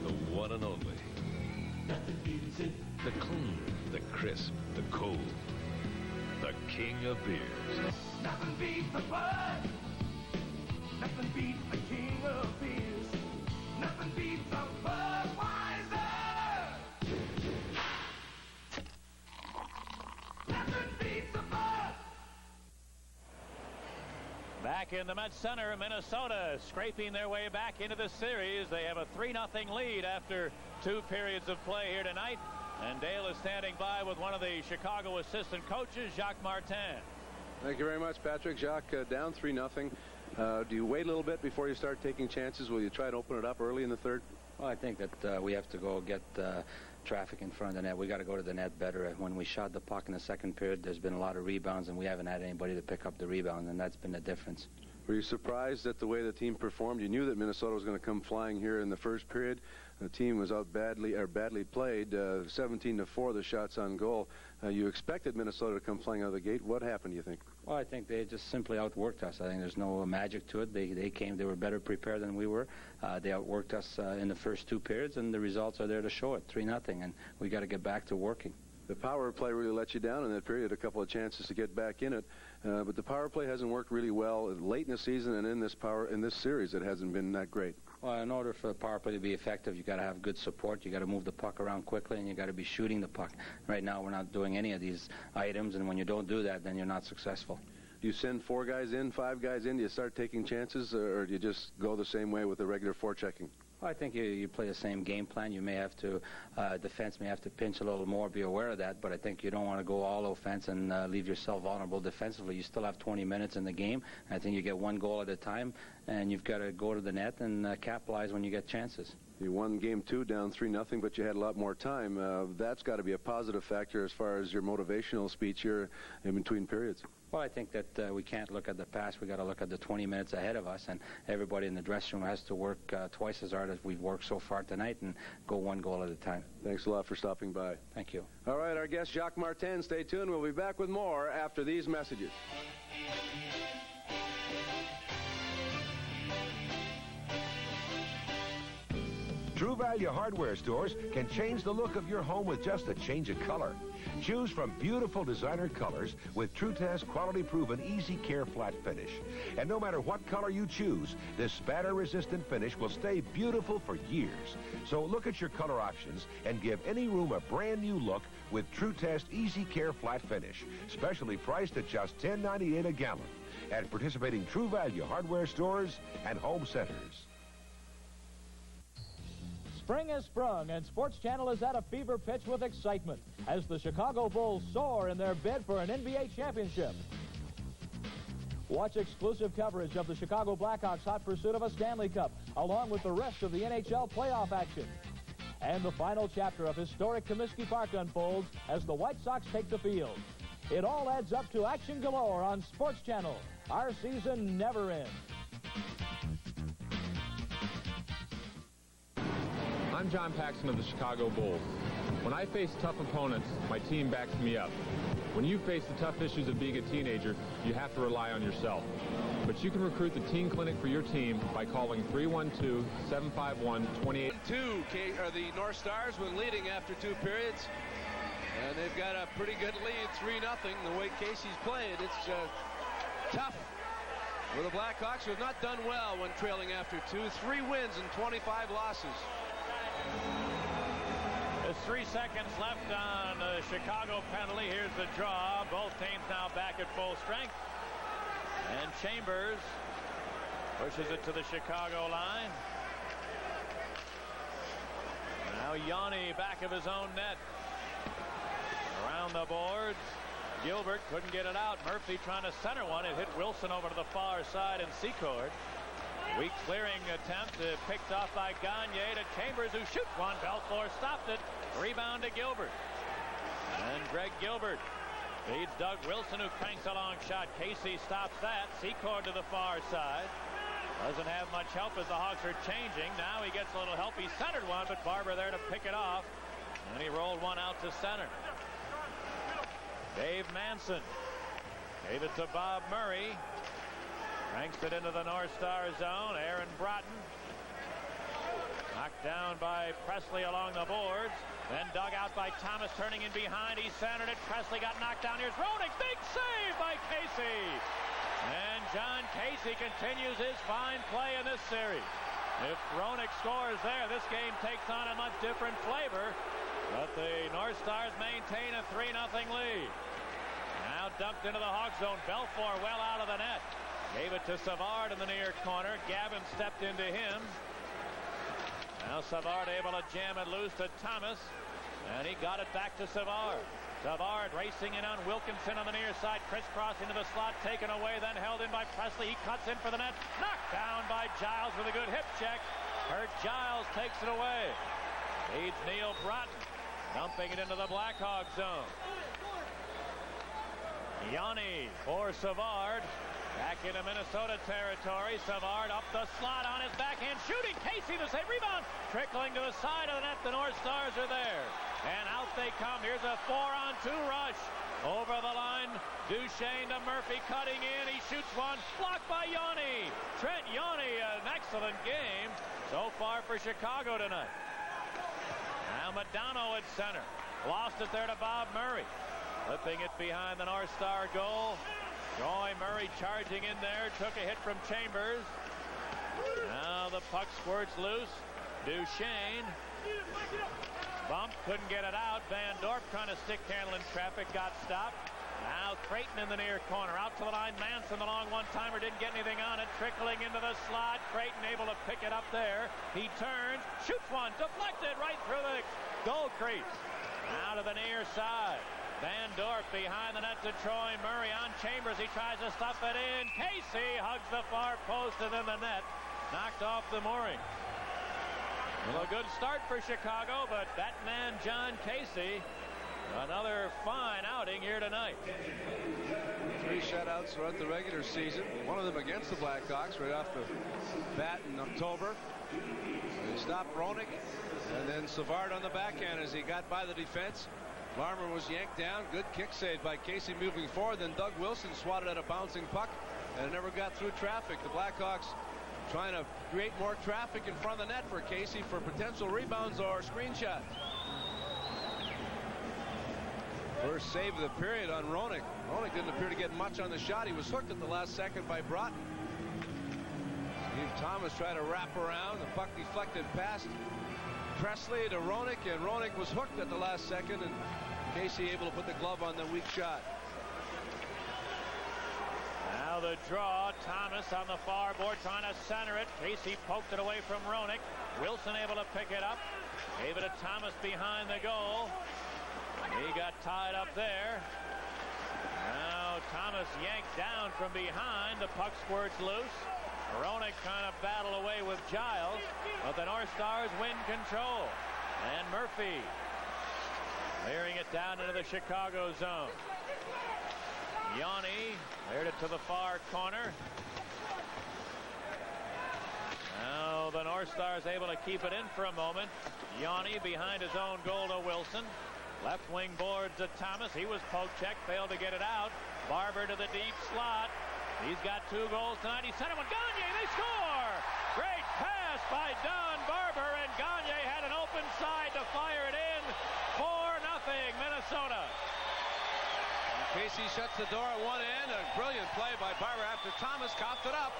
The one and only. Nothing beats it. The clean, the crisp, the cold. The king of beers. Nothing beats the Bud. Nothing beats the king of beers. Nothing beats a Budweiser. Nothing beats the Bud. Back in the Met Center, Minnesota scraping their way back into the series. They have a 3-0 lead after 2 periods of play here tonight. And Dale is standing by with one of the Chicago assistant coaches, Jacques Martin. Thank you very much, Patrick. Jacques, down 3-0. Do you wait a little bit before you start taking chances? Will you try to open it up early in the third? Well, I think that we have to go get traffic in front of the net. We got to go to the net better. When we shot the puck in the second period, there's been a lot of rebounds, and we haven't had anybody to pick up the rebound, and that's been the difference. Were you surprised at the way the team performed? You knew that Minnesota was going to come flying here in the first period. The team was out badly played, 17-4 the shots on goal. You expected Minnesota to come flying out of the gate. What happened, do you think? Well, I think they just simply outworked us. I think there's no magic to it. They came, they were better prepared than we were. They outworked us in the first 2 periods, and the results are there to show it, 3-0, and we got to get back to working. The power play really let you down in that period, a couple of chances to get back in it. But the power play hasn't worked really well late in the season, and in this series it hasn't been that great. Well, in order for the power play to be effective, you got to have good support. You got to move the puck around quickly, and you got to be shooting the puck. Right now, we're not doing any of these items, and when you don't do that, then you're not successful. Do you send 4 guys in, 5 guys in? Do you start taking chances, or do you just go the same way with the regular forechecking? Well, I think you play the same game plan. You may have to, defense may have to pinch a little more, be aware of that, but I think you don't want to go all offense and leave yourself vulnerable defensively. You still have 20 minutes in the game. I think you get 1 goal at a time, and you've got to go to the net and capitalize when you get chances. You won game 2 down 3-0, but you had a lot more time. That's got to be a positive factor as far as your motivational speech here in between periods. Well, I think that we can't look at the past. We got to look at the 20 minutes ahead of us, and everybody in the dressing room has to work twice as hard as we've worked so far tonight and go 1 goal at a time. Thanks a lot for stopping by. Thank you. All right, our guest Jacques Martin. Stay tuned. We'll be back with more after these messages. True Value hardware stores can change the look of your home with just a change of color. Choose from beautiful designer colors with True Test quality-proven Easy Care flat finish. And no matter what color you choose, this spatter-resistant finish will stay beautiful for years. So look at your color options and give any room a brand new look with True Test Easy Care flat finish, specially priced at just $10.98 a gallon at participating True Value hardware stores and home centers. Spring has sprung, and Sports Channel is at a fever pitch with excitement as the Chicago Bulls soar in their bid for an NBA championship. Watch exclusive coverage of the Chicago Blackhawks' hot pursuit of a Stanley Cup, along with the rest of the NHL playoff action. And the final chapter of historic Comiskey Park unfolds as the White Sox take the field. It all adds up to action galore on Sports Channel. Our season never ends. I'm John Paxson of the Chicago Bulls. When I face tough opponents, my team backs me up. When you face the tough issues of being a teenager, you have to rely on yourself. But you can recruit the teen clinic for your team by calling 312-751-28. The North Stars were leading after 2 periods. And they've got a pretty good lead, 3-0. The way Casey's played, it's tough for the Blackhawks, who have not done well when trailing after 2. 3 wins and 25 losses. There's 3 seconds left on the Chicago penalty. Here's the draw. Both teams now back at full strength. And Chambers pushes it to the Chicago line. Now Yanni back of his own net. Around the boards. Gilbert couldn't get it out. Murphy trying to center one. It hit Wilson over to the far side and Secord. Weak clearing attempt picked off by Gagne to Chambers, who shoots one. Belfour stopped it. Rebound to Gilbert. And Greg Gilbert leads Doug Wilson, who cranks a long shot. Casey stops that. Secord to the far side. Doesn't have much help as the Hawks are changing. Now he gets a little help. He centered one, but Barber there to pick it off. And he rolled one out to center. Dave Manson gave it to Bob Murray. Cranks it into the North Star zone. Aaron Broughton knocked down by Presley along the boards. Then dug out by Thomas, turning in behind. He centered it. Presley got knocked down. Here's Roenick. Big save by Casey. And John Casey continues his fine play in this series. If Roenick scores there, this game takes on a much different flavor. But the North Stars maintain a 3-0 lead. Now dumped into the Hawk zone. Belfour well out of the net. Gave it to Savard in the near corner. Gavin stepped into him. Now Savard able to jam it loose to Thomas. And he got it back to Savard. Savard racing in on Wilkinson on the near side. Crisscross into the slot. Taken away, then held in by Presley. He cuts in for the net. Knocked down by Giles with a good hip check. Kurt Giles takes it away. Leads Neil Broughton. Dumping it into the Blackhawk zone. Yanni for Savard. Back into Minnesota territory. Savard up the slot on his backhand shooting. Casey the save. Rebound. Trickling to the side of the net. The North Stars are there. And out they come. Here's a 4-on-2 rush. Over the line. Duchesne to Murphy cutting in. He shoots one. Blocked by Yanni. Trent Yanni, an excellent game so far for Chicago tonight. Now Madonna at center. Lost it there to Bob Murray. Flipping it behind the North Star goal. Joy Murray charging in there. Took a hit from Chambers. Now the puck squirts loose. Duchesne. Bump. Couldn't get it out. Van Dorp trying to stick handle in traffic. Got stopped. Now Creighton in the near corner. Out to the line. Manson, the long one-timer, didn't get anything on it. Trickling into the slot. Creighton able to pick it up there. He turns. Shoots one. Deflected right through the goal crease. Now to the near side. Van Dorp behind the net to Troy Murray on Chambers. He tries to stuff it in. Casey hugs the far post and then the net. Knocked off the mooring. Well, a good start for Chicago, but that man, John Casey, another fine outing here tonight. 3 shutouts throughout the regular season. One of them against the Blackhawks right off the bat in October. They stopped Roenick, and then Savard on the backhand as he got by the defense. Larmer was yanked down. Good kick save by Casey moving forward. Then Doug Wilson swatted at a bouncing puck, and it never got through traffic. The Blackhawks trying to create more traffic in front of the net for Casey for potential rebounds or screenshots. First save of the period on Roenick. Roenick didn't appear to get much on the shot. He was hooked at the last second by Broughton. Steve Thomas tried to wrap around. The puck deflected past Presley to Roenick, and Roenick was hooked at the last second, and Casey able to put the glove on the weak shot. Now the draw. Thomas on the far board trying to center it. Casey poked it away from Roenick. Wilson able to pick it up. Gave it to Thomas behind the goal. He got tied up there. Now Thomas yanked down from behind. The puck squirts loose. Roenick kind of battle away with Giles, but the North Stars win control. And Murphy Clearing it down into the Chicago zone. Yanni cleared it to the far corner. Now the North Stars able to keep it in for a moment. Yanni behind his own goal to Wilson. Left wing boards to Thomas. He was poke checked, failed to get it out. Barber to the deep slot. He's got 2 goals tonight. He sent it with Gagne. They score! Great pass by Don Barber, and Gagne had an open side to fire it in. 4-0 Minnesota. Casey shuts the door at one end. A brilliant play by Barber after Thomas coughed it up.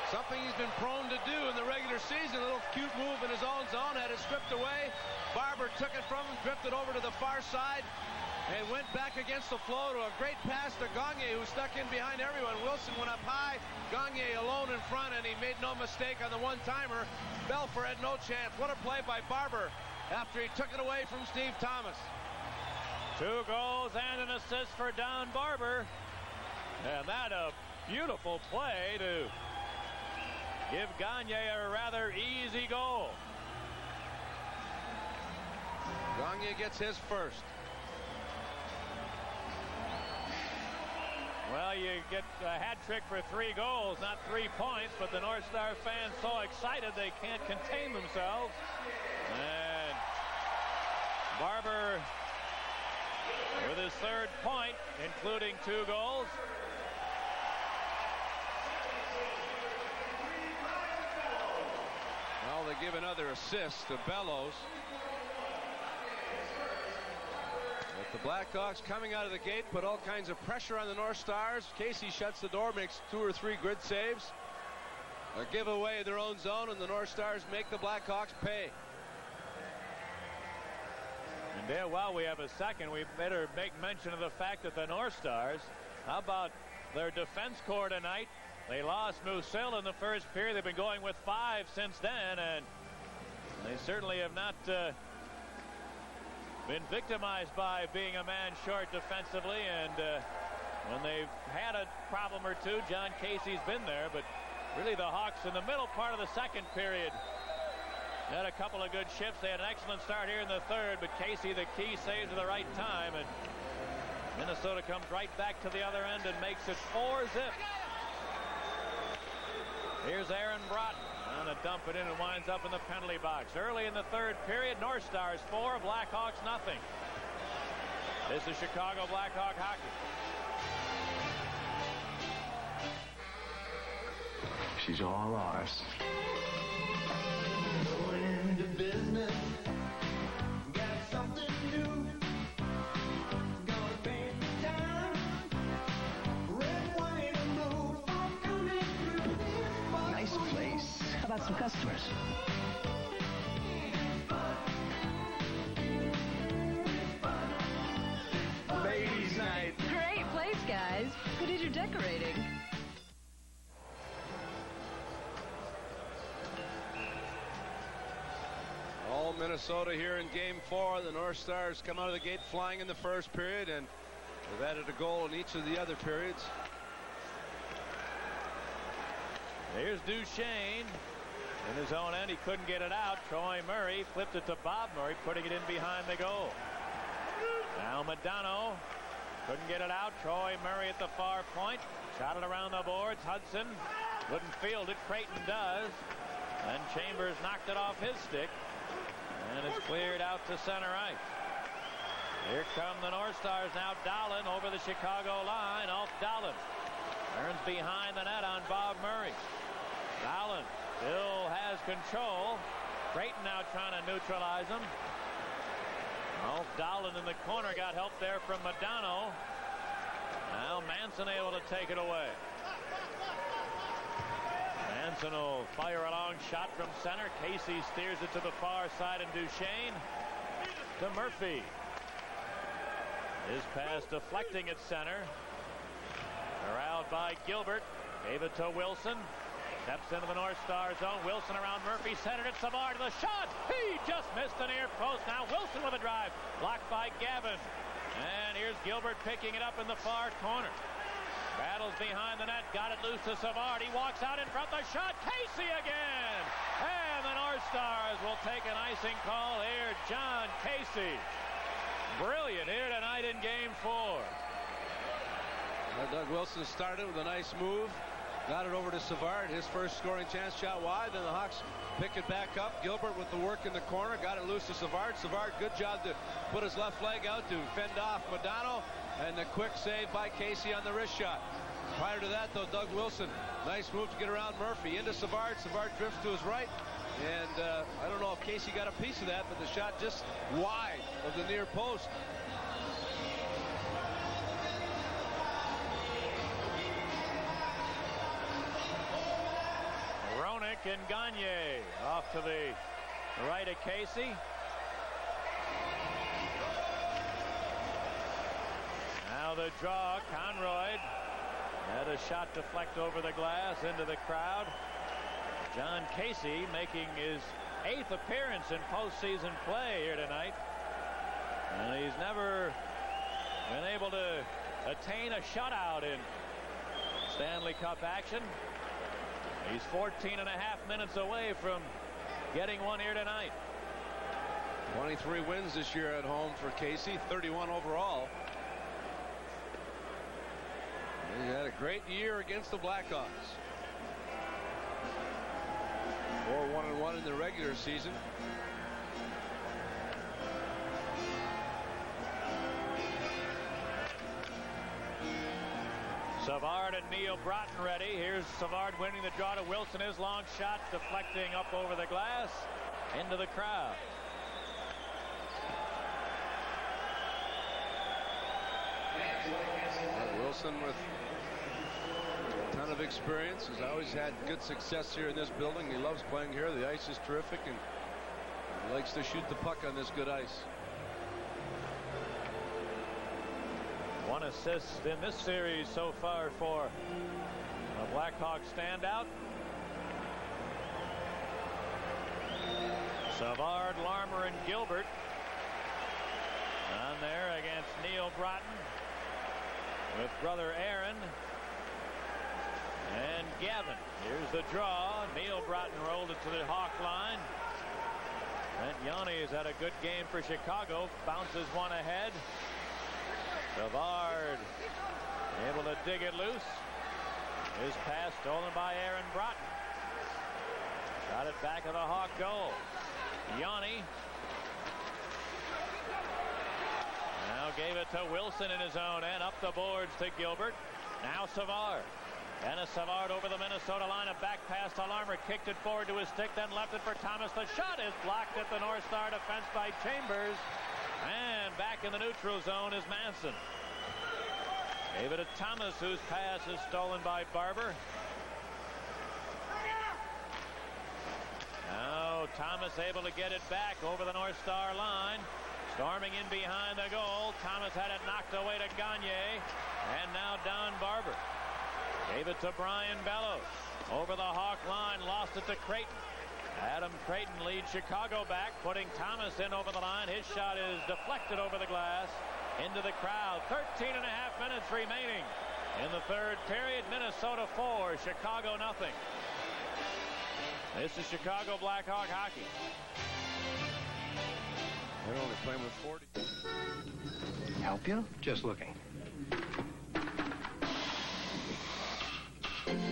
Something he's been prone to do in the regular season. A little cute move in his own zone. Had it stripped away. Barber took it from him, drifted over to the far side, and went back against the flow to a great pass to Gagne, who stuck in behind everyone. Wilson went up high. Gagne alone in front, and he made no mistake on the one-timer. Belfour had no chance. What a play by Barber after he took it away from Steve Thomas. 2 goals and an assist for Don Barber. And that a beautiful play to give Gagne a rather easy goal. Gagne gets his first. Well, you get a hat trick for 3 goals, not 3 points, but the North Star fans so excited they can't contain themselves. And Barber with his 3rd point, including 2 goals. Well, they give another assist to Bellows. But the Blackhawks coming out of the gate put all kinds of pressure on the North Stars. Casey shuts the door, makes 2 or 3 good saves. A giveaway in their own zone, and the North Stars make the Blackhawks pay. And there, while we have a second, we better make mention of the fact that the North Stars, how about their defense corps tonight? They lost Musil in the first period. They've been going with 5 since then, and they certainly have not been victimized by being a man short defensively. And when they've had a problem or two, John Casey's been there, but really the Hawks in the middle part of the second period had a couple of good shifts. They had an excellent start here in the 3rd, but Casey, the key, saves at the right time, and Minnesota comes right back to the other end and makes it 4-zip. Here's Aaron Broughton on a dump it in and winds up in the penalty box. Early in the 3rd period, North Stars 4, Blackhawks nothing. This is Chicago Blackhawk hockey. She's all ours. Going into business, got something new. Gonna paint the town, red, white, and blue. Coming through this. Nice place. How about some customers? Ladies' night. Great place, guys. Who did your decorating? All Minnesota here in Game 4. The North Stars come out of the gate flying in the first period, and they've added a goal in each of the other periods. Here's Duchesne. In his own end, he couldn't get it out. Troy Murray flipped it to Bob Murray, putting it in behind the goal. Now Modano couldn't get it out. Troy Murray at the far point. Shot it around the boards. Hudson wouldn't field it. Creighton does. And Chambers knocked it off his stick. And it's cleared out to center ice. Here come the North Stars now. Dahlin over the Chicago line. Off Dahlin. Turns behind the net on Bob Murray. Dahlin still has control. Creighton now trying to neutralize him. Off Dahlin in the corner. Got help there from Modano. Now Manson able to take it away. Manson will fire a long shot from center. Casey steers it to the far side, and Duchesne to Murphy. His pass deflecting at center. Corralled by Gilbert. Gave it to Wilson. Steps into the North Star zone. Wilson around Murphy. Centered it. Savard to the shot. He just missed the near post. Now Wilson with a drive. Blocked by Gavin. And here's Gilbert picking it up in the far corner. Battles behind the net. Got it loose to Savard. He walks out in front. The shot. Casey again. And the North Stars will take an icing call here. John Casey. Brilliant here tonight in Game 4. Doug Wilson started with a nice move. Got it over to Savard. His first scoring chance, shot wide. Then the Hawks pick it back up. Gilbert with the work in the corner. Got it loose to Savard. Savard, good job to put his left leg out to fend off Modano. And the quick save by Casey on the wrist shot. Prior to that, though, Doug Wilson, nice move to get around Murphy. Into Savard. Savard drifts to his right. And I don't know if Casey got a piece of that, but the shot just wide of the near post. Roenick and Gagne off to the right of Casey. Now the draw, Conroy had a shot deflect over the glass into the crowd. John Casey making his 8th appearance in postseason play here tonight. And he's never been able to attain a shutout in Stanley Cup action. He's 14.5 minutes away from getting one here tonight. 23 wins this year at home for Casey, 31 overall. He had a great year against the Blackhawks. 4-1-1 in the regular season. Savard and Neil Broughton ready. Here's Savard winning the draw to Wilson. His long shot deflecting up over the glass into the crowd. Wilson with a ton of experience. Has always had good success here in this building. He loves playing here. The ice is terrific, and he likes to shoot the puck on this good ice. 1 assist in this series so far for a Blackhawks standout. Savard, Larmer, and Gilbert on there against Neil Broughton with brother Aaron and Gavin. Here's the draw. Neil Broughton rolled it to the Hawk line. Brent Yanni has had a good game for Chicago. Bounces one ahead. Savard able to dig it loose. His pass stolen by Aaron Broughton. Got it back of the Hawk goal. Yanni now gave it to Wilson in his own end. Up the boards to Gilbert. Now Savard. Dennis Savard over the Minnesota line. A back pass to Larmer. Kicked it forward to his stick. Then left it for Thomas. The shot is blocked at the North Star defense by Chambers. And back in the neutral zone is Manson. Gave it to Thomas, whose pass is stolen by Barber. Now Thomas able to get it back over the North Star line. Storming in behind the goal. Thomas had it knocked away to Gagne. And now Don Barber. Gave it to Brian Bellows. Over the Hawk line. Lost it to Creighton. Adam Creighton leads Chicago back, putting Thomas in over the line. His shot is deflected over the glass into the crowd. 13.5 minutes remaining in the third period. Minnesota 4, Chicago nothing. This is Chicago Blackhawk hockey. They're only playing with 40. Help you? Just looking.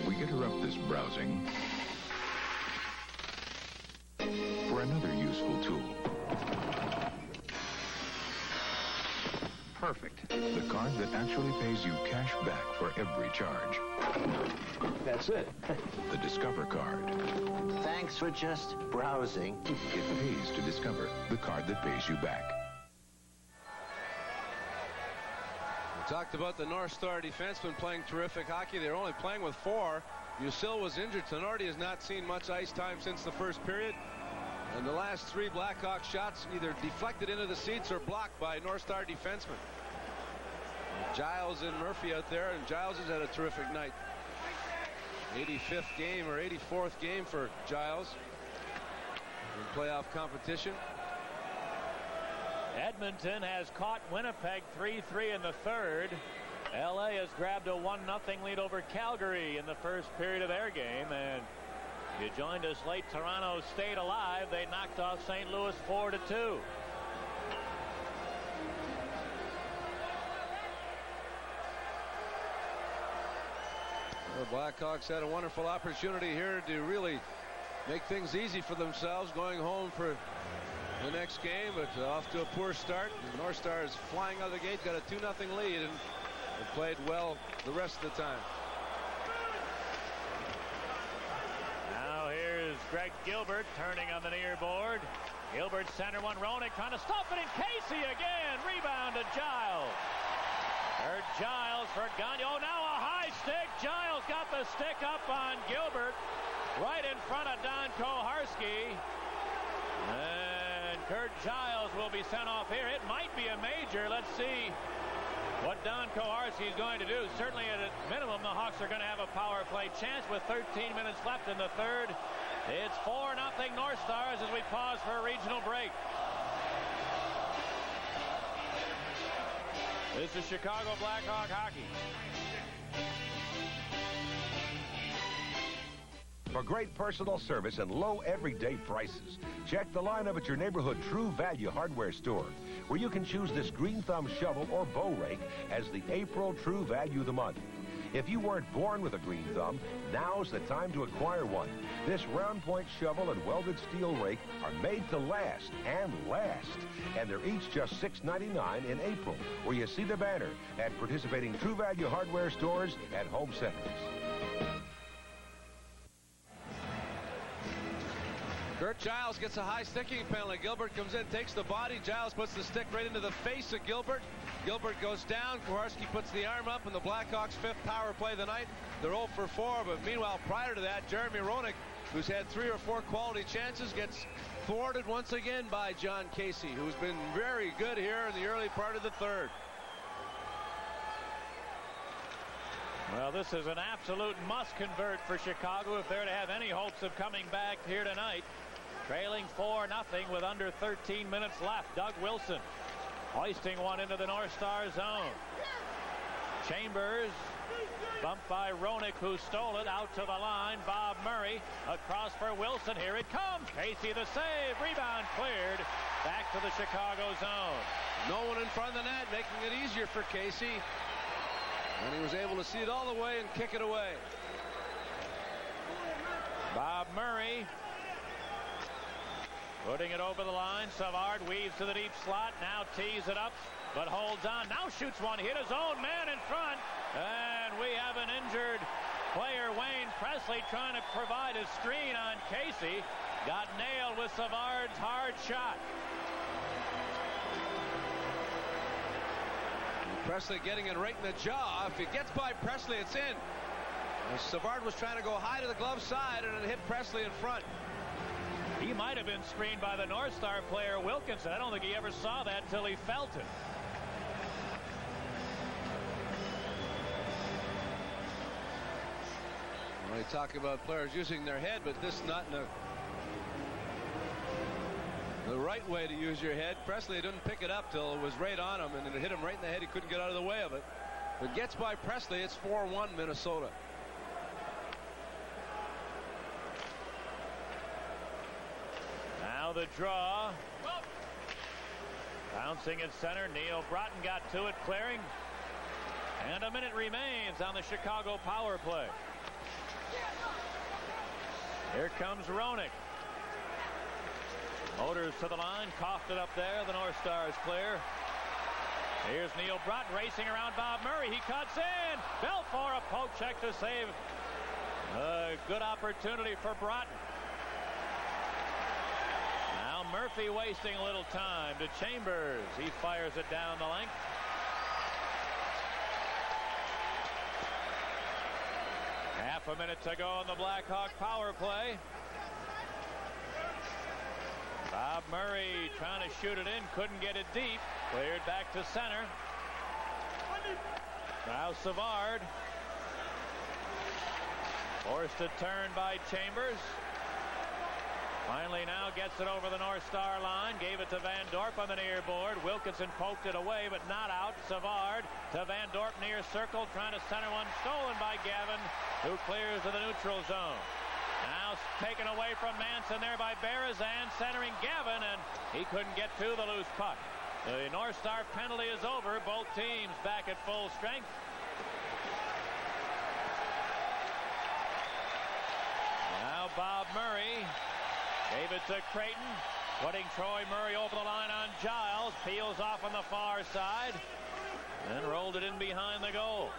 We interrupt this browsing for another useful tool. Perfect. The card that actually pays you cash back for every charge. That's it. The Discover card. Thanks for just browsing. It pays to Discover, the card that pays you back. We talked about the North Star defensemen playing terrific hockey. They're only playing with 4. Usil was injured. Tenorti has not seen much ice time since the first period. And the last 3 Blackhawks shots either deflected into the seats or blocked by North Star defensemen. Giles and Murphy out there, and Giles has had a terrific night. 85th game or 84th game for Giles in playoff competition. Edmonton has caught Winnipeg 3-3 in the third. LA has grabbed a 1-0 lead over Calgary in the first period of their game, and you joined us late. Toronto stayed alive. They knocked off St. Louis 4-2. Blackhawks had a wonderful opportunity here to really make things easy for themselves going home for the next game, but off to a poor start. The North Stars flying out of the gate, got a 2-0 lead, and played well the rest of the time. Now here's Greg Gilbert turning on the near board. Gilbert center one. Roenick trying to stop it, and Casey again. Rebound to Giles. Heard Giles for Gagne. Oh, now a high stick. Giles got the stick up on Gilbert right in front of Don Koharski. And Kurt Giles will be sent off here. It might be a major. Let's see what Don Koharski is going to do. Certainly at a minimum, the Hawks are going to have a power play chance with 13 minutes left in the third. It's 4-0 North Stars as we pause for a regional break. This is Chicago Blackhawk hockey. For great personal service and low everyday prices, check the lineup at your neighborhood True Value hardware store, where you can choose this green thumb shovel or bow rake as the April True Value of the month. If you weren't born with a green thumb, now's the time to acquire one. This round point shovel and welded steel rake are made to last and last. And they're each just $6.99 in April, where you see the banner at participating True Value hardware stores at home centers. Kurt Giles gets a high sticking penalty. Gilbert comes in, takes the body. Giles puts the stick right into the face of Gilbert. Gilbert goes down. Koharski puts the arm up, and the Blackhawks' fifth power play of the night. They're 0 for 4, but meanwhile, prior to that, Jeremy Roenick, who's had 3 or 4 quality chances, gets thwarted once again by John Casey, who's been very good here in the early part of the third. Well, this is an absolute must convert for Chicago if they're to have any hopes of coming back here tonight. Trailing 4-0 with under 13 minutes left. Doug Wilson hoisting one into the North Star zone. Chambers bumped by Roenick, who stole it out to the line. Bob Murray across for Wilson. Here it comes. Casey the save. Rebound cleared. Back to the Chicago zone. No one in front of the net, making it easier for Casey. And he was able to see it all the way and kick it away. Bob Murray putting it over the line. Savard weaves to the deep slot. Now tees it up, but holds on. Now shoots one. Hit his own man in front. And we have an injured player, Wayne Presley, trying to provide a screen on Casey. Got nailed with Savard's hard shot. Presley getting it right in the jaw. If it gets by Presley, it's in. Savard was trying to go high to the glove side, and it hit Presley in front. He might have been screened by the North Star player Wilkinson. I don't think he ever saw that till he felt it. Well, you talk about players using their head, but this not in the right way to use your head. Presley didn't pick it up till it was right on him, and it hit him right in the head. He couldn't get out of the way of it. If it gets by Presley, it's 4-1 Minnesota. Now the draw. Bouncing at center. Neil Broughton got to it, clearing. And a minute remains on the Chicago power play. Here comes Roenick. Motors to the line. Coughed it up there. The North Stars clear. Here's Neil Broughton racing around Bob Murray. He cuts in. Belfour, a poke check to save. A good opportunity for Broughton. Now Murphy wasting a little time to Chambers. He fires it down the length. Half a minute to go on the Blackhawk power play. Bob Murray trying to shoot it in, couldn't get it deep. Cleared back to center. Now Savard. Forced to turn by Chambers. Finally now gets it over the North Star line. Gave it to Van Dorp on the near board. Wilkinson poked it away, but not out. Savard to Van Dorp near circle, trying to center one. Stolen by Gavin, who clears to the neutral zone. Now taken away from Manson there by Berezan, centering Gavin, and he couldn't get to the loose puck. The North Star penalty is over. Both teams back at full strength. Now Bob Murray gave it to Creighton, putting Troy Murray over the line on Giles. Peels off on the far side and rolled it in behind the goal.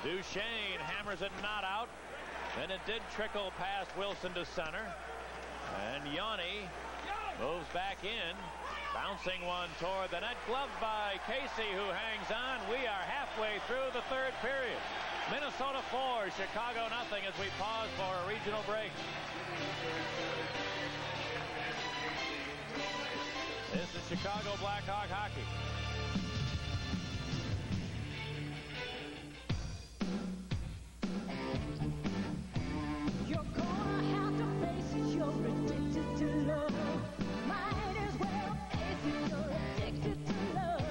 Duchesne hammers it not out. Then it did trickle past Wilson to center. And Yanni moves back in. Bouncing one toward the net. Gloved by Casey, who hangs on. We are halfway through the third period. Minnesota 4, Chicago nothing as we pause for a regional break. This is Chicago Blackhawk hockey. You're gonna have to face it, you're addicted to love. Might as well face it, you're addicted to love.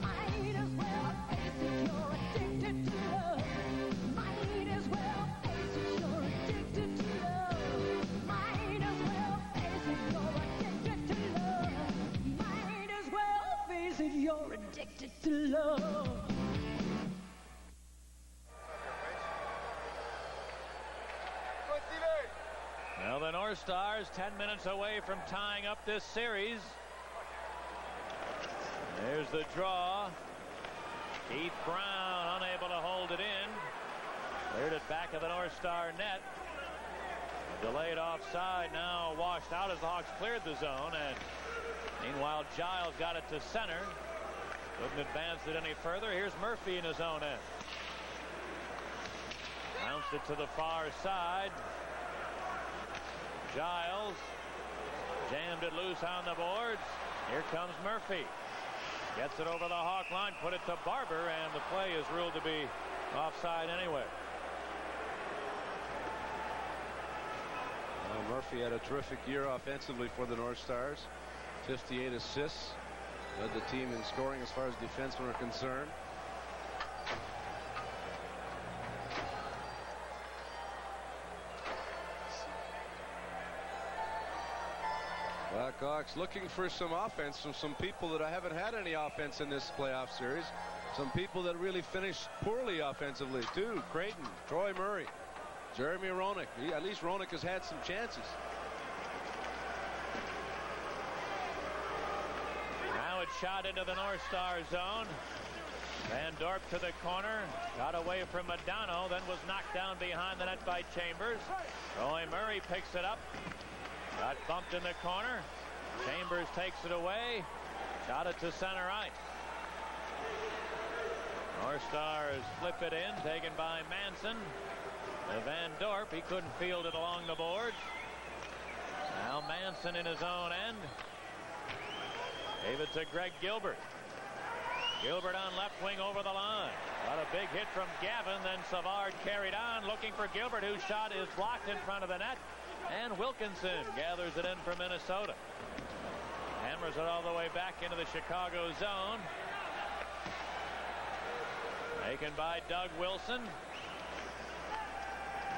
Might as well face it, you're addicted to love. Might as well face it, you're addicted to love. Might as well face it, you're addicted to love. Might as well face it, you're addicted to love. Well, the North Stars 10 minutes away from tying up this series. There's the draw. Keith Brown unable to hold it in. Cleared it back of the North Star net. Delayed offside, now washed out as the Hawks cleared the zone. And meanwhile, Giles got it to center. Couldn't advance it any further. Here's Murphy in his own end. Bounced it to the far side. Giles jammed it loose on the boards. Here comes Murphy. Gets it over the Hawk line, put it to Barber, and the play is ruled to be offside anyway. Well, Murphy had a terrific year offensively for the North Stars. 58 assists. Led the team in scoring as far as defensemen are concerned. Blackhawks looking for some offense from some people that haven't had any offense in this playoff series. Some people that really finished poorly offensively too. Creighton, Troy Murray, Jeremy Roenick. At least Roenick has had some chances. Now it's shot into the North Star zone. Van Dorp to the corner. Got away from Modano, then was knocked down behind the net by Chambers. Troy Murray picks it up. Got bumped in the corner. Chambers takes it away. Shot it to center ice. North Stars flip it in. Taken by Manson. Van Dorp. He couldn't field it along the boards. Now Manson in his own end. Gave it to Greg Gilbert. Gilbert on left wing over the line. Got a big hit from Gavin. Then Savard carried on. Looking for Gilbert, whose shot is blocked in front of the net. And Wilkinson gathers it in for Minnesota. Hammers it all the way back into the Chicago zone. Taken by Doug Wilson.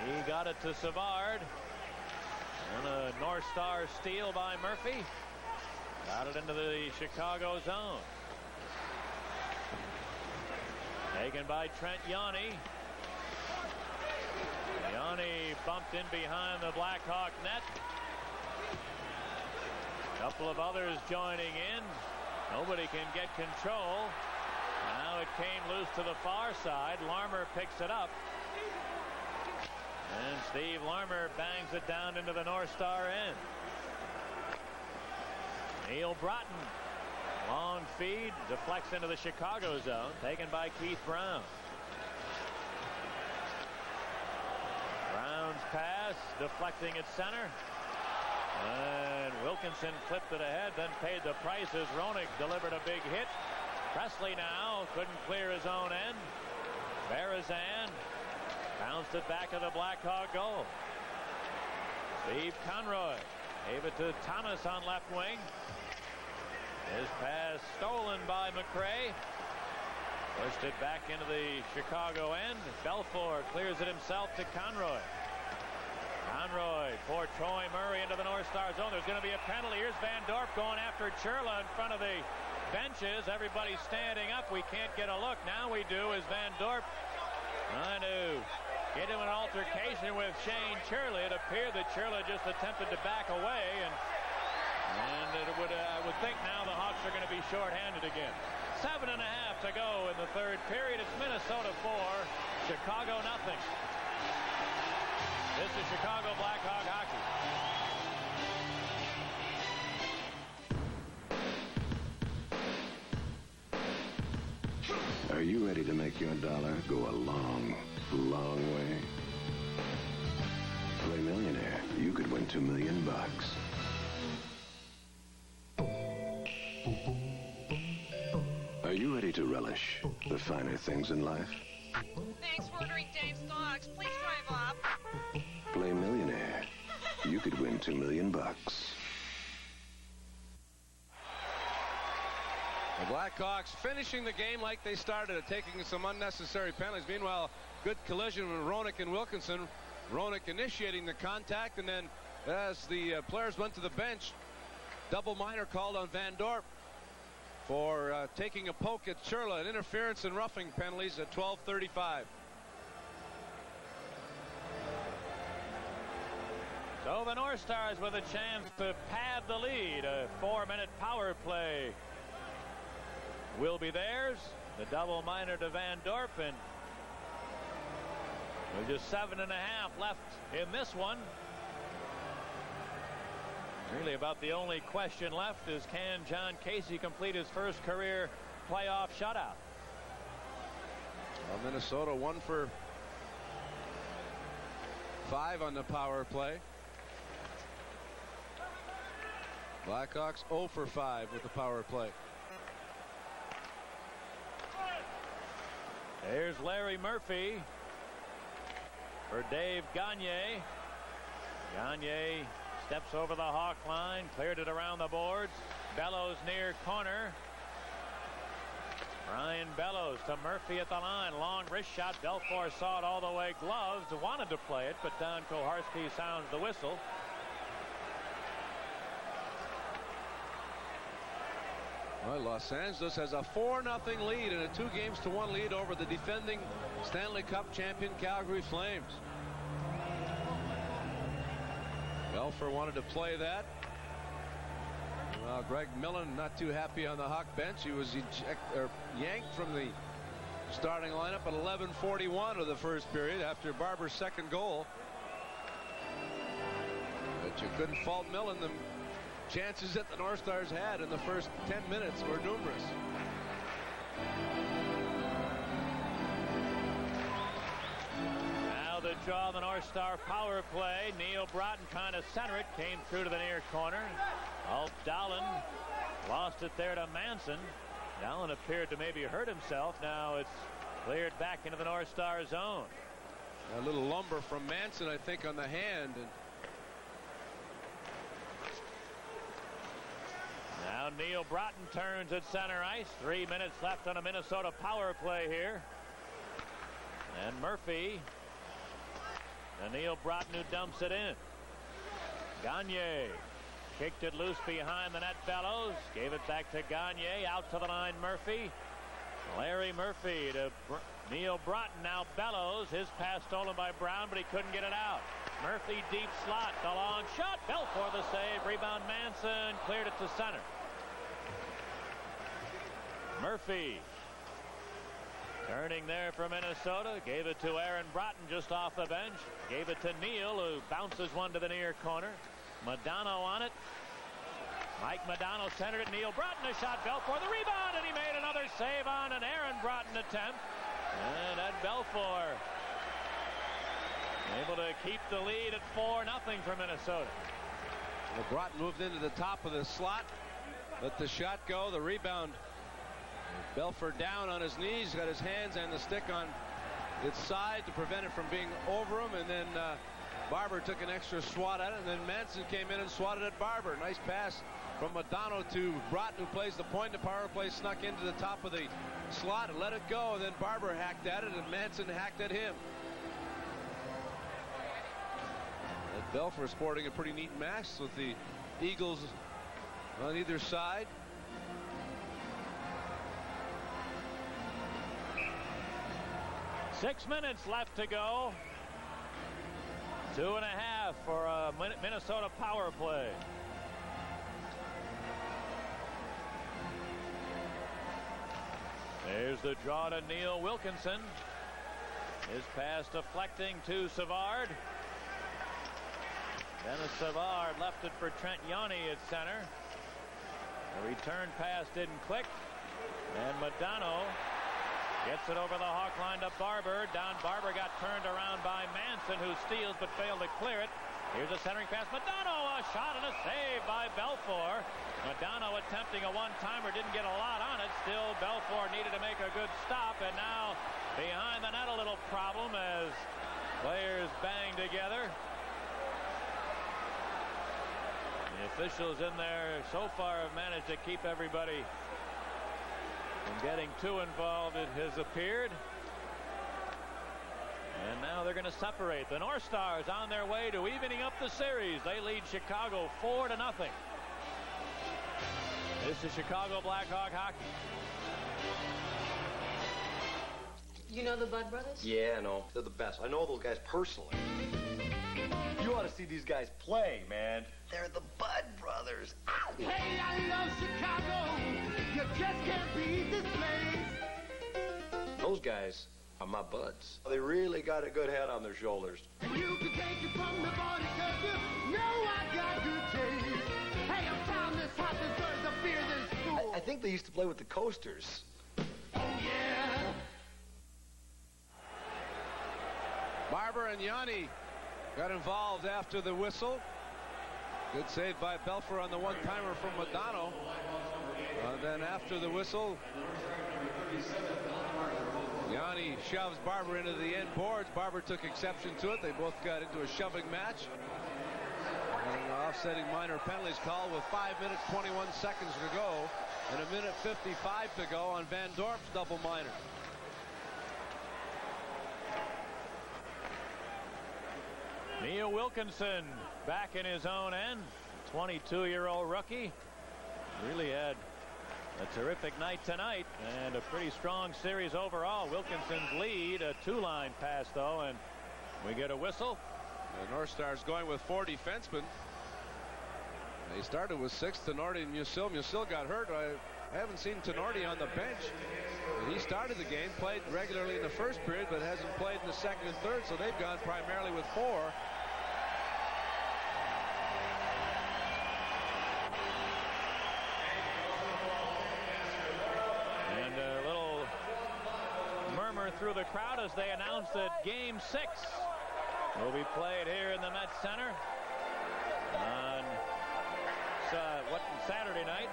He got it to Savard. And a North Star steal by Murphy. Got it into the Chicago zone. Taken by Trent Yanni. Yanni bumped in behind the Blackhawk net. A couple of others joining in. Nobody can get control. Now it came loose to the far side. Larmer picks it up. And Steve Larmer bangs it down into the North Star end. Neil Broughton. Long feed. Deflects into the Chicago zone. Taken by Keith Brown. Brown's pass. Deflecting at center. And Wilkinson clipped it ahead. Then paid the price as Roenick delivered a big hit. Presley now couldn't clear his own end. Barazan bounced it back of the Blackhawk goal. Steve Conroy gave it to Thomas on left wing. His pass stolen by McRae. Pushed it back into the Chicago end. Belfour clears it himself to Conroy. Conroy for Troy Murray into the North Star zone. There's going to be a penalty. Here's Van Dorp going after Churla in front of the benches. Everybody's standing up. We can't get a look. Now we do as Van Dorp trying to into an altercation with Shane Churley. It appeared that Churley just attempted to back away, and I would think now the Hawks are going to be shorthanded again. 7.5 to go in the third period. It's Minnesota 4, Chicago nothing. This is Chicago Blackhawk hockey. Are you ready to make your dollar go a long, long way? Play Millionaire. You could win $2 million. Are you ready to relish the finer things in life? Thanks for ordering Dave's Dogs. Please drive up. Play Millionaire. You could win $2 million. The Blackhawks finishing the game like they started it, taking some unnecessary penalties. Meanwhile, good collision with Roenick and Wilkinson. Roenick initiating the contact, and then as the players went to the bench, double minor called on Van Dorp for taking a poke at Churla, an interference and roughing penalties at 12:35. So the North Stars with a chance to pad the lead. A 4-minute power play will be theirs. The double minor to Van Dorp, and with just 7.5 left in this one. Really about the only question left is, can John Casey complete his first career playoff shutout? Well, Minnesota 1 for 5 on the power play. Blackhawks 0 for 5 with the power play. There's Larry Murphy for Dave Gagne. Gagne steps over the Hawk line, cleared it around the boards. Bellows near corner. Ryan Bellows to Murphy at the line. Long wrist shot. Belfour saw it all the way. Gloves. Wanted to play it, but Don Koharski sounds the whistle. Well, Los Angeles has a 4-0 lead and a 2-1 lead over the defending Stanley Cup champion Calgary Flames. Belfour wanted to play that. Well, Greg Millen not too happy on the Hawk bench. He was yanked from the starting lineup at 11:41 of the first period after Barber's second goal. But you couldn't fault Millen. The chances that the North Stars had in the first 10 minutes were numerous. Now the draw, the North Star power play. Neil Broughton kind of center it, came through to the near corner. Ulf Dahlen lost it there to Manson. Dahlen appeared to maybe hurt himself. Now it's cleared back into the North Star zone. A little lumber from Manson, I think, on the hand. And now Neil Broughton turns at center ice. 3 minutes left on a Minnesota power play here. And Murphy. And Neil Broughton who dumps it in. Gagne kicked it loose behind the net. Bellows gave it back to Gagne. Out to the line Murphy. Larry Murphy to Neil Broughton. Now Bellows. His pass stolen by Brown, but he couldn't get it out. Murphy deep slot. The long shot. Belfour the save. Rebound Manson. Cleared it to center. Murphy turning there for Minnesota. Gave it to Aaron Broughton just off the bench. Gave it to Neil, who bounces one to the near corner. Modano on it. Mike Modano centered it. Neil Broughton a shot. Belfour the rebound, and he made another save on an Aaron Broughton attempt. And Ed Belfour able to keep the lead at 4-0 for Minnesota. Well, Broughton moved into the top of the slot. Let the shot go. The rebound. Belfour down on his knees, got his hands and the stick on its side to prevent it from being over him, and then Barber took an extra swat at it, and then Manson came in and swatted at Barber. Nice pass from Modano to Broughton, who plays the point. The power play snuck into the top of the slot and let it go, and then Barber hacked at it, and Manson hacked at him. And Belfour sporting a pretty neat mask with the Eagles on either side. Six minutes left to go. 2.5 for a Minnesota power play. There's the draw to Neil Wilkinson. His pass deflecting to Savard. Dennis Savard left it for Trent Yanni at center. The return pass didn't click. And Modano gets it over the Hawk line to Barber. Don Barber got turned around by Manson, who steals but failed to clear it. Here's a centering pass. Modano, a shot and a save by Belfour. Modano attempting a one-timer, didn't get a lot on it. Still, Belfour needed to make a good stop, and now behind the net a little problem as players bang together. The officials in there so far have managed to keep everybody from getting too involved, it has appeared. And now they're going to separate. The North Stars on their way to evening up the series. They lead Chicago 4-0. This is Chicago Blackhawk hockey. You know the Bud Brothers? Yeah, I know. They're the best. I know those guys personally. You ought to see these guys play, man. They're the Bud Brothers. Ow! Hey, I love Chicago. You just can't beat this place. Those guys are my buds. They really got a good head on their shoulders. And you can take it from the body, 'cause you know I got good taste. Hey, I'm from this hot deserves a beer this fool. I think they used to play with the Coasters. Oh, yeah. Barber and Yanni got involved after the whistle. Good save by Belfour on the one-timer from Modano. Then after the whistle, Yanni shoves Barber into the end boards. Barber took exception to it. They both got into a shoving match. And an offsetting minor penalties call with 5 minutes 21 seconds to go and 1:55 to go on Van Dorp's double minor. Neil Wilkinson back in his own end. 22-year-old rookie. Really had a terrific night tonight and a pretty strong series overall. Wilkinson's lead, a two-line pass though, and we get a whistle. The North Stars going with 4 defensemen. They started with 6, Tenorti and Musil. Musil got hurt. I haven't seen Tenorti on the bench. He started the game, played regularly in the first period, but hasn't played in the second and third, so they've gone primarily with 4. And a little murmur through the crowd as they announce that Game 6 will be played here in the Met Center on Saturday night.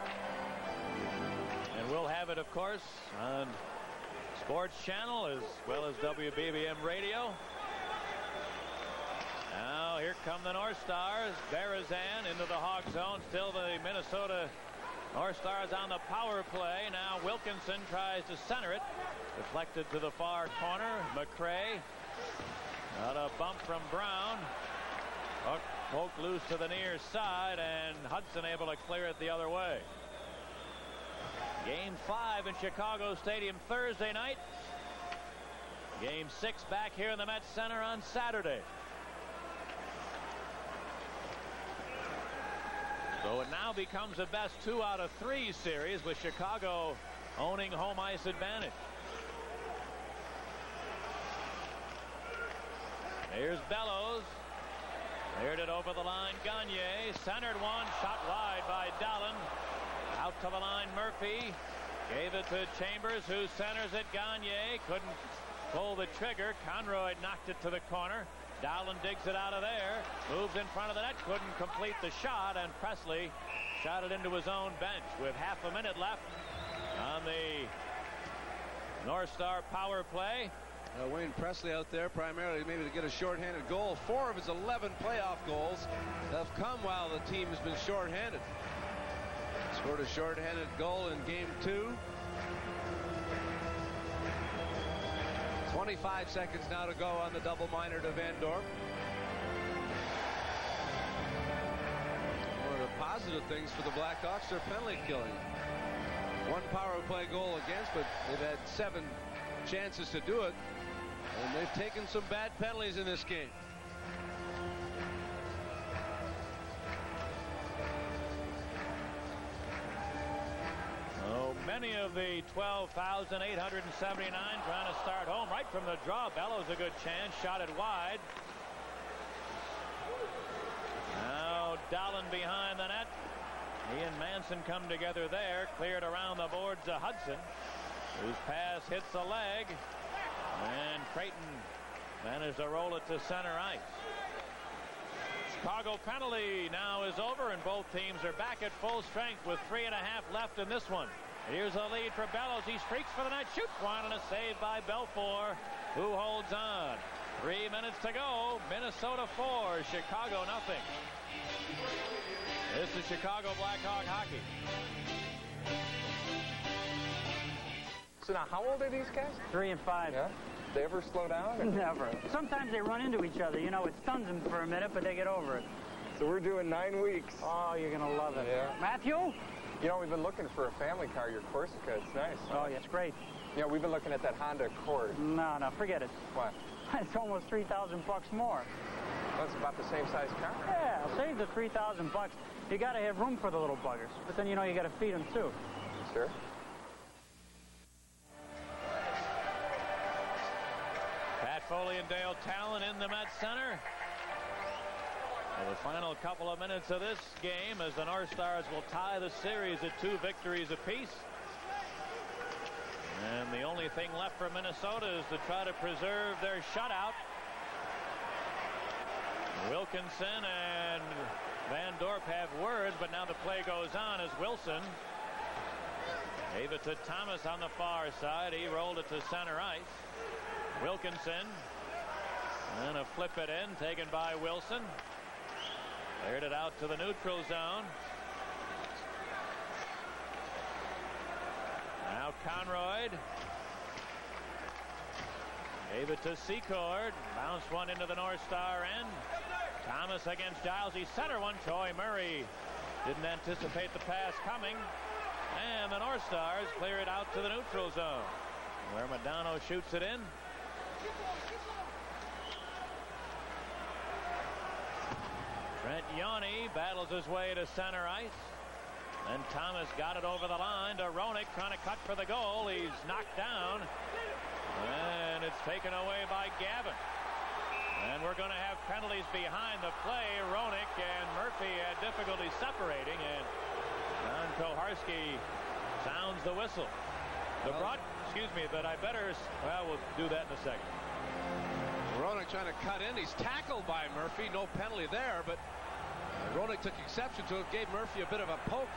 And we'll have it, of course, on Sports Channel as well as WBBM Radio. Now here come the North Stars. Berezan into the Hawk zone. Still the Minnesota North Stars on the power play. Now Wilkinson tries to center it. Deflected to the far corner. McRae. Got a bump from Brown. Hook poked loose to the near side, and Hudson able to clear it the other way. Game 5 in Chicago Stadium Thursday night. Game 6 back here in the Met Center on Saturday. So it now becomes a best 2 out of 3 series with Chicago owning home ice advantage. Here's Bellows. Cleared it over the line. Gagne centered one. Shot wide by Dahlen. Out to the line, Murphy. Gave it to Chambers, who centers it. Gagne couldn't pull the trigger. Conroy knocked it to the corner. Dahlen digs it out of there. Moves in front of the net. Couldn't complete the shot, and Presley shot it into his own bench with half a minute left on the North Star power play. Wayne Presley out there primarily maybe to get a shorthanded goal. 4 of his 11 playoff goals have come while the team has been shorthanded. Scored a shorthanded goal in Game 2. 25 seconds now to go on the double minor to Van Dorp. One of the positive things for the Blackhawks are penalty killing. 1 power play goal against, but they've had 7 chances to do it. And they've taken some bad penalties in this game. Many of the 12,879 trying to start home right from the draw. Bellows a good chance. Shot it wide. Now Dahlen behind the net. He and Manson come together there. Cleared around the boards to Hudson, whose pass hits the leg. And Creighton managed to roll it to center ice. Chicago penalty now is over, and both teams are back at full strength with 3.5 left in this one. Here's a lead for Bellows. He streaks for the net, shoots one, and a save by Belfour, who holds on. 3 minutes to go. Minnesota 4, Chicago nothing. This is Chicago Blackhawk hockey. So now, how old are these guys? 3 and 5. Yeah. They ever slow down? Or? Never. Sometimes they run into each other. You know, it stuns them for a minute, but they get over it. So we're doing 9 weeks. Oh, you're going to love it. Yeah. Matthew? You know, we've been looking for a family car, your Corsica. It's nice. Oh, yeah, it's great. You know, we've been looking at that Honda Accord. No, forget it. What? It's almost $3,000 more. That's about the same size car? Yeah, I'll save the $3,000. You got to have room for the little buggers. But then, you know, you got to feed them, too. Sure. Pat Foley and Dale Talon in the Met Center. For the final couple of minutes of this game, as the North Stars will tie the series at 2 victories apiece. And the only thing left for Minnesota is to try to preserve their shutout. Wilkinson and Van Dorp have words, but now the play goes on as Wilson gave it to Thomas on the far side. He rolled it to center ice. Wilkinson, and a flip it in, taken by Wilson. Cleared it out to the neutral zone. Now Conroyd gave it to Secord. Bounced one into the North Star end. Thomas against Giles. He center one. Troy Murray didn't anticipate the pass coming. And the North Stars clear it out to the neutral zone, where Modano shoots it in. Trent Yanni battles his way to center ice. And Thomas got it over the line to Roenick, trying to cut for the goal. He's knocked down. And it's taken away by Gavin. And we're going to have penalties behind the play. Roenick and Murphy had difficulty separating. And Don Koharski sounds the whistle. Excuse me, but I better, well, we'll do that in a second. Roenick trying to cut in. He's tackled by Murphy. No penalty there, but Roenick took exception to it, gave Murphy a bit of a poke.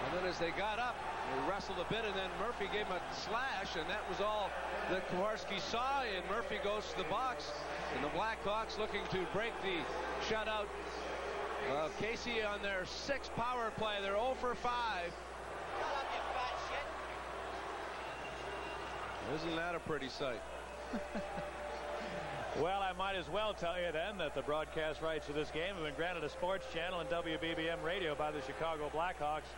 And then as they got up, they wrestled a bit, and then Murphy gave him a slash, and that was all that Kowarski saw. And Murphy goes to the box, and the Blackhawks looking to break the shutout of Casey on their 6th power play. They're 0 for 5. Isn't that a pretty sight? Well, I might as well tell you then that the broadcast rights to this game have been granted to Sports Channel and WBBM Radio by the Chicago Blackhawks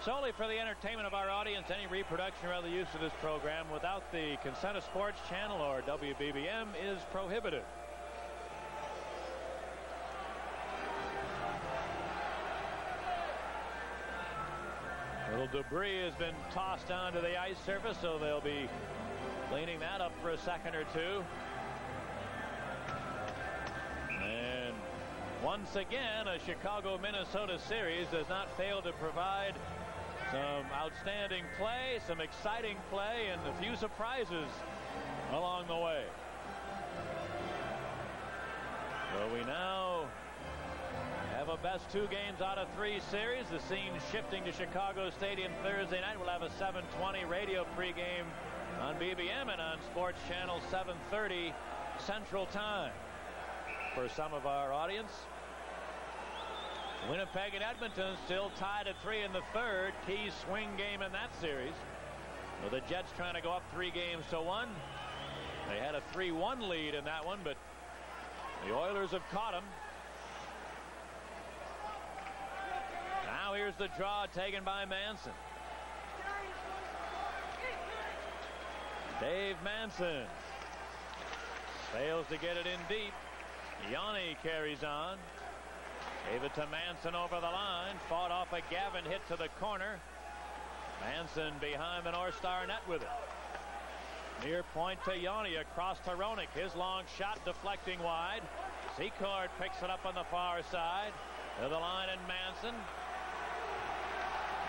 solely for the entertainment of our audience. Any reproduction or other use of this program without the consent of Sports Channel or WBBM is prohibited. Little debris has been tossed onto the ice surface, so they'll be cleaning that up for a second or two. And once again, a Chicago-Minnesota series does not fail to provide some outstanding play, some exciting play, and a few surprises along the way. So we now have a best 2 games out of 3 series. The scene shifting to Chicago Stadium Thursday night. We'll have a 7:20 radio pregame on BBM and on Sports Channel 7:30 Central Time. For some of our audience, Winnipeg and Edmonton still tied at 3 in the 3rd. Key swing game in that series. With the Jets trying to go up 3 games to 1. They had a 3-1 lead in that one, but the Oilers have caught them. Now here's the draw taken by Manson. Dave Manson fails to get it in deep. Yanni carries on. Gave it to Manson over the line. Fought off a Gavin hit to the corner. Manson behind the North Star net with it. Near point to Yoni, across to Roenick. His long shot deflecting wide. Secord picks it up on the far side. To the line and Manson.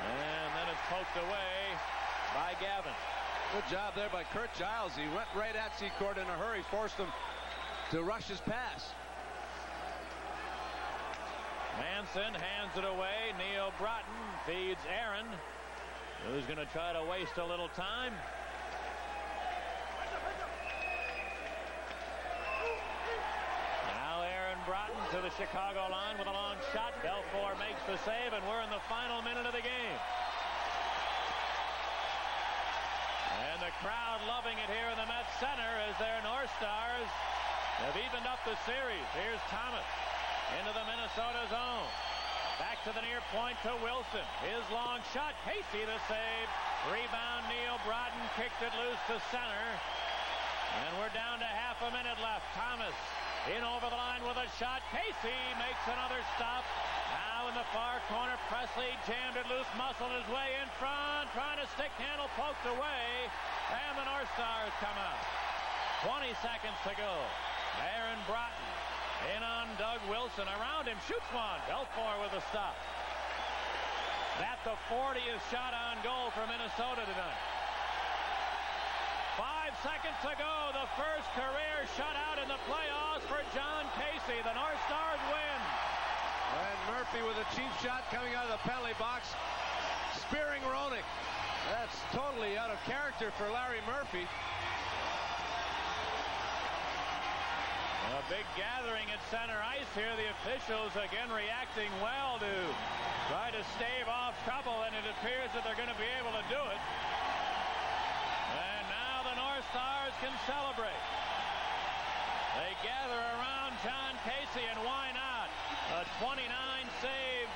And then it's poked away by Gavin. Good job there by Kurt Giles. He went right at Secord in a hurry, forced him to rush his pass. Manson hands it away. Neil Broughton feeds Aaron, who's going to try to waste a little time. Now Aaron Broughton to the Chicago line with a long shot. Belfour makes the save, and we're in the final minute of the game. And the crowd loving it here in the Mets Center as their North Stars have evened up the series. Here's Thomas into the Minnesota zone. Back to the near point to Wilson. His long shot. Casey the save. Rebound Neil Broughton kicked it loose to center. And we're down to half a minute left. Thomas in over the line with a shot. Casey makes another stop. Now in the far corner, Presley jammed it loose, muscled his way in front, trying to stick handle, poked away, and the North Stars come out. 20 seconds to go. Aaron Broughton in on Doug Wilson. Around him, shoots one. Belfour with a stop. That's the 40th shot on goal for Minnesota tonight. 5 seconds to go. The first career shutout in the playoffs for John Casey. The North Stars win. And Murphy with a cheap shot coming out of the penalty box, spearing Roenick. That's totally out of character for Larry Murphy. A big gathering at center ice here. The officials again reacting well to try to stave off trouble, and it appears that they're going to be able to do it. And now the North Stars can celebrate. They gather around John Casey, and why not? A 29-save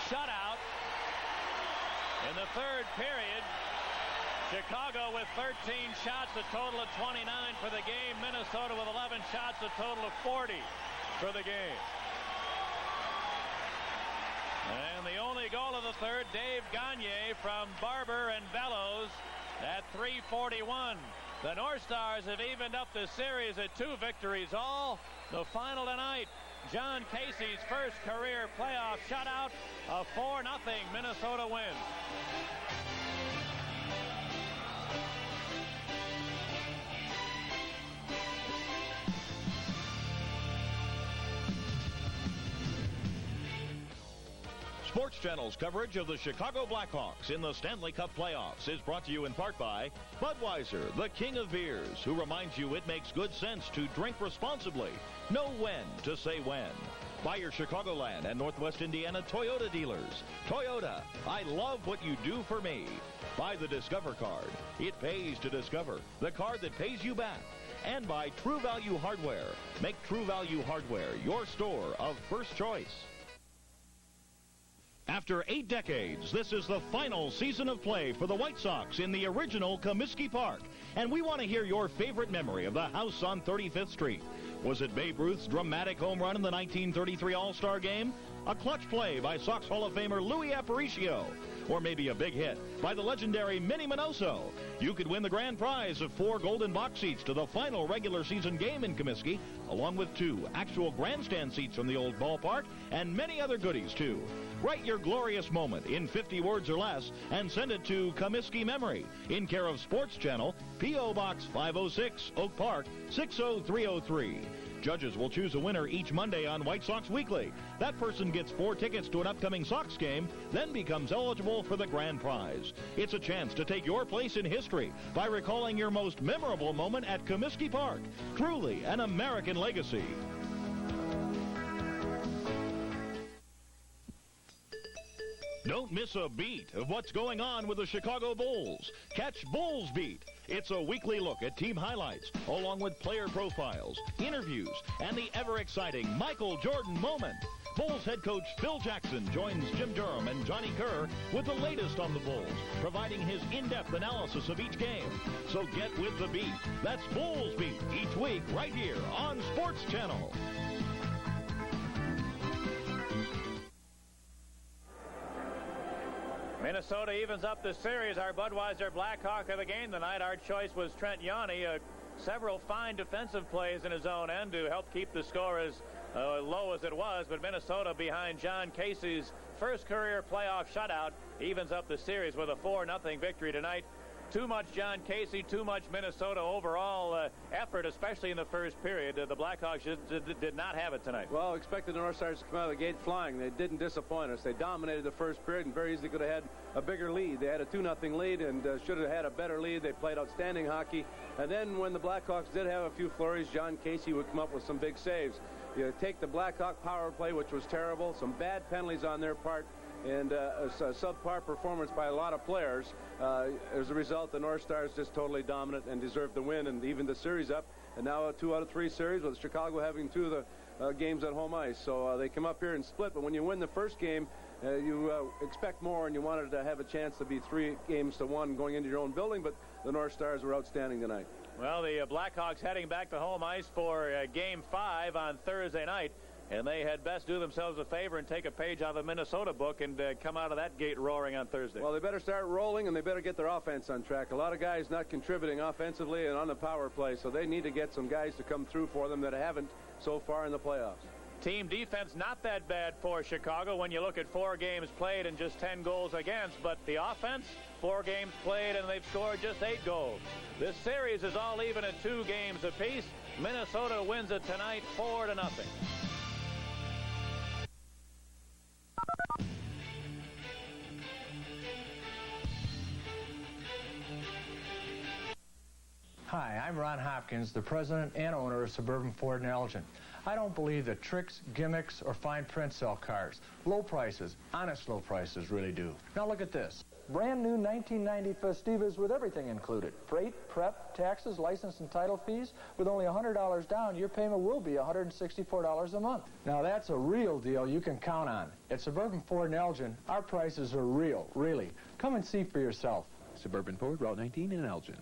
shutout in the third period. Chicago with 13 shots, a total of 29 for the game. Minnesota with 11 shots, a total of 40 for the game. And the only goal of the third, Dave Gagne from Barber and Bellows at 3:41. The North Stars have evened up the series at 2 victories all. The final tonight, John Casey's first career playoff shutout, a 4-0 Minnesota win. Sports Channel's coverage of the Chicago Blackhawks in the Stanley Cup playoffs is brought to you in part by Budweiser, the king of beers, who reminds you it makes good sense to drink responsibly. Know when to say when. By your Chicagoland and Northwest Indiana Toyota dealers. Toyota, I love what you do for me. By the Discover card. It pays to discover, the card that pays you back. And by True Value Hardware. Make True Value Hardware your store of first choice. After 8 decades, this is the final season of play for the White Sox in the original Comiskey Park. And we want to hear your favorite memory of the house on 35th Street. Was it Babe Ruth's dramatic home run in the 1933 All-Star Game? A clutch play by Sox Hall of Famer Louis Aparicio? Or maybe a big hit by the legendary Minnie Minoso? You could win the grand prize of 4 golden box seats to the final regular season game in Comiskey, along with 2 actual grandstand seats from the old ballpark, and many other goodies, too. Write your glorious moment in 50 words or less and send it to Comiskey Memory in care of Sports Channel, P.O. Box 506, Oak Park, 60303. Judges will choose a winner each Monday on White Sox Weekly. That person gets 4 tickets to an upcoming Sox game, then becomes eligible for the grand prize. It's a chance to take your place in history by recalling your most memorable moment at Comiskey Park. Truly an American legacy. Don't miss a beat of what's going on with the Chicago Bulls. Catch Bulls Beat. It's a weekly look at team highlights, along with player profiles, interviews, and the ever-exciting Michael Jordan moment. Bulls head coach Phil Jackson joins Jim Durham and Johnny Kerr with the latest on the Bulls, providing his in-depth analysis of each game. So get with the beat. That's Bulls Beat each week right here on Sports Channel. Minnesota evens up the series. Our Budweiser Blackhawk of the game tonight. Our choice was Trent Yanni. Several fine defensive plays in his own end to help keep the score as low as it was. But Minnesota, behind John Casey's first career playoff shutout, evens up the series with a 4-0 victory tonight. Too much John Casey, too much Minnesota overall effort, especially in the first period. The Blackhawks did not have it tonight. Well, expected the North Stars to come out of the gate flying. They didn't disappoint us. They dominated the first period and very easily could have had a bigger lead. They had a 2-0 lead and should have had a better lead. They played outstanding hockey. And then when the Blackhawks did have a few flurries, John Casey would come up with some big saves. You take the Blackhawk power play, which was terrible, some bad penalties on their part, and a subpar performance by a lot of players. As a result, the North Stars just totally dominant and deserved the win and even the series up. And now a 2 out of 3 series with Chicago having 2 of the games at home ice. So they come up here and split. But when you win the first game, you expect more, and you wanted to have a chance to be 3-1 going into your own building. But the North Stars were outstanding tonight. Well, the Blackhawks heading back to home ice for Game 5 on Thursday night. And they had best do themselves a favor and take a page out of the Minnesota book and come out of that gate roaring on Thursday. Well, they better start rolling, and they better get their offense on track. A lot of guys not contributing offensively and on the power play, so they need to get some guys to come through for them that haven't so far in the playoffs. Team defense not that bad for Chicago when you look at 4 games played and just 10 goals against. But the offense, 4 games played and they've scored just 8 goals. This series is all even at 2 games apiece. Minnesota wins it tonight 4-0. Hi, I'm Ron Hopkins, the president and owner of Suburban Ford in Elgin. I don't believe that tricks, gimmicks, or fine print sell cars. Low prices, honest low prices really do. Now look at this. Brand new 1990 Festivas with everything included. Freight, prep, taxes, license, and title fees. With only $100 down, your payment will be $164 a month. Now that's a real deal you can count on. At Suburban Ford in Elgin, our prices are real, really. Come and see for yourself. Suburban Ford, Route 19 in Elgin.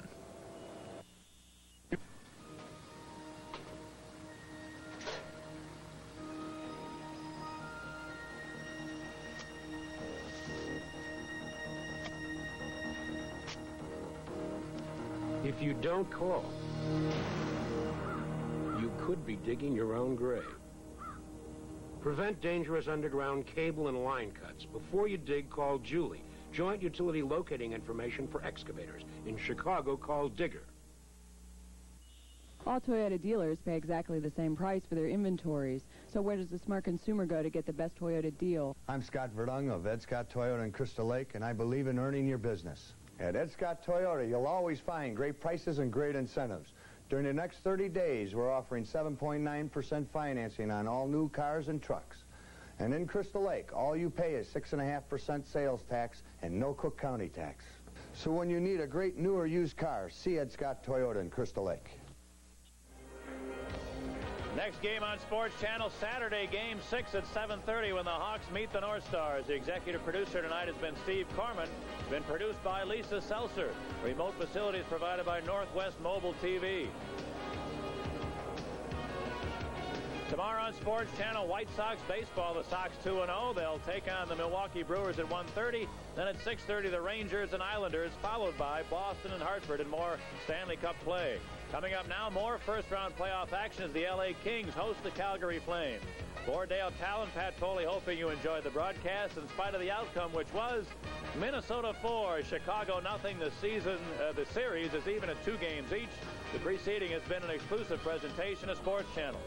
If you don't call, you could be digging your own grave. Prevent dangerous underground cable and line cuts. Before you dig, call Julie. Joint utility locating information for excavators. In Chicago, call Digger. All Toyota dealers pay exactly the same price for their inventories. So where does the smart consumer go to get the best Toyota deal? I'm Scott Verdung of Ed Scott Toyota in Crystal Lake, and I believe in earning your business. At Ed Scott Toyota, you'll always find great prices and great incentives. During the next 30 days, we're offering 7.9% financing on all new cars and trucks. And in Crystal Lake, all you pay is 6.5% sales tax and no Cook County tax. So when you need a great new or used car, see Ed Scott Toyota in Crystal Lake. Next game on Sports Channel, Saturday, Game 6 at 7:30 when the Hawks meet the North Stars. The executive producer tonight has been Steve Corman. It's been produced by Lisa Seltzer. Remote facilities provided by Northwest Mobile TV. Tomorrow on Sports Channel, White Sox baseball. The Sox 2-0. They'll take on the Milwaukee Brewers at 1:30. Then at 6:30, the Rangers and Islanders, followed by Boston and Hartford and more Stanley Cup play. Coming up now, more first-round playoff action as the L.A. Kings host the Calgary Flames. For Dale Talon, Pat Foley, hoping you enjoyed the broadcast in spite of the outcome, which was Minnesota 4, Chicago nothing. The series is even at 2 games each. The preceding has been an exclusive presentation of Sports Channel.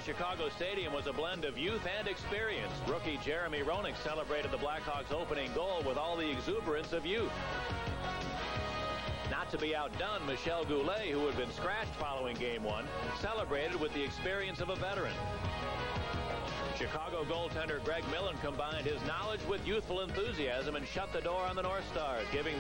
Chicago Stadium was a blend of youth and experience. Rookie Jeremy Roenick celebrated the Blackhawks' opening goal with all the exuberance of youth. Not Not to be outdone, Michel Goulet, who had been scratched following Game 1, celebrated with the experience of a veteran. Chicago goaltender Greg Millen combined his knowledge with youthful enthusiasm and shut the door on the North Stars, giving